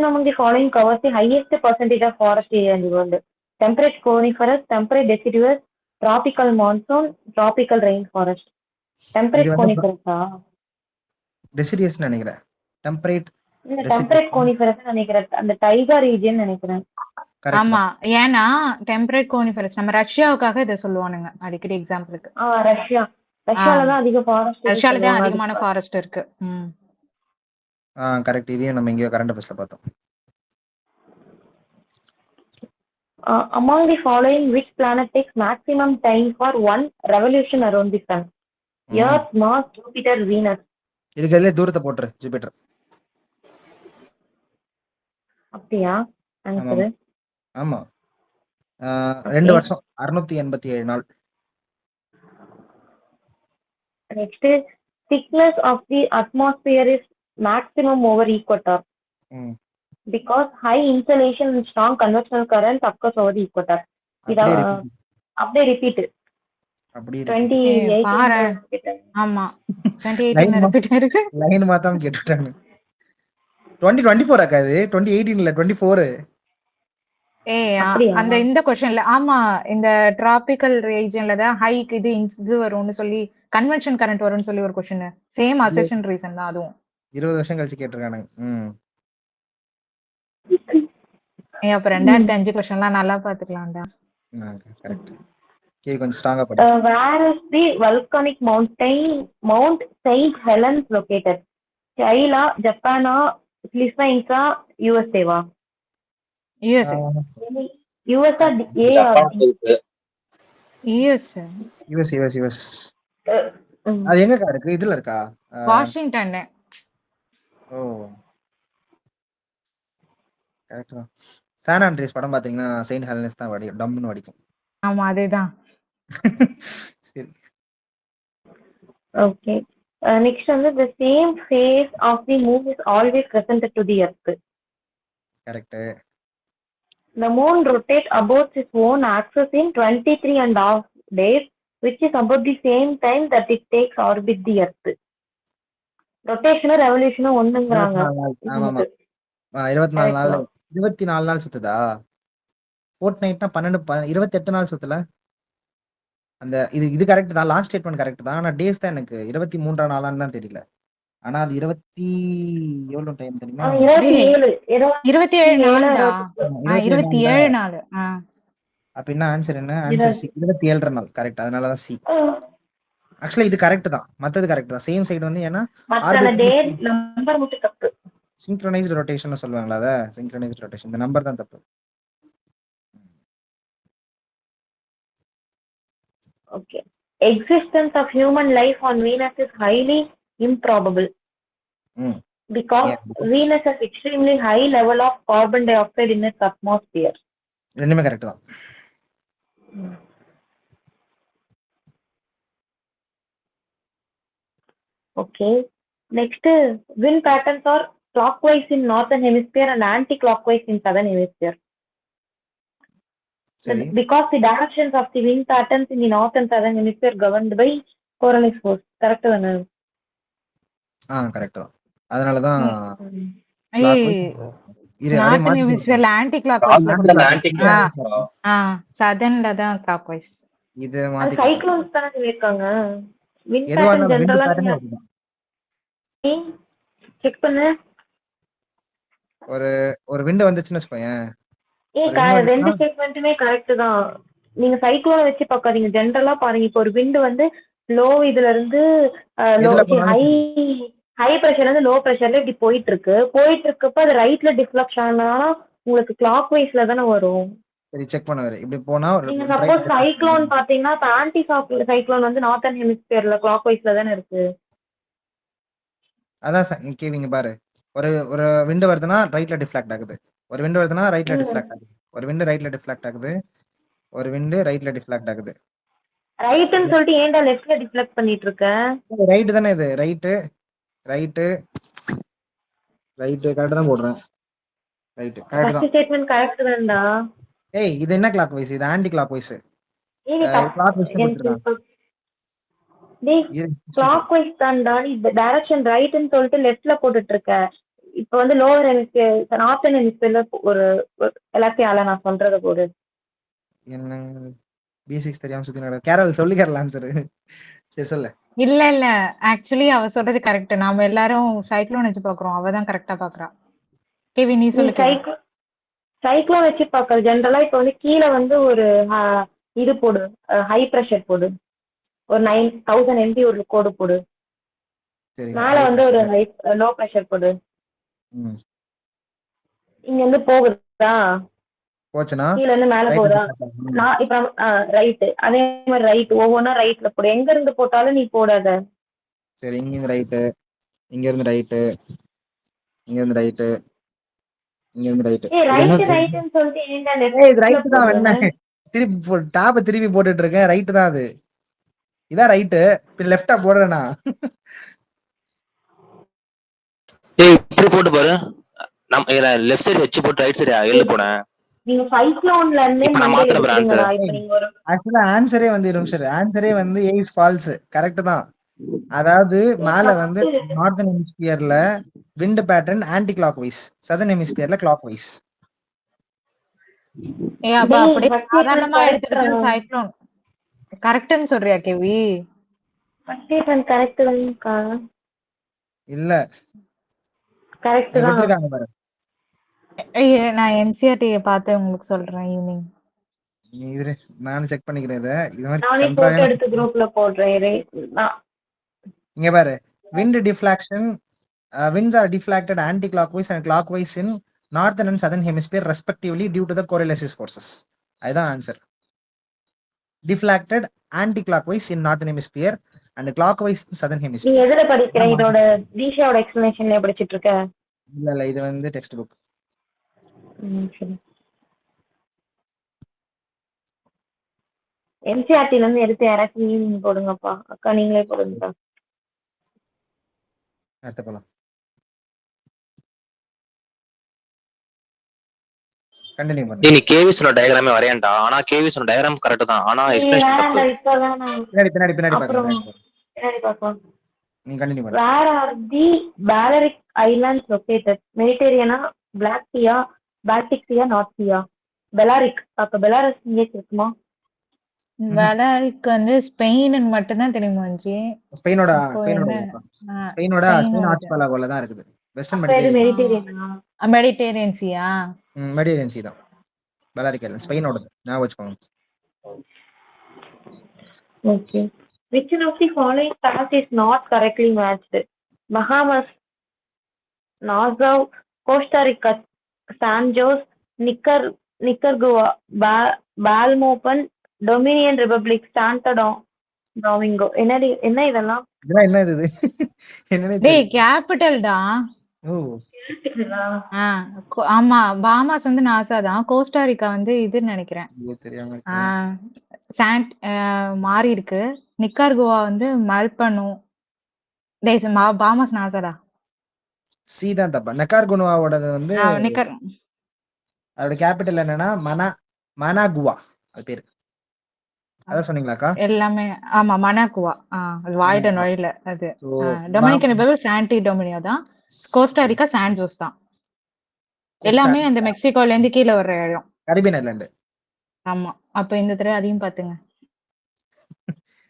among the following covers the highest percentage of forest area in the world? Temperate coniferous, temperate deciduous, tropical monsoon, tropical rainforest. Temperate coniferous deciduous நினைக்கிறேன். temperate coniferous நினைக்கிறேன். அந்த tiger region நினைக்கிறேன். ஆமா, ஏன்னா டெம்பரேட் கோனிஃபரஸ் நம்ம ரஷ்யாவுக்காக இத சொல்லுவானுங்க அடிக்கடி எக்ஸாம்பிளுக்கு. ரஷ்யால தான் அதிக ஃபாரஸ்ட், ரஷ்யால தான் அதிகமான ஃபாரஸ்ட் இருக்கு. கரெக்ட். இதையும் நம்ம இங்க கரண்ட் அஃபேர்ஸ்ல பார்த்தோம். among the following which planet takes maximum time for one revolution around the sun? Earth, Mars, Jupiter, Venus. இதுக்கெல்லாம் தூரத்தை போட்டுரு, ஜூபிட்டர். அப்படியா? ஆன்சர் ஆமா. 2 வருஷம் 687 நாள். Next is thickness of the atmosphere is maximum over equator. Because high insolation and strong convectional currents occurs over the equator. அப்படியே repeat. அப்படியே 28 ஆமா 28 ரிப்பீட் இருக்கு. லைன் மாத்தாம கேட்டுட்டாங்க. 2024 ஆக்கா இது? 2018 இல்ல 24. அந்த இந்த क्वेश्चनல ஆமா, இந்த டிராபிக்கல் ரீஜன்ல தான் ஹை இது வரும்னு சொல்லி கன்வென்ஷன் கரண்ட் வரும்னு சொல்லி ஒரு क्वेश्चन. சேம் அசெப்ஷன் ரீசன் தான் அதுவும். 20 வருஷம் கழிச்சு கேட்டிருக்கானுங்க. ஏன் அப்ப 2005 கொஸ்டின்லாம் நல்லா பாத்துக்கலாம்டா. கரெக்ட். கே கொஞ்சம் ஸ்ட்ராங்கா படி. Where is the volcanic Mount Saint Helens located? China, Japan, Philippines, USA வா? யூஎஸ் US ஆ A ஆ? ஜப்பான் இருக்கு. US US. அது எங்கக்கா இருக்கு? இதுல இருக்கா? வாஷிங்டன். ஓ கரெக்ட் தான். சான் ஆண்ட்ரியாஸ் படம் பாத்தீங்கன்னா செயின்ட் ஹெலன்ஸ் தான் டம்னு வடிக்கும். ஆமா அதேதான். சரி. Okay. Next வந்து the same phase of the moon is always presented to the earth. Correct. The moon rotates about its own axis in 23.5 days, which is about the same time that it takes orbit the earth. Rotation revolution ஒண்ணுங்கறாங்க. 24 நாள் 24 நாள் சுத்துதா? Fort நைட்னா 28 நாள் சுத்தல. அந்த இது correct தான். Last statement correct தான். ஆனா days தான் எனக்கு 23ஆம் நாளான்னு தான் தெரியல. ஆனா அது 20 எவ்வளவு டைம் தெரியுமா? 27 நாள்டா. 27 நாள். அப்ப என்ன ஆன்சர் என்ன? ஆன்சர் சி 27 நாள். கரெக்ட். அதனால தான் சி. ஆக்சுவலா இது கரெக்ட் தான். மத்தது கரெக்ட் தான். சேம் சைடு வந்து ஏன்னா டேட் நம்பர் மட்டும் தப்பு. சிங்க்ரோனைஸ்டு ரொட்டேஷன் சொல்லுவாங்களா? அத சிங்க்ரோனைஸ்டு ரொட்டேஷன். இந்த நம்பர் தான் தப்பு. Okay. Existence of human life on Venus is highly improbable. Because Venus has extremely high level of carbon dioxide in its atmosphere. ரெண்டுமே கரெக்ட் தான். Okay. Next, wind patterns are clockwise in northern hemisphere and anti-clockwise in southern hemisphere. சரி. Because the directions of the wind patterns in the north and southern hemisphere governed by Coriolis force. Correct தானே? Correct தான். அதனால தான் northern ஹெமிஸ்பியர்ல anti கிளாக்வைஸ்ல anti-clockwise. சதர்ன்ல தான் clockwise. இது மாத்தி cyclones தான சொல்லிருக்காங்க. விண்ட் எதுவா பேட்டர்ன் இருந்தாலும் ஜெனரலா wind pattern வருது. செக் பண்ணு. ஒரு விண்ட் வந்துச்சுன்னு வச்சுக்கோயேன். ரெண்டு ஸ்டேட்மெண்ட்டுமே கரெக்ட் தான். நீங்க சைக்ளோனை வச்சு பார்க்காதீங்க, ஜெனரலா பாருங்க. இப்போ ஒரு விண்ட் வந்து லோ இதுல இருந்து ஹை பிரஷர்ல இருந்து லோ பிரஷர்ல இப்படி போயிட்டு இருக்கப்ப அது ரைட்ல டிஃப்ளெக்ஷன் ஆனா உங்களுக்கு கிளாக் வைஸ்ல தானே வரும். சரி செக் பண்ணுவாரு. இப்படி போனா நீங்க சப்போஸ் சைக்ளோன் பாத்தீங்கன்னா ஆன்டி சைக்ளோன் வந்து நார்த்தன் ஹெமிஸ்பியர்ல கிளாக் வைஸ்ல தானே இருக்கு. அதான் கேவிங்க பாரு. ஒரு விண்ட் வருதுன்னா ரைட்ல டிஃப்ளெக்ட் ஆகுது. ஒரு விண்ட் வருதுன்னா ரைட்ல டிஃப்ளெக்ட் ஆகுது. ஒரு விண்ட் ரைட்ல டிஃப்ளெக்ட் ஆகுது. ஒரு விண்ட் ரைட்ல டிஃப்ளெக்ட் ஆகுது. ரைட்னு சொல்லிட்டு ஏன்டா லெஃப்ட்ல டிஃப்ளெக்ட் பண்ணிட்டு இருக்க? ரைட் தானே இது. ரைட் கரெக்ட் தான் போடுறேன். ரைட் கரெக்ட் தான். ஸ்டேட்மெண்ட் கரெக்ட் தான்டா. ஏய் இது என்ன கிளாக் வைஸ்? இது anticlockwise. Clockwise கொடுத்துருக்காங்க. கிளாக் வைஸ் தான்டா. இந்த டைரக்ஷன் ரைட்னு சொல்லிட்டு லெஃப்ட்ல போட்டுட்டு இருக்க. இப்போ வந்து லோவர் ஹெமிஸ்பியர் நார்த்தன் ஹெமிஸ்பியர்ல ஒரு எல்லாத்தையும் நான் சொல்றத போடு. என்னங்க பேசிக்ஸ் தெரியாம சுத்தி நடக்க. கேரல் சொல்லிக்கறல ஆன்சர். சரி சொல்லு. இல்ல ஆக்சுவலி அவ சொல்றது கரெக்ட். நாம எல்லாரும் சைக்ளோன் வச்சு பாக்குறோம். அவ தான் கரெக்ட்டா பாக்குறா. கேவி நீ சொல்லு. சைக்ளோன் வச்சு பாக்குறது ஜெனரலா இப்போ வந்து கீழே வந்து ஒரு இது போடு, ஹை பிரஷர் போடு. ஒரு 9000 MB ஒரு கோடு போடு. மேல வந்து ஒரு லோ பிரஷர் போடு. இங்க இருந்து போகுதா? போச்சுனா கீழ இருந்து மேல போகுதா? நான் இப்ப ரைட். அதே மாதிரி ரைட் ஒவ்வொன்னா ரைட்ல போடு. எங்க இருந்து போட்டாலும் நீ போடாத. சரி இங்க இருந்து ரைட், இங்க இருந்து ரைட், இங்க இருந்து ரைட், இங்க இருந்து ரைட். ரைட்னு சொல்லிட்டு ஏன்டா லெஃப்ட் ரைட் தான் என்ன? திருப்பி டாப திருப்பி போட்டுட்டு இருக்கேன். ரைட் தான் அது. இதான் ரைட். பின் லெஃப்ட்டா போடுறேனா? ஏய் இப்படி போட்டு பாரு. நம்ம லெஃப்ட் சைடு வெச்சு போட்டு ரைட் சைடு எல்ல போறேன். நீங்க சைக்ளோன்ல இருந்தே மண்டே எடுத்துறீங்களா? இப்போ நீங்க ஒரு ஆக்சுவலா ஆன்சரே வந்து ஆன்சரே வந்து A is false. கரெக்ட் தான். அதாவது மேல வந்து நார்த்தன் ஹெமிஸ்பியர்ல wind pattern anticlockwise, southern ஹெமிஸ்பியர்ல கிளாக் வைஸ். அப்ப அப்படியே சாதாரணமா எடுத்துக்கிறது சைக்ளோன் கரெக்ட்னு சொல்றியா கேவி? ஸ்டேட்மெண்ட் கரெக்ட் தான்க்கா. இல்ல கரெக்ட் தான். கொடுத்திருக்காங்க பாரு. நான் என்சிஆர்டி பார்த்து உங்களுக்கு சொல்றேன் ஈவினிங். இரு நானும் செக் பண்ணிக்கிறேன் இதை. இது மாதிரி நானே போட்டோ கன்றாவியான எடுத்து குரூப்ல போடுறேன். இங்க பாரு, wind deflection, winds are deflected anti-clockwise and clockwise in northern and southern hemisphere respectively due to the Coriolis forces. அதுதான் answer. deflected anti-clockwise in northern hemisphere and clockwise in southern நீ hemisphere. எதுல படிக்கிற? இதோட தீஷாவோட எக்ஸ்பிளனேஷன்ல படிச்சிட்டு இருக்க? இல்ல இது வந்து டெக்ஸ்ட் புக். சரி. என்சிஆர்டில இருந்து எடுத்து யாராச்சும் ஈவினிங் போடுங்கப்பா. அக்கா நீங்களே போடுங்கக்கா. அடுத்த போலாம். கண்டினியூ பண்ணு. நீ கேவிஸோட டயக்ராமே வரையண்டா. ஆனா கேவிஸோட டயக்ராம் கரெக்ட் தான். ஆனா எக்ஸ்பிளேஷன் தப்பு. பின்னாடி அப்புறம் பார்க்கலாம். பின்னாடி பார்க்கலாம். நீ கண்டினியூ பண்ணு. Where are the Balearic Islands located? மெடிட்டேரியனா, பிளாக் சீயா, பால்டிக் சீயா, நார்த் சீயா? பெலாரிக். அப்ப பெலாரஸ் இங்கே இருக்குமா? பெலாரிக் வந்து ஸ்பெயின் மட்டும்தான் தெரியுமா ஜி? ஸ்பெயினோட இப்போ ஸ்பெயினோட என்ன? ஸ்பெயின் ஸ்பெயினோட ஆர்ச்சிபெலாகோல தான் இருக்குது. வெஸ்டர்ன் அப்ப இது மெடிட்டரேனியன். மெடிட்டேரியனா? மெடிட்டேரியன் சீயா? மெடிட்டரேனியன் சி தான். பெலாரிக் ஐலண்ட் ஸ்பெயினோட. ஞாபகம் வச்சுக்கோங்க. Okay. Which of the following facts is not correctly matched? Bahamas, Nassau, Costa Rica, San Jose, Nicaragua, Balmopan, Dominican Republic, Santo Domingo. என்ன இதெல்லாம்? இதெல்லாம் என்ன இது? என்னன்னே டேய் தெரியல. கேபிட்டல்டா. ஓ ஆமா, பாமாஸ் வந்து நாசா தான். கோஸ்டாரிக்கா வந்து இதுன்னு நினைக்கிறேன். இது தெரியாம இருக்கு. சாண்ட் மாறி இருக்கு. நிக்கார்குவா வந்து மல்பனு. டேய் பாமாஸ் நாசாடா. சி தான் தப்பா. நெக்கார்குனுவாவோடது வந்து நிக்கர் அதோட கேபிட்டல் என்னன்னா மனாகுவா. அது பேரு. அதான் சொன்னீங்களாக்கா? எல்லாமே ஆமா மனாகுவா. அது வாயிட நுழையில அது. So, Dominican Republic Santo Domingo தான். கோஸ்டாரிக்கா சான் ஜோஸ் தான். எல்லாமே அந்த மெக்சிகோல இருந்து கீழே வர்ற இடம். Caribbean island. ஆமா. அப்ப இந்த தடவை அதையும் பாத்துங்க.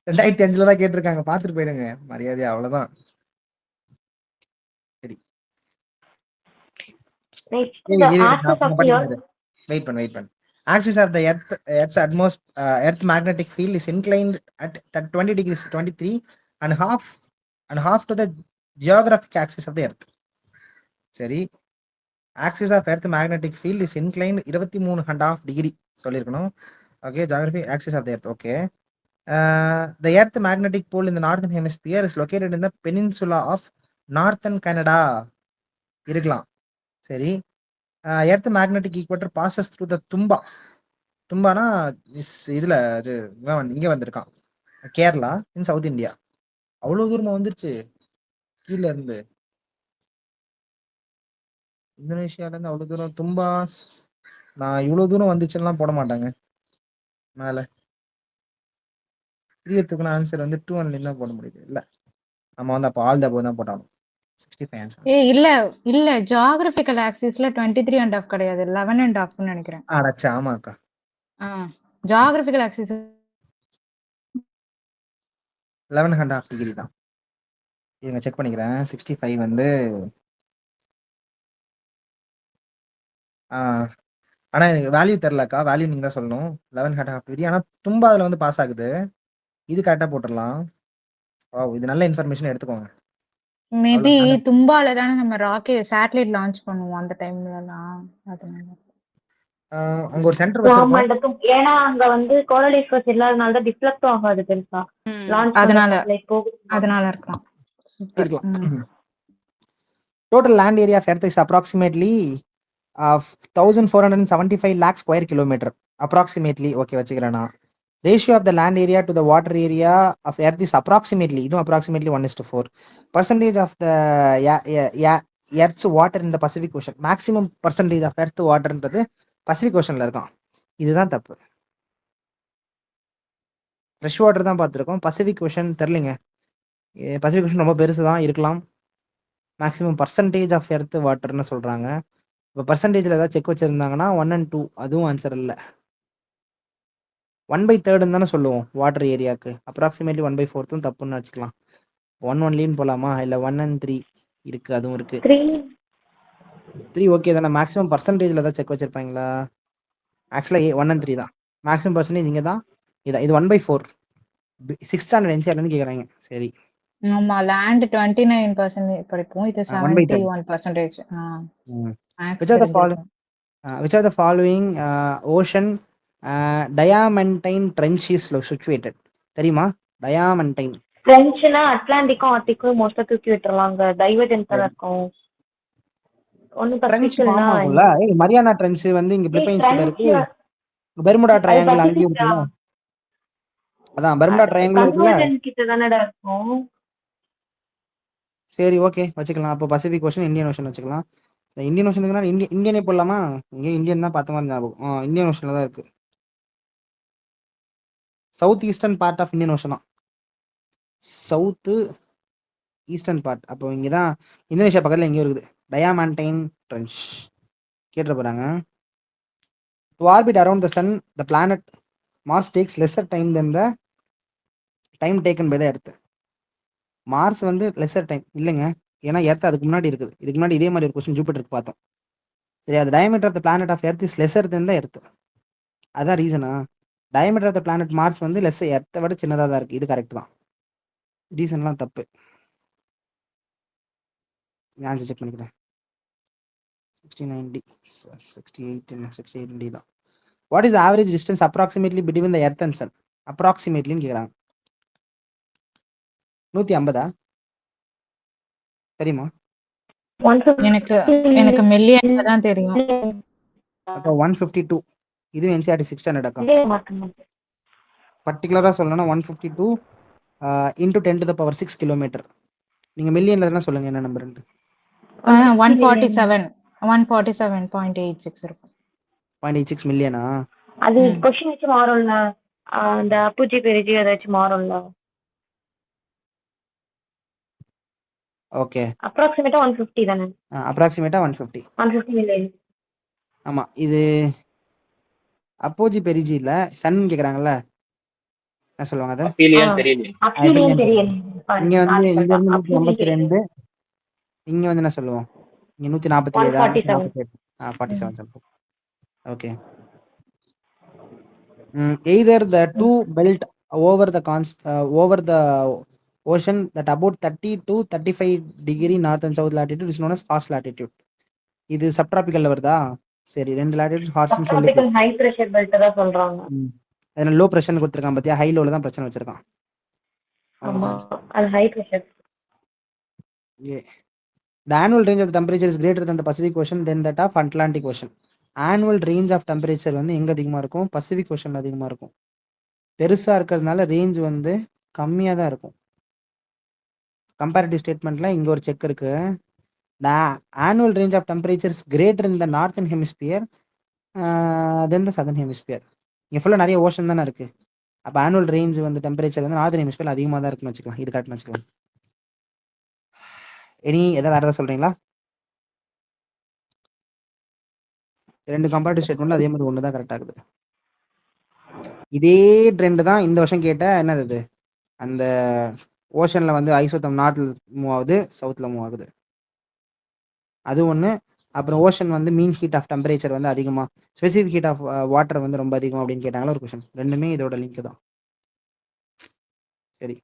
2005 தான் கேட்டிருக்காங்க. பாத்துட்டு போயிடுங்க மரியாதை. அவ்வளவுதான். சரி. வெயிட் பண்ணு. Axis of the Earth's Earth magnetic field is inclined at 20 degrees 23 and half to the geographic axis of the Earth. சரி. Axis of Earth magnetic field is inclined 23.5 degree சொல்லிருக்கணும். Okay, geographic axis of the Earth. Okay. The Earth magnetic pole in the northern hemisphere is located in the peninsula of northern Canada. இருக்கலாம். சரி. Earth magnetic equator passes through the தும்பானா இதுல அது இங்க வந்திருக்கான். Kerala in South India. அவ்வளவு தூரமா வந்துருச்சு கீழ இருந்து. இந்தோனேஷியால இருந்து அவ்வளவு தூரம் தும்பாஸ். நான் இவ்வளவு தூரம் வந்துச்சுன்னா போட மாட்டாங்க மேல. பிரியத்துக்குன்னு ஆன்சர் வந்து 2 ஒன்ல தான் போட முடியுது. இல்ல நம்ம வந்து அப்ப ஆல் த அபவ் தான் போட்டாலும் 65 ஆன்சர். இல்ல ஜியோகிராபிக்கல் ஆக்சிஸ்ல 23.5 கிடையாது, 11.5 நினைக்கிறேன். அடச்சா ஆமாக்கா. ஜியோகிராபிக்கல் ஆக்சிஸ் 11.5 டிகிரி தான். இங்க செக் பண்ணிக்கிறேன். 65 வந்து ஆனா எனக்கு வேல்யூ தெரியலக்கா. வேல்யூ நீங்க தான் சொல்லணும். 11.5 டிகிரி. ஆனா தும்பா அதுல வந்து பாஸ் ஆகுது. இது கரெக்டா போட்டுடலாம். இது நல்ல இன்ஃபர்மேஷன் எடுத்துக்கோங்க. மேபி தும்பால தானே நம்ம ராக்கெட் சேட்டலைட் லான்ச் பண்ணுவோம் அந்த டைம்லலாம். அதனால அங்க ஒரு சென்டர் வச்சிருக்கோம். ஏன்னா அங்க வந்து கோலலிஸ்கஸ் இல்லாதனால தான் டிஃப்ளெக்ட் ஆகாது பெருசா. லான்ச் அதனால இருக்கலாம். Total land area of Earth is approximately 1475 lakh square kilometer. Approximately. Okay, வச்சுக்கிறேன்னா ratio of the land area to the water area of Earth is approximately 1:4. Percentage of the Earth's water in the Pacific Ocean. Maximum percentage of Earth waterன்றது Pacific ஓஷன்ல இருக்கும். இதுதான் தப்பு. Fresh water தான் பார்த்துருக்கோம். Pacific ocean தெரிலிங்க. Pacific ocean ரொம்ப பெருசு தான் இருக்கலாம். மேக்ஸிமம் பர்சன்டேஜ் ஆஃப் எர்த் வாட்டர்னு சொல்கிறாங்க. இப்போ பர்சன்டேஜில் ஏதாவது செக் வச்சுருந்தாங்கன்னா 1 and 2 அதுவும் ஆன்சர் இல்லை. 1/3 தானே சொல்லுவோம் வாட்டர் ஏரியாவுக்கு. அப்ராக்சிமேட்லி 1/4 தப்புன்னு வச்சுக்கலாம். 1 ஒன்லின்னு போகலாமா? இல்லை 1 and 3 இருக்குது, அதுவும் இருக்குது. 3 ஓகே தானே. மேக்ஸிமம் பர்சன்டேஜ்ல தான் செக் வச்சிருப்பாங்களா? ஆக்சுவலா 1 and 3 தான். மேக்ஸிமம் பர்சன்டேஜ் இங்க தான். இது 1/4. 6th ஸ்டாண்டர்ட் என்சிஆர்லன்னு கேக்குறாங்க. சரி. ஆமா லேண்ட் 29% படிப்போம். இது 1/10. 71%. ம். Max Which of the following தெரிஞ்சிருக்கும். which of the following ocean diamantine trench is situated? தெரியுமா? diamantine. ஃப்ரெஞ்சுனா அட்லாண்டிக்கும் ஆர்டிக்கும் மோஸ்டா தூக்கி விட்டுருவாங்க. டைவர்ஜென்ட் தானே இருக்கும். ஒன்றும் ட்ரென்ச் பசிபிக் ஃபார்ம் இல்லைன்னா ஆகும்ல. மரியானா ட்ரென்ச் வந்து இங்க பிலிப்பைன்ஸ் கிட்ட ஃப்ரெஞ்ச் இருக்கு. பெர்முடா அது ட்ரையாங்கிள் அங்கேயும் பசிபிக் இருக்குல்ல. தான். அதான் பெர்முடா ட்ரையாங்கிள் இருக்குல்ல. கன்வர்ஜென்ட் கிட்ட தானடா இருக்கும். சரி ஓகே வச்சுக்கலாம். அப்போ பசிபிக் ஓஷன் இந்தியன் ஓஷன் வச்சுக்கலாம். இந்த இந்தியன் ஓஷன் இருக்குன்னா இந்தியனே போடலாமா? இங்கே இந்தியன் தான் பார்த்த மாதிரி ஞாபகம். இந்தியன் ஓஷனில் தான் இருக்கு. South eastern part of Indian ஓஷனா? South eastern part. அப்போ இங்கே தான் இந்தோனேஷியா பக்கத்தில் எங்கேயும் இருக்குது. டயாமாண்டைன் ட்ரென்ச் கேட்டு போகிறாங்க. To orbit around the sun the planet Mars takes lesser time than the time taken by the earth. Mars வந்து லெஸர் டைம் இல்லைங்க. ஏன்னா எர்த் அதுக்கு முன்னாடி இருக்குது. இதுக்கு முன்னாடி இதே மாதிரி ஒரு கொஸ்டின் ஜூபிட்டருக்கு பார்த்தோம். சரி, அது diameter of the planet of earth is lesser than the earth. அதான் ரீசனா? Diameter of the planet Mars வந்து லெஸ் எர்த்தை விட சின்னதாக தான் இருக்குது. இது கரெக்ட் தான். ரீசன்லாம் தப்பு. ஆன்சர் செக் பண்ணிக்கிறேன். 69D 68D தான். What is average distance approximately between the earth and sun? அப்ராக்சிமேட்லின்னு கேட்குறாங்க. 150 தெரியுமா? எனக்கு எனக்கு மில்லியன்ல தான் தெரியும். அப்போ 152. இதுவும் என்சிஆர்டி 6 ஸ்டாண்டர்ட் அக்கா. பர்டிகுலராக சொல்லணும்னா 152 இன்டூ 10⁶ கிலோமீட்டர். நீங்கள் மில்லியனில் என்ன சொல்லுங்கள், என்ன நம்பருன்ட்டு? 147 147.86 இருக்கும். 0.86 மில்லியனா? அது கொஸ்டின் வச்சு மாறும்ல. அந்த அப்புஜி பெருஜி அதை வச்சு மாறும்ல. ஓகே. அப்ராக்சிமேட்டா 150 தானே? அப்ராக்சிமேட்டாக 150. 150 மில்லியன். ஆமாம். இது அப்போஜி பெரிஜி இல்லை, சன் கேட்குறாங்கல்ல, என்ன சொல்லுவாங்க அதை? அப்பீலியன் தெரியல. அப்ளியன் தெரியும். இங்கே வந்து இங்கேருந்து 152. இங்கே வந்து என்ன சொல்லுவோம்? இங்கே 147. 147. 47. Okay. Either the two belt over the ocean that about 30 to 35 degree north and south latitude is known as harsh latitude. இது சப்ட்ராபிக்கல்ல வருதா? சரி, 2 latitude ஹார்ஸ்னு சொல்லி ஹை பிரஷர் பெல்ட் தான் சொல்றாங்க. அதனால லோ பிரஷர் கொடுத்துருக்கான் பார்த்தியா? ஹை லோல தான் பிரச்சனை வச்சிருக்கான். ஆமா, அது high pressure. The annual range of the temperature is greater than the Pacific Ocean than that of Atlantic Ocean. Annual range of temperature வந்து எங்க அதிகமா இருக்கும்? பசிபிக் ஓஷன்ல அதிகமா இருக்கும். பெருசா இருக்கிறதுனால ரேஞ்ச் வந்து கம்மியா தான் இருக்கும். கம்பேரிட்டிவ் ஸ்டேட்மெண்ட்ல இங்க ஒரு செக் இருக்கு. The annual range of temperature is greater in the northern hemisphere than the southern hemisphere. இங்க ஃபுல்லா நிறைய ஓஷன் தானே இருக்கு. அப்போ ஆனுவல் ரேஞ்ச் வந்து டெம்பரேச்சர் வந்து நார்தன் ஹெமிஸ்பியர் அதிகமாக தான் இருக்குன்னு வச்சுக்கலாம். இது கரெக்ட்னு வச்சுக்கலாம். எதாவது வேறு ஏதாவது சொல்கிறீங்களா? 2 கம்பேரிட்டிவ் ஸ்டேட்மெண்ட் அதே மாதிரி ஒன்று தான் கரெக்ட் ஆகுது. இதே ட்ரெண்ட் தான் இந்த வருஷம் கேட்ட என்னது இது, அந்த ஓஷனில் வந்து ஐசோத்தம் நார்த்தில் மூவ் ஆகுது, சவுத்தில் மூவ் ஆகுது, அது ஒன்று. அப்புறம் ஓஷன் வந்து மீன் ஹீட் ஆஃப் டெம்பரேச்சர் வந்து அதிகமாக, ஸ்பெசிஃபிக் ஹீட் ஆஃப் வாட்டர் வந்து ரொம்ப அதிகம் அப்படின்னு கேட்டாங்களா ஒரு கொஷின். ரெண்டுமே இதோட லிங்க் தான். சரி,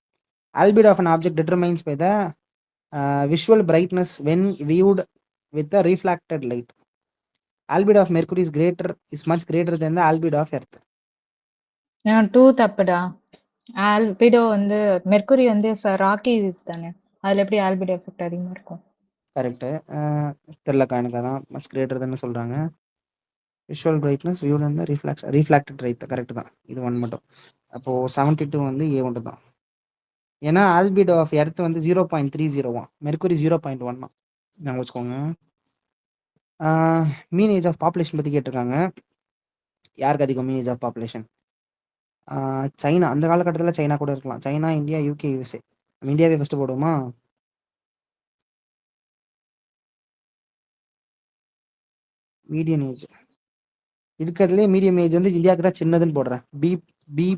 albedo of an object determines by the visual brightness when viewed with the reflected light. Albedo of mercury is much greater than the albedo of earth. 2 தப்புடா. Albedo வந்து மெர்க்குரி வந்து ராக்கி தானே, அதுல எப்படி ஆல்பிடோ எஃபெக்ட் அதிகமா இருக்கும்? Correct. தெரியலக்கா எனக்கு. அதான் much greater தானே சொல்கிறாங்க. விஷுவல் பிரைட்னஸ் வியூ வந்து ரீஃப்ளாக்டட் ரைட் கரெக்ட் தான். இது 1 மட்டும். அப்போது 72 வந்து ஏ மட்டும் தான். ஏன்னா ஆல்பிடோ ஆஃப் எர்த் வந்து 0.30 மெர்க்குரி 0.1 நாங்கள் வச்சுக்கோங்க. மீன் ஏஜ் ஆஃப் பாப்புலேஷன் பற்றி கேட்டிருக்காங்க. யாருக்கு அதிகம் mean age of population? China. அந்த காலகட்டத்தில் சைனா கூட இருக்கலாம். China, India, UK, USA. நம்ம இந்தியாவே ஃபஸ்ட்டு போடுவோமா? மீடியன் ஏஜ் இருக்கிறதுலே மீடியம் ஏஜ் வந்து இந்தியாவுக்கு தான் சின்னதுன்னு போடுறேன். B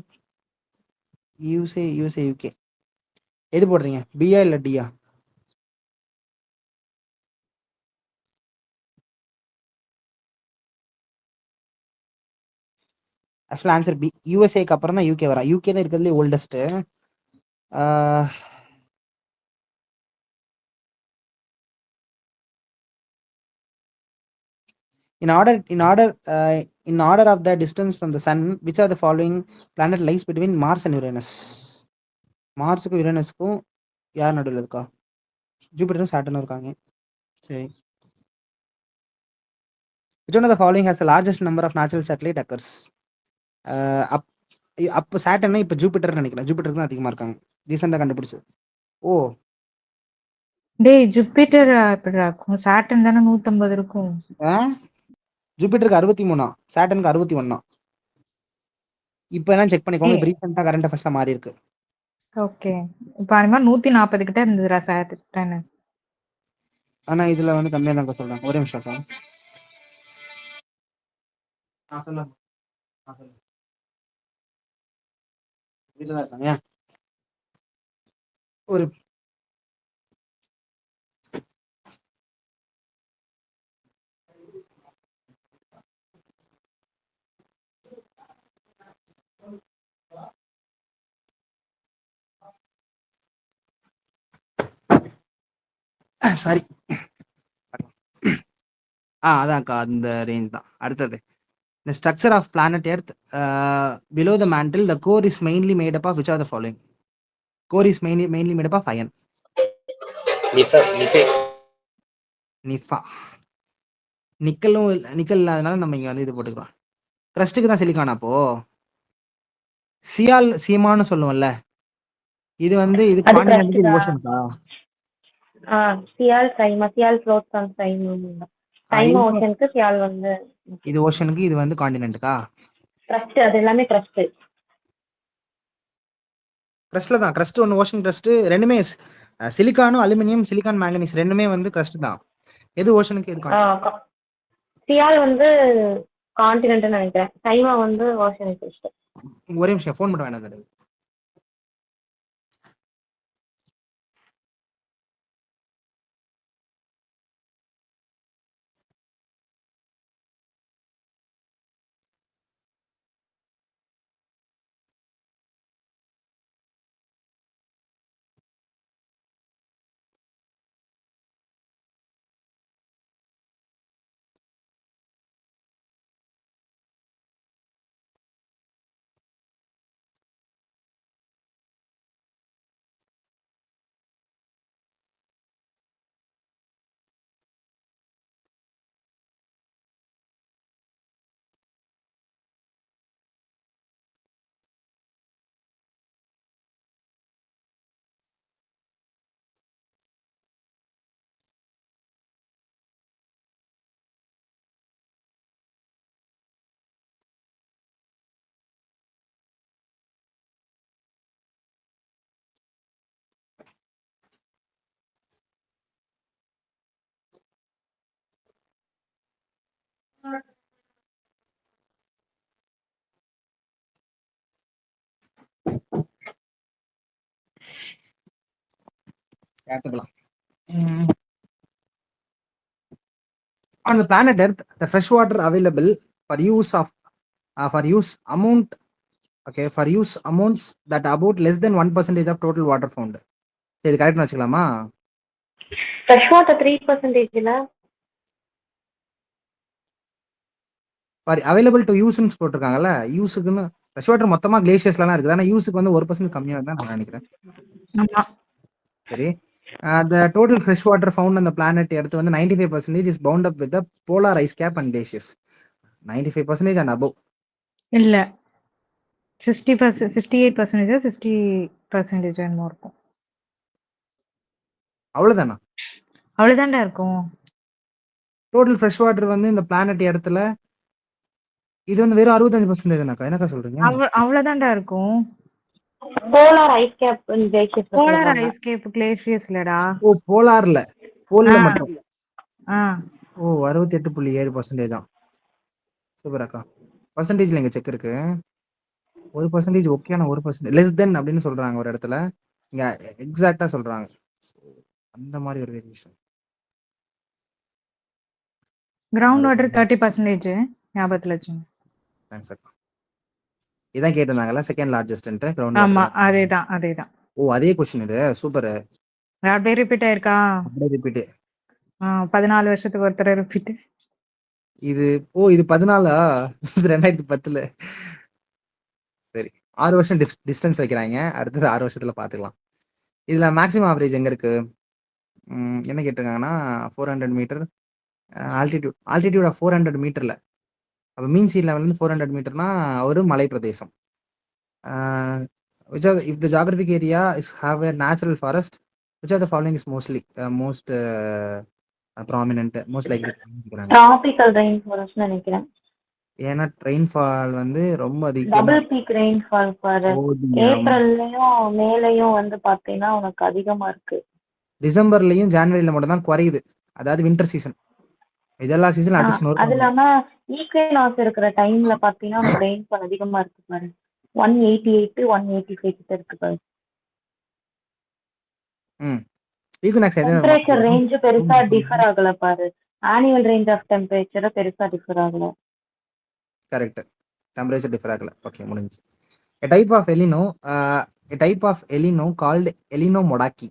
USA, UK. எது போடுறீங்க, பியா இல்லை டியா? ஆக்சுவலா ஆன்சர் பி. யுஎஸ்ஏக்கு அப்புறம் தான் யூகே வரா. யூகே தான் இருக்கிறதுலே oldest. In order of the distance from the sun, which of the following planet lies between Mars and Uranus? மார்ஸுக்கும் யுரேனஸ்க்கும் யார் நடுவில் இருக்கா? ஜூபிட்டரும் சாட்டர்னும் இருக்காங்க. சரி. Which one of the following has the largest number of natural satellite occurs? அப்போ சாட்டர்னா இப்போ Jupiter நினைக்கிறேன். ஜூபிட்டருக்கு தான் அதிகமாக இருக்காங்க. ரீசெண்டாக கண்டுபிடிச்சு. ஓ டேய் ஜூபிட்டர் எப்படிடா இருக்கும்? சாட்டர்ன் தானே 150 இருக்கும். ஜூபிட்டருக்கு 63, சாட்டர்னுக்கு 61. இப்போ என்ன செக் பண்ணிக்கோங்க. இப்போ ரீசெண்டாக கரண்ட் அஃபேர்ஸ்ல மாறி இருக்கு. ஓகே. இப்போ அது மாதிரி 140 கிட்ட இருந்ததுடா சாட்டர்ன். ஆனா இதுல வந்து கம்மியா தான் சொல்றேன். ஒரே நிமிஷம் சார். சொல்லலாம். இதுதான் இருக்காங்க. ஒரு சாரி. அதான்க்கா அந்த ரேஞ்ச் தான். அடுத்தது the structure of planet earth, below the mantle, the core is mainly made up of which of the following? Core is mainly made up of iron. Nipah. Nickel இல்லாதனால நம்ம இங்க வந்து இது போட்டுக்கிறோம். கிரஸ்டுக்கு தான் சிலிக்கான். அப்போ சீமான்னு சொல்லுவோம்ல, இது வந்து இது அது கான்டினென்ட், இது crust-தா? ஓஷன்க்கா. சியால் ஃப்ளோட்ஸ் ஆன் டைம் ஓஷனுக்கு சியால் வந்து இது ஓஷனுக்கு, இது வந்து கான்டினென்ட்க்கா. கிரஸ்ட், அது எல்லாமே கிரஸ்ட். கிரஸ்ட்ல தான். கிரஸ்ட் ஒன்று ஓஷன் கிரஸ்ட். ரெண்டுமே சிலிக்கானும் அலுமினியம், சிலிக்கான் மேங்கனீஸ் ரெண்டுமே வந்து கிரஸ்ட் தான். எது ஓஷனுக்கு எது கான்டினென்ட்? சியால் வந்து கான்டினென்ட் நினைக்கிறேன். டைமா வந்து ஓஷன் கிரஸ்ட். ஒரே நிமிஷம் ஃபோன் மட்டும் வேணாம். On the planet Earth, the fresh water available for use amounts that about less than 1% of total water found. இது கரெக்ட்னு வச்சுக்கலாமா? ஃப்ரெஷ் வாட்டர் 3% இல்ல? ஃபார் அவைலபிள் டு யூஸ்னு போட்டிருக்காங்கல்ல. யூஸுக்குன்னு ஃப்ரெஷ் வாட்டர் மொத்தமா கிளேஷியர்ஸ்லாம் இருக்குது. ஆனால் யூஸுக்கு வந்து 1% கம்மியாக தான் நான் நினைக்கிறேன். ஆமா. சரி. The total fresh water found on the planet Earth வந்து 95% is bound up with the polar ice cap and glaciers. 95% and above. இல்ல 60%, 68%, 60% என்னமோ இருக்கும். அவ்வளவுதானா? அவ்வளவுதான்டா இருக்கும். டோட்டல் ஃப்ரெஷ் வாட்டர் வந்து இந்த பிளானட் இடத்துல இது வந்து வெறும் 65% தானக்கா? என்னக்கா சொல்றீங்க? அவ்வளவுதான்டா இருக்கும். Polar ice cap glaciers. Polar ice cap கிளேஷியஸ்லடா. ஓ போலார்ல, போல்ல மட்டும். ஓ 68.7% சூப்பர் அக்கா. பர்சன்டேஜ்ல இங்க செக் இருக்கு. 1% ஓகேனா 1% லெஸ் தென் அப்படின்னு சொல்றாங்க ஒரு இடத்துல. இங்க எக்ஸாக்ட்டா சொல்றாங்க. அந்த மாதிரி ஒரு வேரியேஷன். கிரவுண்ட் வாட்டர் 30% ஞாபகத்துல வச்சுங்க. தேங்க்ஸ் அக்கா. இதான் கேட்டிருந்தாங்கல்ல செகண்ட் லார்ஜஸ்ட்ன்ட்டு கிரவுண்ட் ஆமா. வாட்டர். அதேதான். ஓ! அதே கொஸ்டின் இது. சூப்பர். அப்படியே ரிப்பீட் ஆயிருக்கா? அப்படியே ரிப்பீட். 14 வருஷத்துக்கு ஒரு தடவை ரிப்பீட். இது இது 14ஆ? 2010ல. சரி. 6 வருஷம் டிஸ்டன்ஸ் வைக்கிறாங்க. அடுத்தது 6 வருஷத்துல பார்த்துக்கலாம். இதுல மேக்ஸிமம் ஆவரேஜ் எங்க இருக்கு? என்ன கேட்டிருக்காங்கன்னா 400 மீட்டர் ஆல்டிட்யூட் ஆஃப் 400 மீட்டர்ல. அப்ப மீன் சீ லெவல்லேருந்து 400 மீட்டர்னா ஒரு மலை பிரதேசம். which are if the geographic area is have a natural forest, which of the following is most prominent, most likely to be? Tropical rain forest நினைக்கிறேன். ஏன்னா ரெயின்ஃபால் வந்து ரொம்ப அதிகமா டபுள் பீக் ரெயின்ஃபால் பாரு. போகுது. ஏப்ரல்லையும் மேலையும் வந்து பாத்தீங்கன்னா உனக்கு அதிகமா இருக்கு. டிசம்பர்லயும் ஜனவரியில மட்டும் தான் குறையுது. அதாவது வின்டர் சீசன். இதெல்லாம் சீசன் அடிச்சு அது நோக்கம். இல்லாம ஈக்வேனாஸ் இருக்கிற டைம்ல பாத்தீங்கன்னா உனக்கு ரெயின்ஃபால் அதிகமா இருக்கு பாரு. 188 185 கிட்ட இருக்கு பாரு. ஈகுனாக்ஸ் டெம்பரேச்சர் ரேஞ்ச் பெருசா டிஃபர் ஆகல பாரு. ஆனுவல் ரேஞ்ச் ஆஃப் டெம்பரேச்சர் பெருசா டிஃபர் ஆகல. கரெக்ட். டெம்பரேச்சர் டிஃபர் ஆகல. ஓகே, முடிஞ்சு. A type of El Nino called El Nino Modaki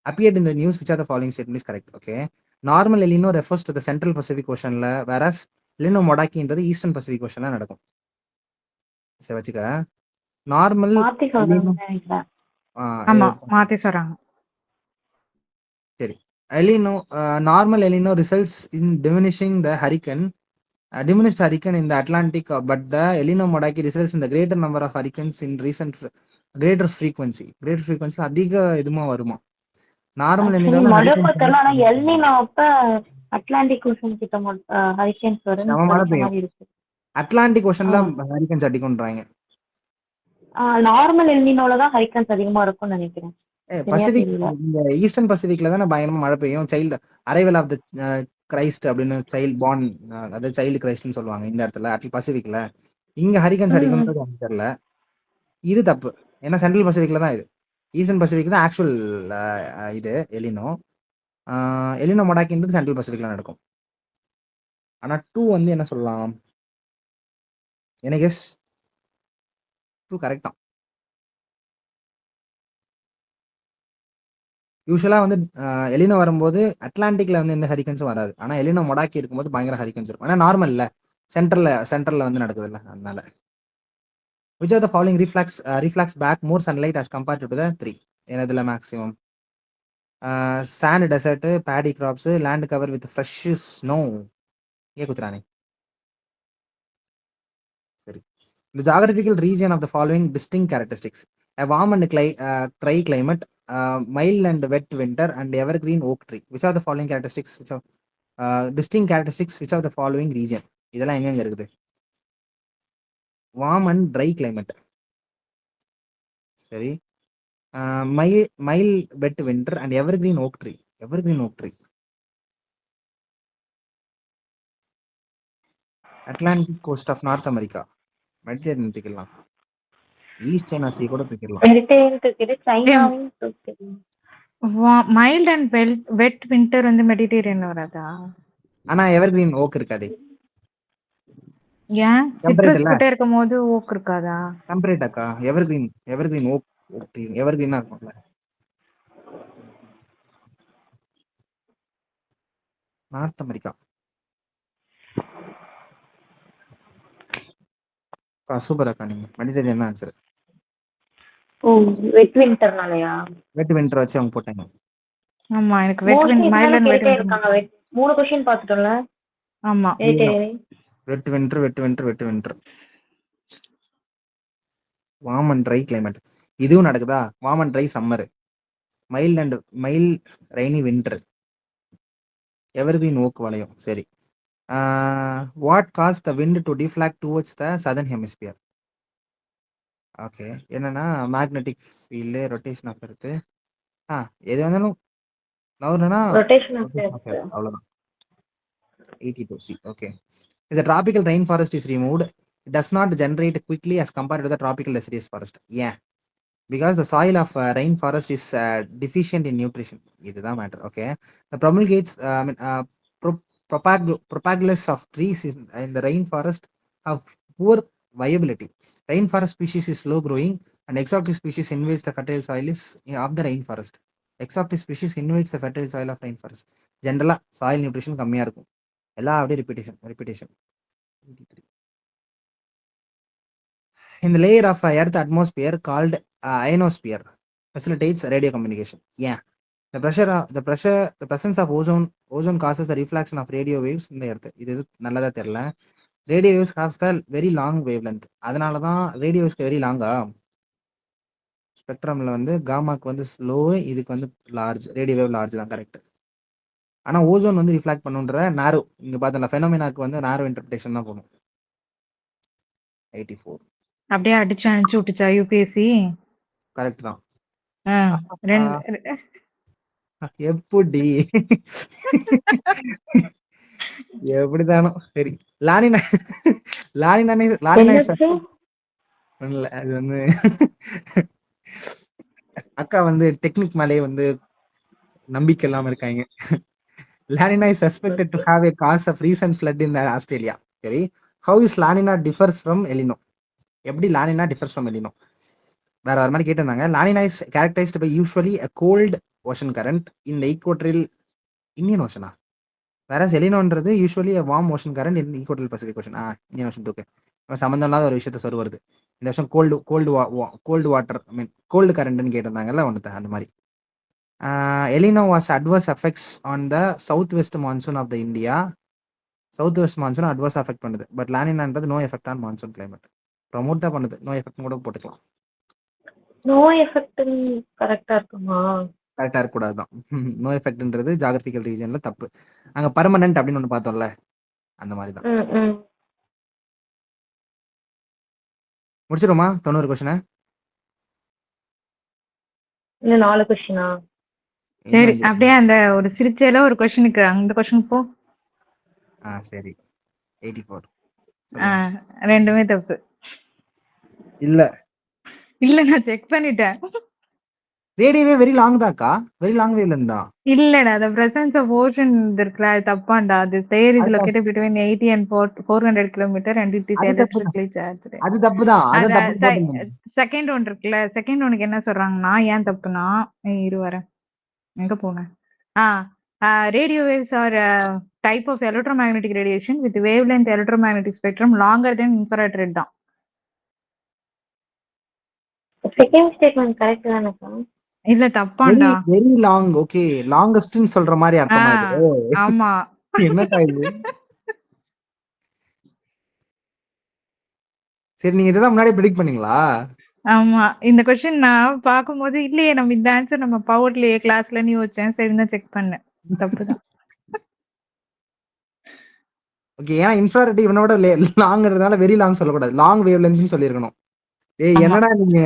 appeared in the news. Which of the following statement is correct? Okay. Normal El Nino refers to the Central Pacific Ocean, whereas El Nino Modaki into Eastern Pacific Ocean நடக்கும். சரி வச்சுக்க. Normal மாத்தி சொல்றேன்னு நினைக்கிறேன். ஆமா, மாத்தி சொல்றாங்க. சரி. El Niño normal El Niño results in diminishing the hurricane diminished hurricane in the Atlantic, but the El Nino Modaki results in the greater number of hurricanes in recent greater frequency அதிக இதுமா வருமா? நார்மல் மழை பார்த்தா ஆனா எல்னினோ அப்ப Atlantic ocean கிட்ட hurricanes வரும் மாதிரி இருக்கு. அட்லாண்டிக் ஓஷன்ல ஹரிகேன்ஸ் அடிக்கும்ன்றாங்க. நார்மல் எல்னினோல தான் ஹரிகேன்ஸ் அதிகமா இருக்கும்னு நினைக்கிறேன். பசிபிக் இந்த ஈஸ்டர்ன் பசிபிக்ல தான் பயங்கரமா மழை பெய்யும். Child arrival of the Christ அப்படின்னு சைல்டு பார்ன், அதாவது சைல்டு கிரைஸ்ட்னு சொல்லுவாங்க இந்த இடத்துல பசிபிக்ல. இங்க ஹரிகன்ஸ் அடிக்கும்ன்றது எனக்கு தெரியல. இது தப்பு. ஏன்னா சென்ட்ரல் பசிபிக்ல தான் இது. ஈஸ்டர்ன் பசிபிக் தான் ஆக்சுவல் இது எலினோ. எலினோ மொடாக்கின்றது சென்ட்ரல் பசிபிக்ல நடக்கும். ஆனா 2 வந்து என்ன சொல்லலாம்? எனக்கு 2 கரெக்டா. யூஸ்வலா வந்து எலினோ வரும்போது அட்லாண்டிக்ல வந்து எந்த ஹரிகன்ஸும் வராது. ஆனா எலினோ மொடாக்கி இருக்கும்போது பயங்கர ஹரிகன்ஸ் இருக்கும். ஆனா நார்மல்ல சென்ட்ரல்ல வந்து நடக்குதுல்ல, அதனால. Which of the following reflects back more sunlight as compared to the 3? என்னதுல maximum? Sand desert, paddy crops, land cover with fresh snow. குத்துறானே. சரி. The geographical region of the following distinct characteristics: a warm and dry climate, mild and wet winter, and evergreen oak tree. Which are the following characteristics? Distinct characteristics which of the following region? இதெல்லாம் எங்க இருக்குது? Warm and dry climate. சரி. Mild wet winter and evergreen oak tree. Atlantic coast of north America. Mediterranean தூக்கிடலாம். East China sea கூட தூக்கிடலாம். Mild and wet winter வந்து Mediterranean வராதா? ஆனா எவர்கிரீன் ஓக் இருக்காது. ஏன்? சிட்ரஸ் கிட்ட இருக்கும்போது ஓக் இருக்காதா? டெம்பரேட் அக்கா. எவர்கிரீன் ஓக் எவர்கிரீனா இருக்கும்ல. North America. சூப்பர் அக்கா, நீங்க மெடிட்டரேனியன் தான் ஆன்சர். வெட் வின்டர்னாலயா? வெட் வின்டர் வச்சு அவங்க போட்டாங்க. ஆமா, எனக்கு wet winter mild and wet இருக்காங்க. 3 क्वेश्चन பாத்துட்டோம்ல. ஆமா. Wet winter. Warm and dry climate. இதுவும் நடக்குதா? Warm and dry summer, mild rainy winter, evergreen oak வளையம். சரி. What causes the wind to deflect towards the southern hemisphere? Okay, என்னன்னா magnetic field, rotation of earth. எது வந்தாலும் நவர்னா rotation of earth, அவ்வளவுதான். 82C. Okay. If the tropical rainforest is removed, it does not generate quickly as compared to the tropical deciduous forest. Yeah, because the soil of rainforest is deficient in nutrition. இதுதான் matter. Okay. The propagates of trees in the rainforest have poor viability. Rainforest species is slow growing and exotic species invades the fertile soil is of the rainforest. Exotic species invades the fertile soil of rainforest. Generally, soil nutrition கம்மியா இருக்கும். எல்லாம் அப்படியே repetition. In the layer of Earth atmosphere called ionosphere facilitates radio communication. Yeah. The presence of ozone causes the reflection of radio waves in the earth. இது நல்லதா தெரியல. Radio waves ஹாவ்ஸ் the very long wave length. அதனால தான் radio வேவ்ஸ்க்கு very லாங்கா. ஸ்பெக்ட்ரமில் வந்து காமாக்கு வந்து slow, இதுக்கு வந்து லார்ஜ். ரேடியோ வேவ் லார்ஜ் தான் கரெக்ட். ஆனால் ஓசோன் வந்து ரிஃப்ளாக்ட் பண்ணுன்ற நேரோ, இங்கே பார்த்தல ஃபெனோமினாக்கு வந்து நேரோ இன்டர்பிரேஷன் தான் போகணும். 84 அப்படியே அடிச்சு அனுப்பிச்சு விட்டுச்சா யூபிஎஸ்சி? கரெக்ட் தான். எப்படி எப்படிதானோ சரி. லானினாய் அது வந்து அக்கா வந்து டெக்னிக் மேலே வந்து நம்பிக்கை இல்லாம இருக்காங்க. La Niña is suspected to have a cause of recent flood in Australia. சரி, how is La Niña differs from El Niño? எப்படி லானினா differs from எலினோ? வேற மாதிரி கேட்டிருந்தாங்க. La Niña is characterized by usually a cold ocean current in the equatorial Indian Ocean. வேற எலினோன்றது usually warm ocean current in equatorial Pacific ocean. Indian ocean தூக்கு சம்மந்தம் இல்லாத ஒரு விஷயத்த சொல்ல வருது. இந்த வருஷம் கோல்டு வாட்டர் கோல்டு கரண்ட்னு கேட்டிருந்தாங்கல்ல ஒன்று, அந்த மாதிரி. El Nino was adverse effects on the south west monsoon of the India. South west monsoon adverse effect பண்ணுது. பட் லானினான்றது no effect on monsoon climate. Promote தான் பண்ணுது, நோ எஃபெக்ட் கூட போட்டுக்கலாம். நோ எஃபெக்ட் கரெக்டா இருக்குமா? கரெக்டா இருக்கக்கூடாது தான். நோ எஃபெக்ட்ன்றது ஜாகிரபிக்கல் ரீஜன்ல தப்பு. அங்க பர்மனன்ட் அப்படின்னு ஒன்று பார்த்தோம்ல, அந்த மாதிரி தான். முடிச்சிருமா 90 கொஸ்டின்? இன்னும் 4 கொஸ்டினா? சரி, அப்படியே அந்த ஒரு சிரிச்சேல ஒரு கொஸ்டினுக்கு அந்த கொஸ்டின் போ. சரி. 84 ரெண்டுமே தப்பு. இல்ல நான் செக் பண்ணிட்டேன். ரேடியோவே வெரி லாங் தான்க்கா, வெரி லாங் வேவ்ல இருந்தா. இல்லடா, the presence of ocean இருக்குல, அது தப்பாண்டா. The stair is located between 80 and 400 kilometer and it is electrically charged. அது தப்பு தான். அது தப்பு போடுங்க. செகண்ட் ஒன் இருக்குல்ல, செகண்ட் ஒனுக்கு என்ன சொல்றாங்கன்னா, ஏன் தப்புனா, இரு வரேன், எங்க போனேன்? Radio waves are a type of electromagnetic radiation with wavelength electromagnetic spectrum longer than infrared red தான். செகண்ட் ஸ்டேட்மென்ட் கரெக்ட் தானக்கா? இல்ல தப்பாண்டா. Very long. ஓகே, லாங்கஸ்ட்னு சொல்ற மாதிரி அர்த்தமா இது? ஆமா. என்னக்கா இது? சரி, நீங்க இதெல்லாம் முன்னாடி ப்ரெடிக்ட் பண்ணீங்களா? ஆமா, இந்த क्वेश्चन நான் பாக்கும்போது இல்லையே, நம்ம இந்த ஆன்சர் நம்ம பவர்லயே கிளாஸ்ல நீ வச்சேன். சரி, நான் செக் பண்ணேன், தப்புதான். ஓகே, ஏன்னா இன்ஃப்ராரெட் இவனோட லாங்ன்றதால வெரி லாங் சொல்லக்கூடாது, லாங் வேவ் லென்த்னு சொல்லியிருக்கணும். ஏய் என்னடா நீங்க?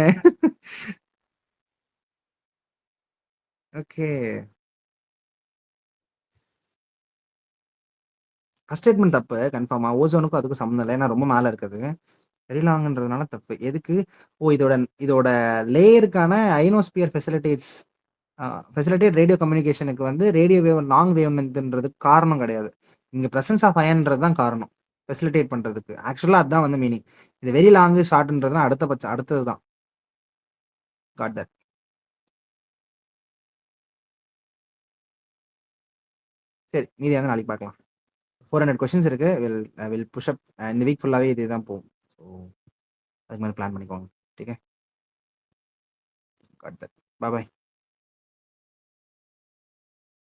ஓகே, ஃபர்ஸ்ட் ஸ்டேட்மெண்ட் தப்பு கன்ஃபார்மா. ஓசோனுக்கும் அதுக்கும் சம்மந்தம் இல்லை, ஏன்னா ரொம்ப மேலே இருக்குது. வெரி லாங்ன்றதுனால தப்பு. எதுக்கு? இதோட லேயருக்கான ஐனோஸ்பியர் ஃபெசிலிட்டேட் ரேடியோ கம்யூனிகேஷனுக்கு வந்து ரேடியோ வேவ் லாங் வேவ் லென்த்ன்றது காரணம் கிடையாது. இங்கே பிரசன்ஸ் ஆஃப் அயன்றது தான் காரணம் ஃபெசிலிட்டேட் பண்ணுறதுக்கு. ஆக்சுவலாக அதுதான் வந்து மீனிங். இது வெரி லாங் ஷார்ட்ன்றதுனா அடுத்தது தான். Got that. சரி, மீதி வந்து நாளைக்கு பார்க்கலாம். 400 கொஸ்டின்ஸ் இருக்கு. Will push up. இந்த வீக் ஃபுல்லாகவே இதே தான் போகும். ஸோ அதுக்கு மாதிரி பிளான் பண்ணிக்கோங்க. Okay, got that. பாய்.